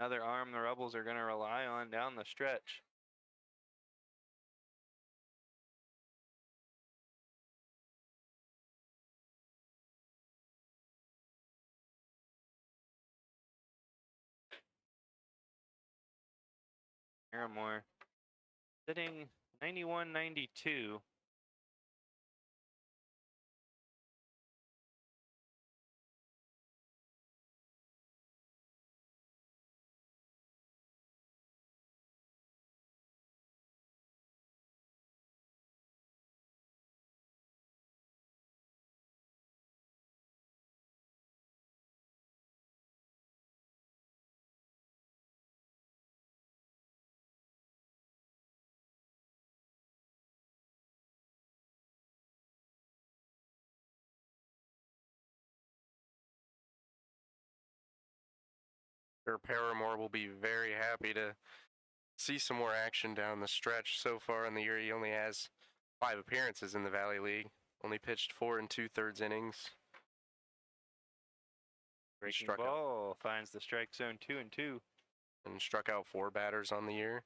A: Another arm the Rebels are going to rely on down the stretch. Paramore sitting 91-92.
B: Paramore will be very happy to see some more action down the stretch. So far in the year, he only has 5 appearances in the Valley League. Only pitched 4 2/3 innings.
A: Breaking ball finds the strike zone 2-2.
B: And struck out 4 batters on the year.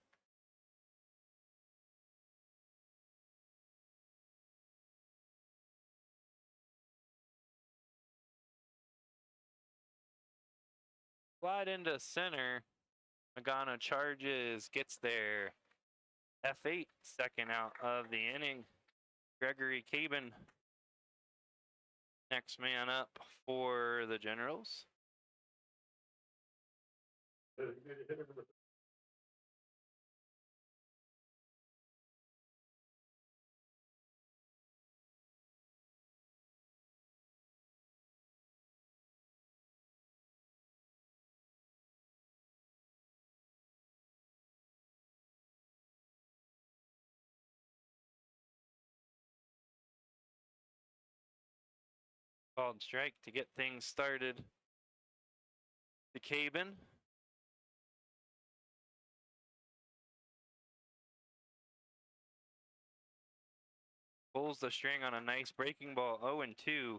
A: Slide into center. Magano charges, gets there. F8, second out of the inning. Gregory Cabin, next man up for the Generals.
C: Designated hitter number
A: Called strike to get things started. The Cabin. Pulls the string on a nice breaking ball, 0-2.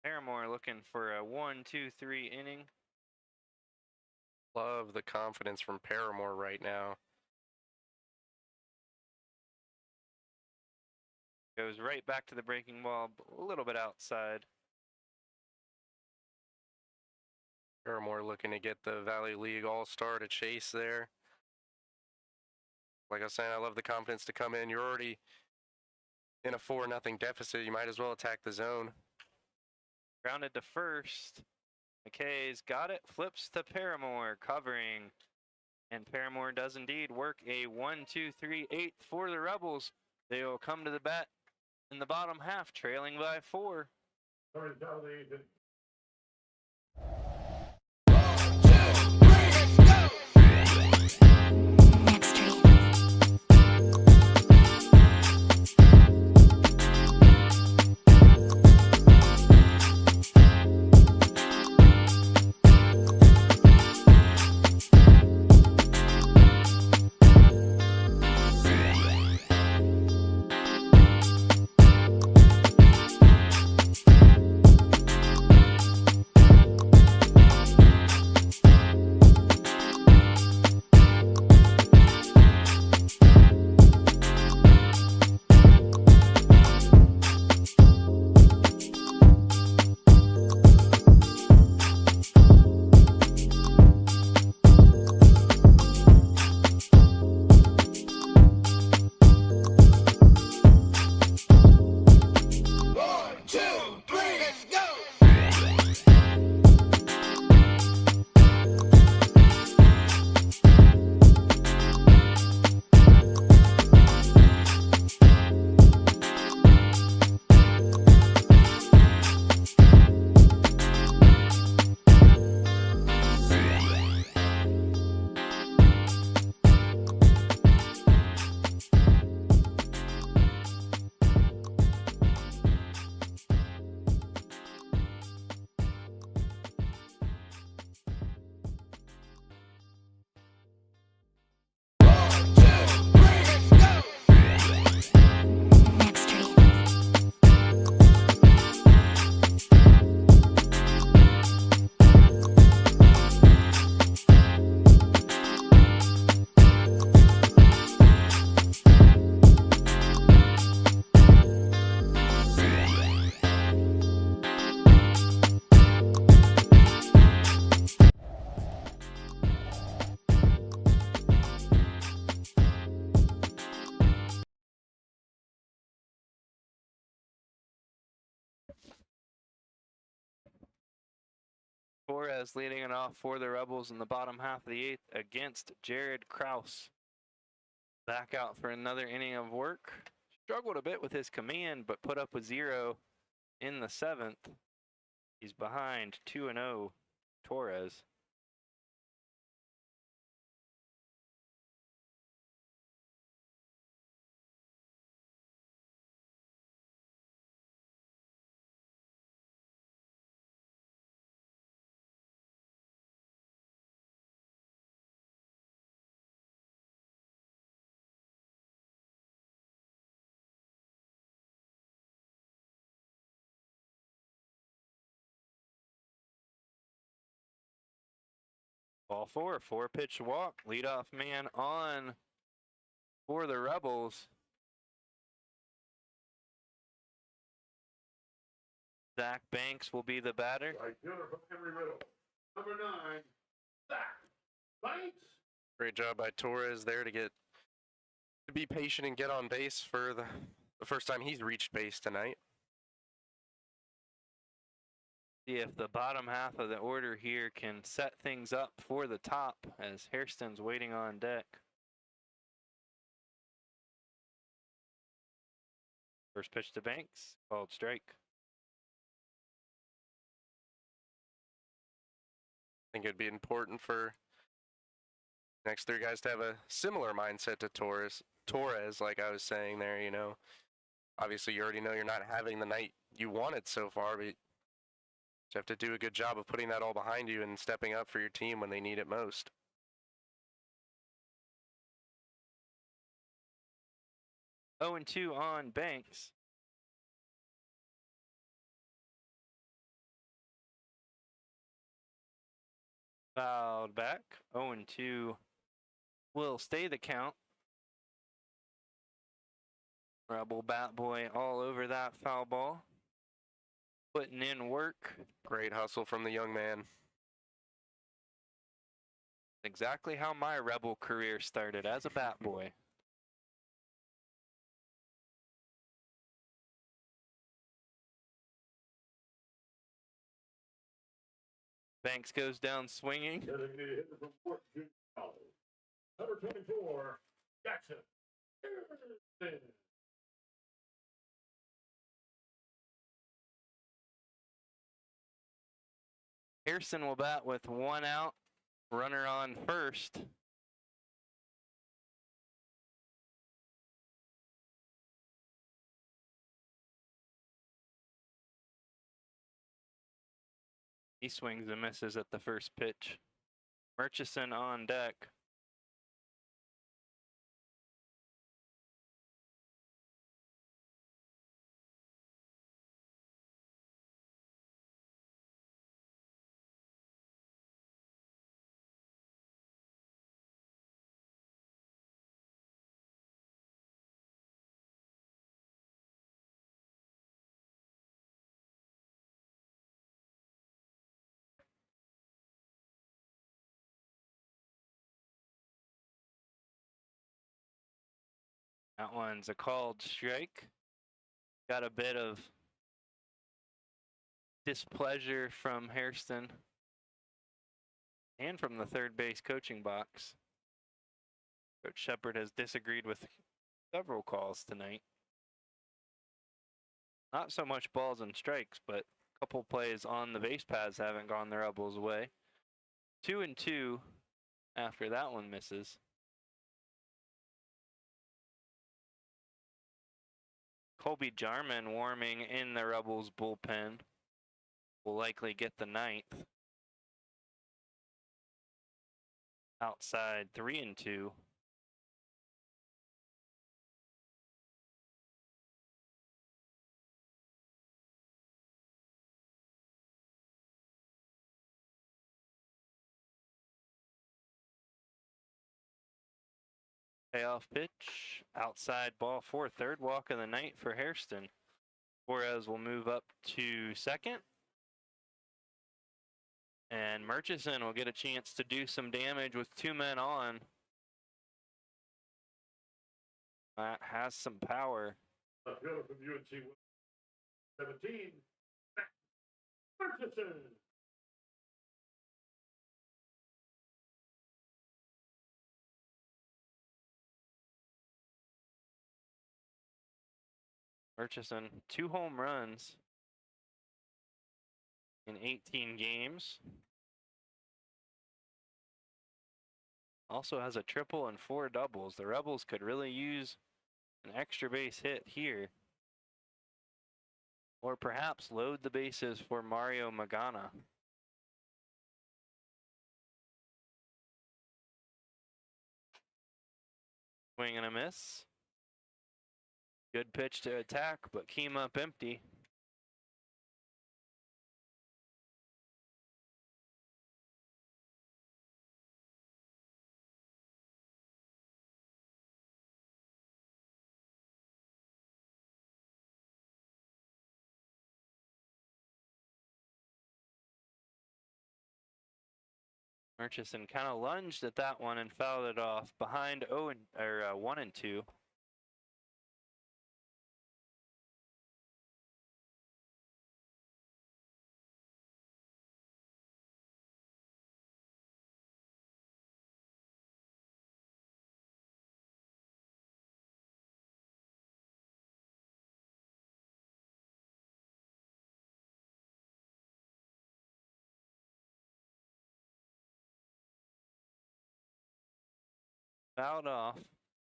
A: Paramore looking for a 1-2-3 inning.
B: Love the confidence from Paramore right now.
A: Goes right back to the breaking ball, a little bit outside.
B: Paramore looking to get the Valley League All-Star to chase there. Like I was saying, I love the confidence to come in. You're already in a 4-0 deficit. You might as well attack the zone.
A: Grounded to first. McKay's got it, flips to Paramore, covering. And Paramore does indeed work a 1-2-3-8 for the Rebels. They will come to the bat in the bottom half, trailing by 4.
C: starting Valley.
A: Torres leading it off for the Rebels in the bottom half of the 8th against Jared Kraus. Back out for another inning of work. Struggled a bit with his command, but put up a 0 in the 7th. He's behind 2-0 Torres. Ball 4, 4-pitch walk. Leadoff man on for the Rebels. Zach Banks will be the batter.
C: Right fielder from Embry-Riddle. Number 9, Zach Banks.
B: Great job by Torres there to be patient and get on base for the first time he's reached base tonight.
A: See if the bottom half of the order here can set things up for the top as Hairston's waiting on deck. First pitch to Banks, called strike.
B: I think it'd be important for next 3 guys to have a similar mindset to Torres, like I was saying there, you know. Obviously, you already know you're not having the night you wanted so far, but you have to do a good job of putting that all behind you and stepping up for your team when they need it most.
A: Oh, and 2 on Banks. Fouled back. 0-2 will stay the count. Rebel bat boy all over that foul ball. Putting in work.
B: Great hustle from the young man.
A: Exactly how my Rebel career started, as a bat boy. Banks goes down swinging.
C: Designated hitter from Fort Junior College. Number 24, Jackson Hairston.
A: Hairston will bat with 1 out. Runner on first. He swings and misses at the first pitch. Murchison on deck. That one's a called strike. Got a bit of displeasure from Hairston and from the third base coaching box. Coach Shepard has disagreed with several calls tonight. Not so much balls and strikes, but a couple plays on the base paths haven't gone the Rebels' way. 2-2 after that one misses. Colby Jarman warming in the Rebels bullpen. Will likely get the 9th. Outside 3-2. Payoff pitch, outside ball 4, 3rd walk of the night for Hairston. Torres will move up to second. And Murchison will get a chance to do some damage with 2 men on. That has some power.
C: Left fielder from UNC 17, Matt Murchison.
A: Murchison, 2 home runs in 18 games. Also has a triple and 4 doubles. The Rebels could really use an extra base hit here. Or perhaps load the bases for Mario Magana. Swing and a miss. Good pitch to attack, but came up empty. Murchison kind of lunged at that one and fouled it off behind 1 and 2. Fouled off.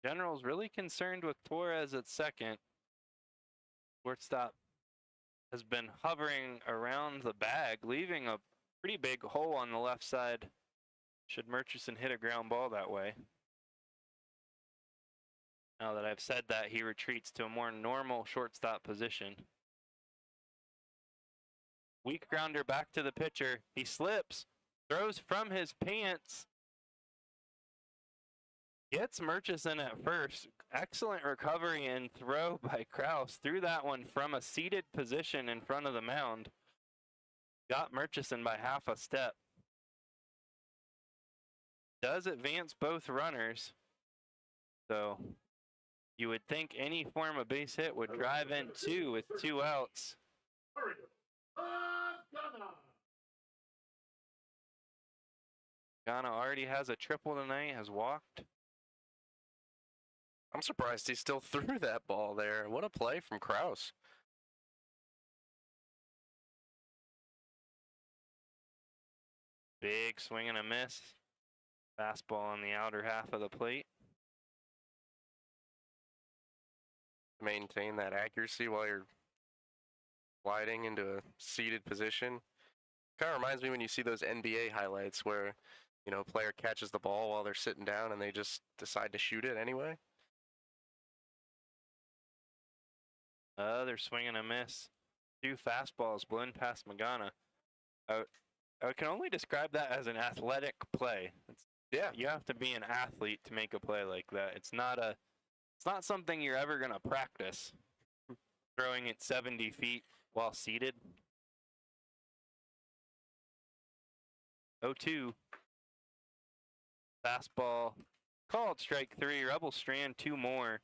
A: General's really concerned with Torres at second. Shortstop has been hovering around the bag, leaving a pretty big hole on the left side should Murchison hit a ground ball that way. Now that I've said that, he retreats to a more normal shortstop position. Weak grounder back to the pitcher. He slips, throws from his pants. Gets Murchison at first. Excellent recovery and throw by Kraus. Threw that one from a seated position in front of the mound. Got Murchison by half a step. Does advance both runners. So you would think any form of base hit would drive in 2 with 2 outs. Ghana already has a triple tonight, has walked.
B: I'm surprised he still threw that ball there. What a play from Kraus.
A: Big swing and a miss. Fastball on the outer half of the plate.
B: Maintain that accuracy while you're sliding into a seated position. Kind of reminds me when you see those NBA highlights where, you know, a player catches the ball while they're sitting down and they just decide to shoot it anyway.
A: They're swinging a miss. 2 fastballs blown past Magana. I can only describe that as an athletic play.
B: Yeah.
A: You have to be an athlete to make a play like that. It's not something you're ever gonna practice. Throwing it 70 feet while seated. 0-2. Fastball called strike 3. Rebel strand 2 more.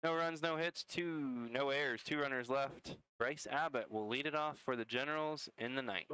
A: No runs, no hits, no errors, 2 runners left. Bryce Abbott will lead it off for the Generals in the ninth.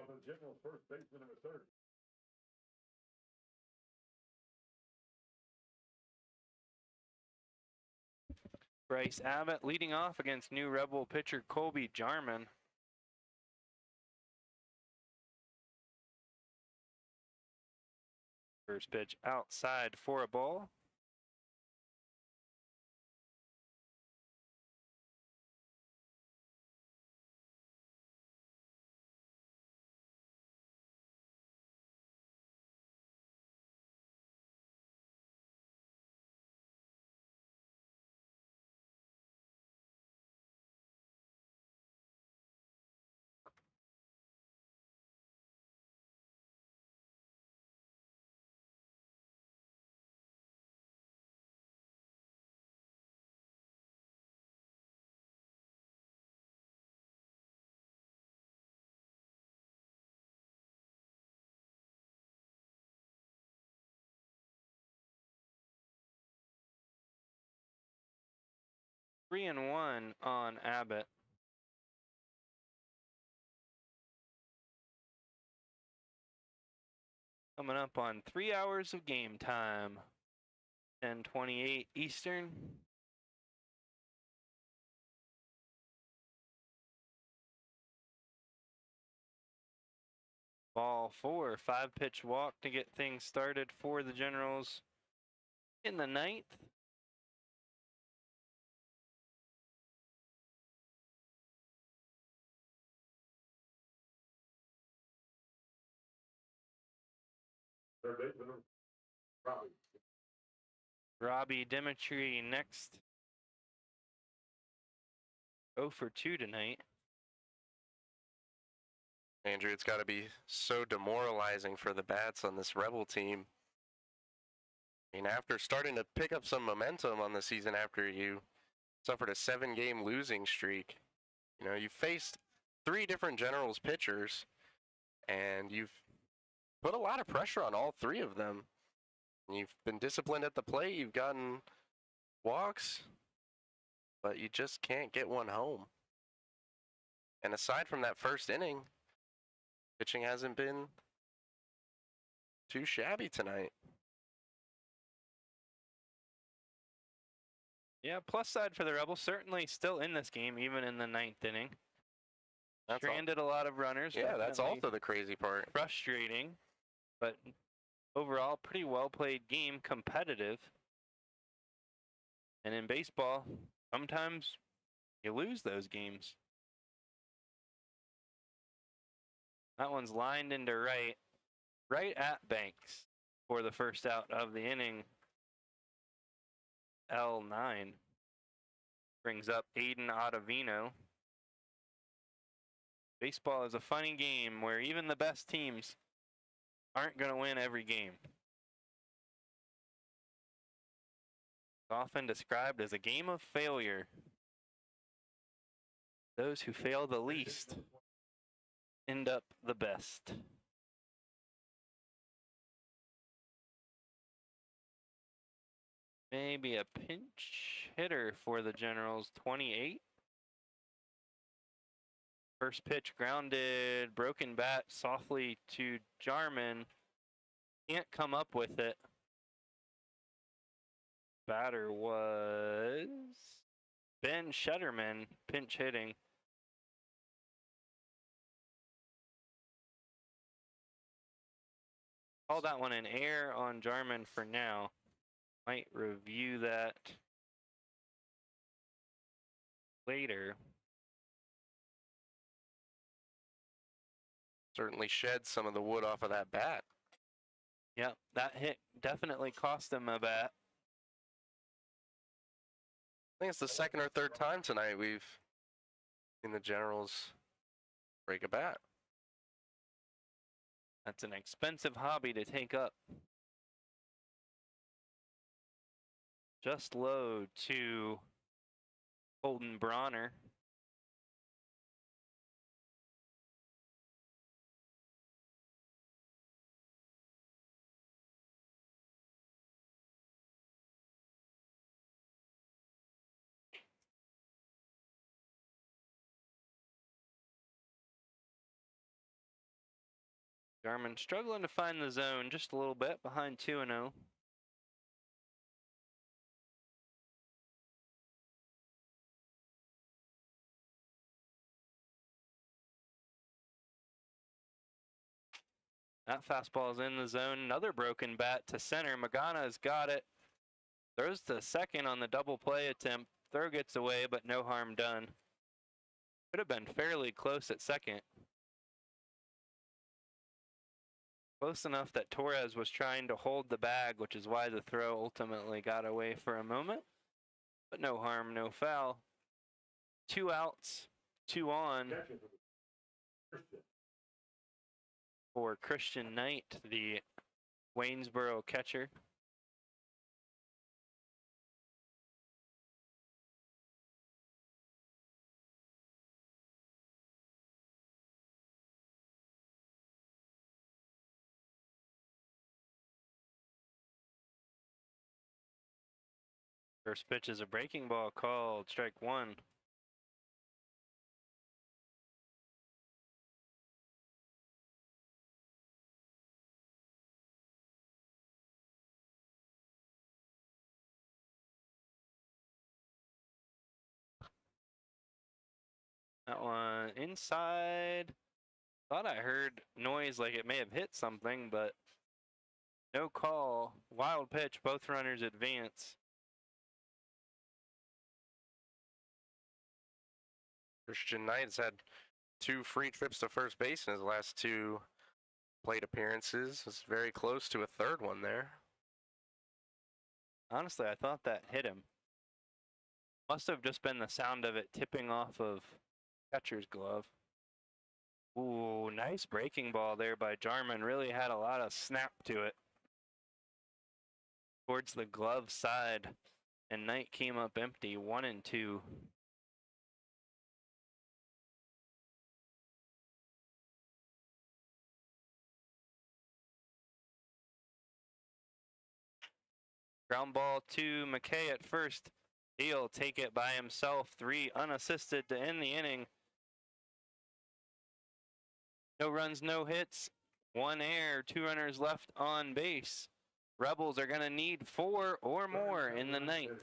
C: now the Generals first baseman number 30.
A: Bryce Abbott leading off against new Rebel pitcher Colby Jarman. First pitch outside for a ball. Three and one on Abbott. Coming up on 3 hours of game time. 10:28 Eastern. Ball four, 5-pitch walk to get things started for the Generals in the ninth.
C: Third baseman, Robbie.
A: Robbie Dimitri next. 0 for 2 tonight.
B: Andrew, it's got to be so demoralizing for the bats on this Rebel team. I mean, after starting to pick up some momentum on the season after you suffered a 7-game losing streak, you know, you faced 3 different Generals pitchers, and you've put a lot of pressure on all 3 of them. You've been disciplined at the plate, you've gotten walks, but you just can't get one home. And aside from that first inning, pitching hasn't been too shabby tonight.
A: Yeah, plus side for the Rebels, certainly still in this game, even in the 9th inning. Stranded a lot of runners.
B: Yeah, that's
A: definitely
B: also the crazy part.
A: frustrating, but overall, pretty well played game, competitive. And in baseball, sometimes you lose those games. That one's lined into right at Banks for the first out of the inning. L9 brings up Aiden Ottavino. Baseball is a funny game where even the best teams aren't going to win every game. It's often described as a game of failure. Those who fail the least end up the best. Maybe a pinch hitter for the Generals, 28. First pitch grounded, broken bat softly to Jarman. Can't come up with it. Batter was Ben Shetterman, pinch hitting. Call that one an error on Jarman for now. Might review that later.
B: Certainly shed some of the wood off of that bat.
A: Yep, that hit definitely cost him a bat.
B: I think it's the second or third time tonight we've seen the Generals break a bat.
A: That's an expensive hobby to take up. Just low to Holden Bronner. Jarman struggling to find the zone just a little bit, behind 2-0. That fastball is in the zone. Another broken bat to center. Magana's got it. Throws to second on the double play attempt. Throw gets away, but no harm done. Could have been fairly close at second. Close enough that Torres was trying to hold the bag, which is why the throw ultimately got away for a moment. But no harm, no foul. 2 outs, 2 on
C: Catcher for the Christian.
A: for Christian Knight, the Waynesboro catcher. First pitch is a breaking ball called, strike 1. That one inside. Thought I heard noise like it may have hit something, but no call. Wild pitch, both runners advance.
B: Christian Knight has had 2 free trips to first base in his last 2 plate appearances. It's very close to a third one there.
A: Honestly, I thought that hit him. Must have just been the sound of it tipping off of catcher's glove. Ooh, nice breaking ball there by Jarman. Really had a lot of snap to it. Towards the glove side. And Knight came up empty, 1-2. Ground ball to McKay at first. He'll take it by himself. 3 unassisted to end the inning. No runs, no hits. 1 error, 2 runners left on base. Rebels are going to need 4 or more in the 9th.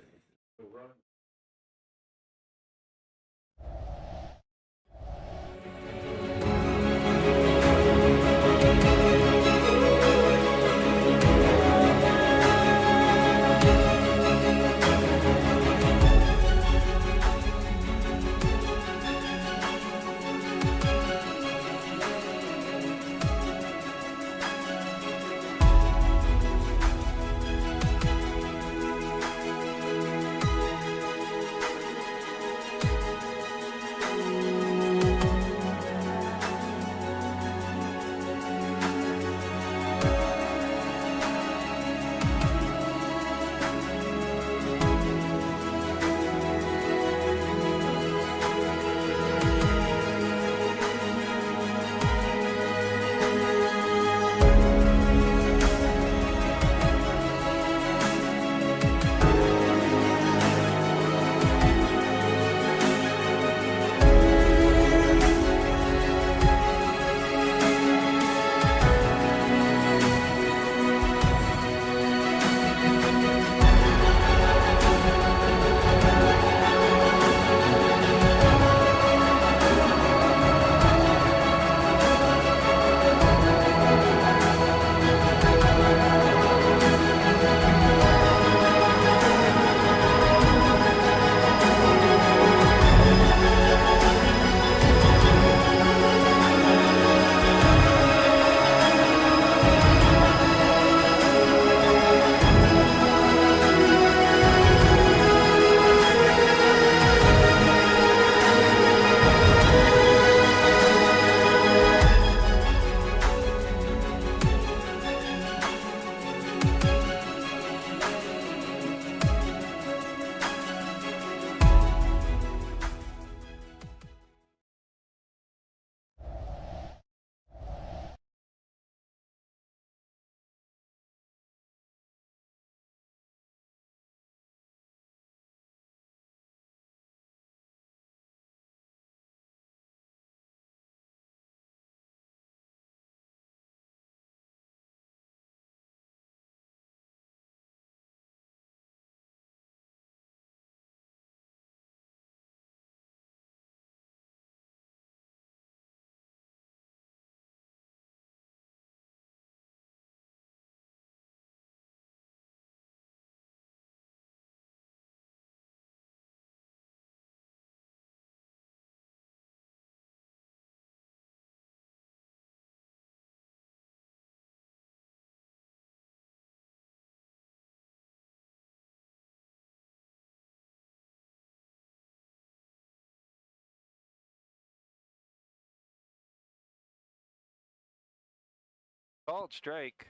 A: Called strike.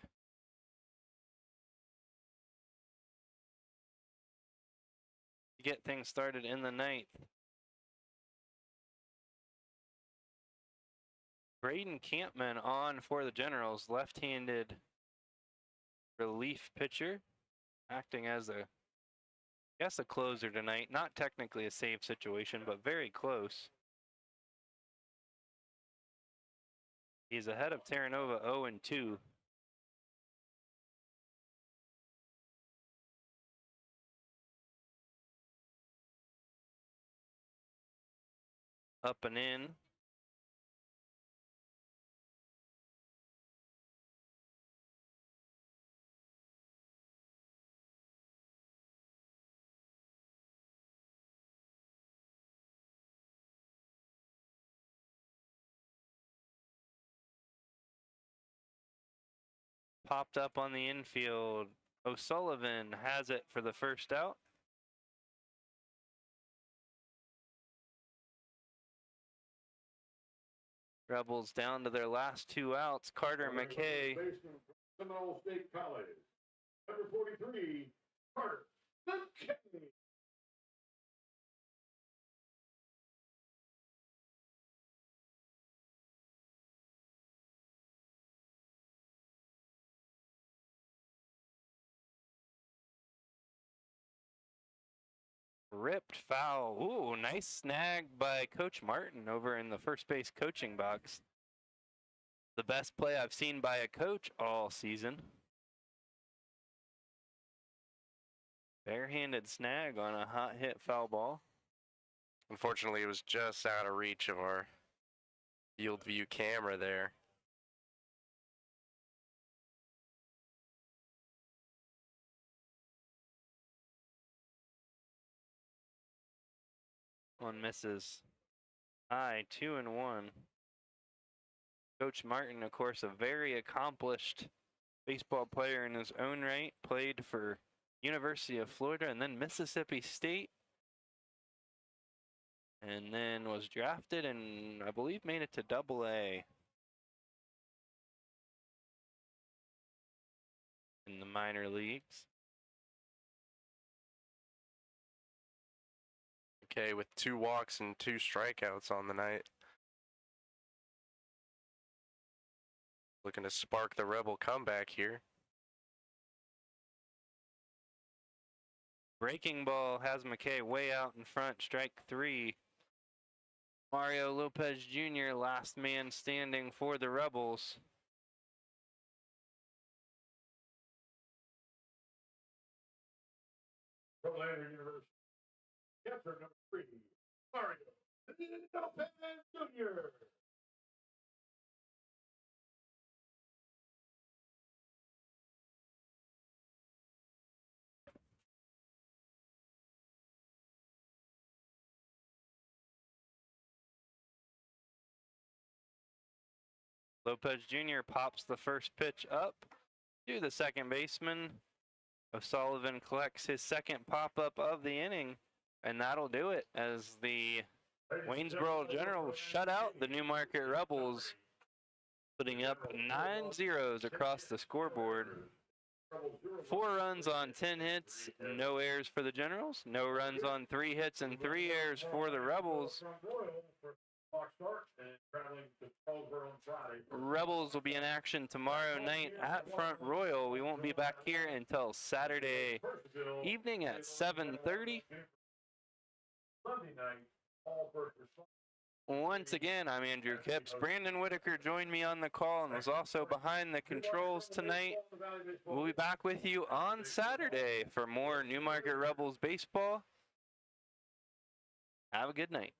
A: To get things started in the ninth. Braden Campman on for the Generals, left-handed relief pitcher, acting as a closer tonight. Not technically a save situation, but very close. He's ahead of Terranova 0-2. Up and in. Popped up on the infield. O'Sullivan has it for the first out. Rebels down to their last 2 outs. Carter McKay.
C: Baseman from Seminole State College. Number 43, Carter McKay.
A: Ripped foul. Ooh, nice snag by Coach Martin over in the first base coaching box. The best play I've seen by a coach all season. Barehanded snag on a hot hit foul ball.
B: Unfortunately, it was just out of reach of our field view camera there.
A: One misses. High, 2-1. Coach Martin, of course, a very accomplished baseball player in his own right. Played for University of Florida and then Mississippi State. And then was drafted and I believe made it to Double-A in the minor leagues.
B: Okay, with 2 walks and 2 strikeouts on the night. Looking to spark the Rebel comeback here.
A: Breaking ball has McKay way out in front, strike 3. Mario Lopez Jr., last man standing for the Rebels.
C: From Lander University. Catcher number 3, Mario Lopez Jr.
A: Lopez Jr. pops the first pitch up to the second baseman. O'Sullivan collects his second pop-up of the inning, and that'll do it as the Waynesboro Generals shut out the Newmarket Rebels, putting up 9 zeros across the scoreboard. 4 runs on 10 hits, no errors for the Generals, no runs on 3 hits and 3 errors for the Rebels. Rebels will be in action tomorrow night at Front Royal. We won't be back here until Saturday evening at 7:30. Once again, I'm Andrew Kipps. Brandon Whitaker joined me on the call and was also behind the controls tonight. We'll be back with you on Saturday for more Newmarket Rebels baseball. Have a good night.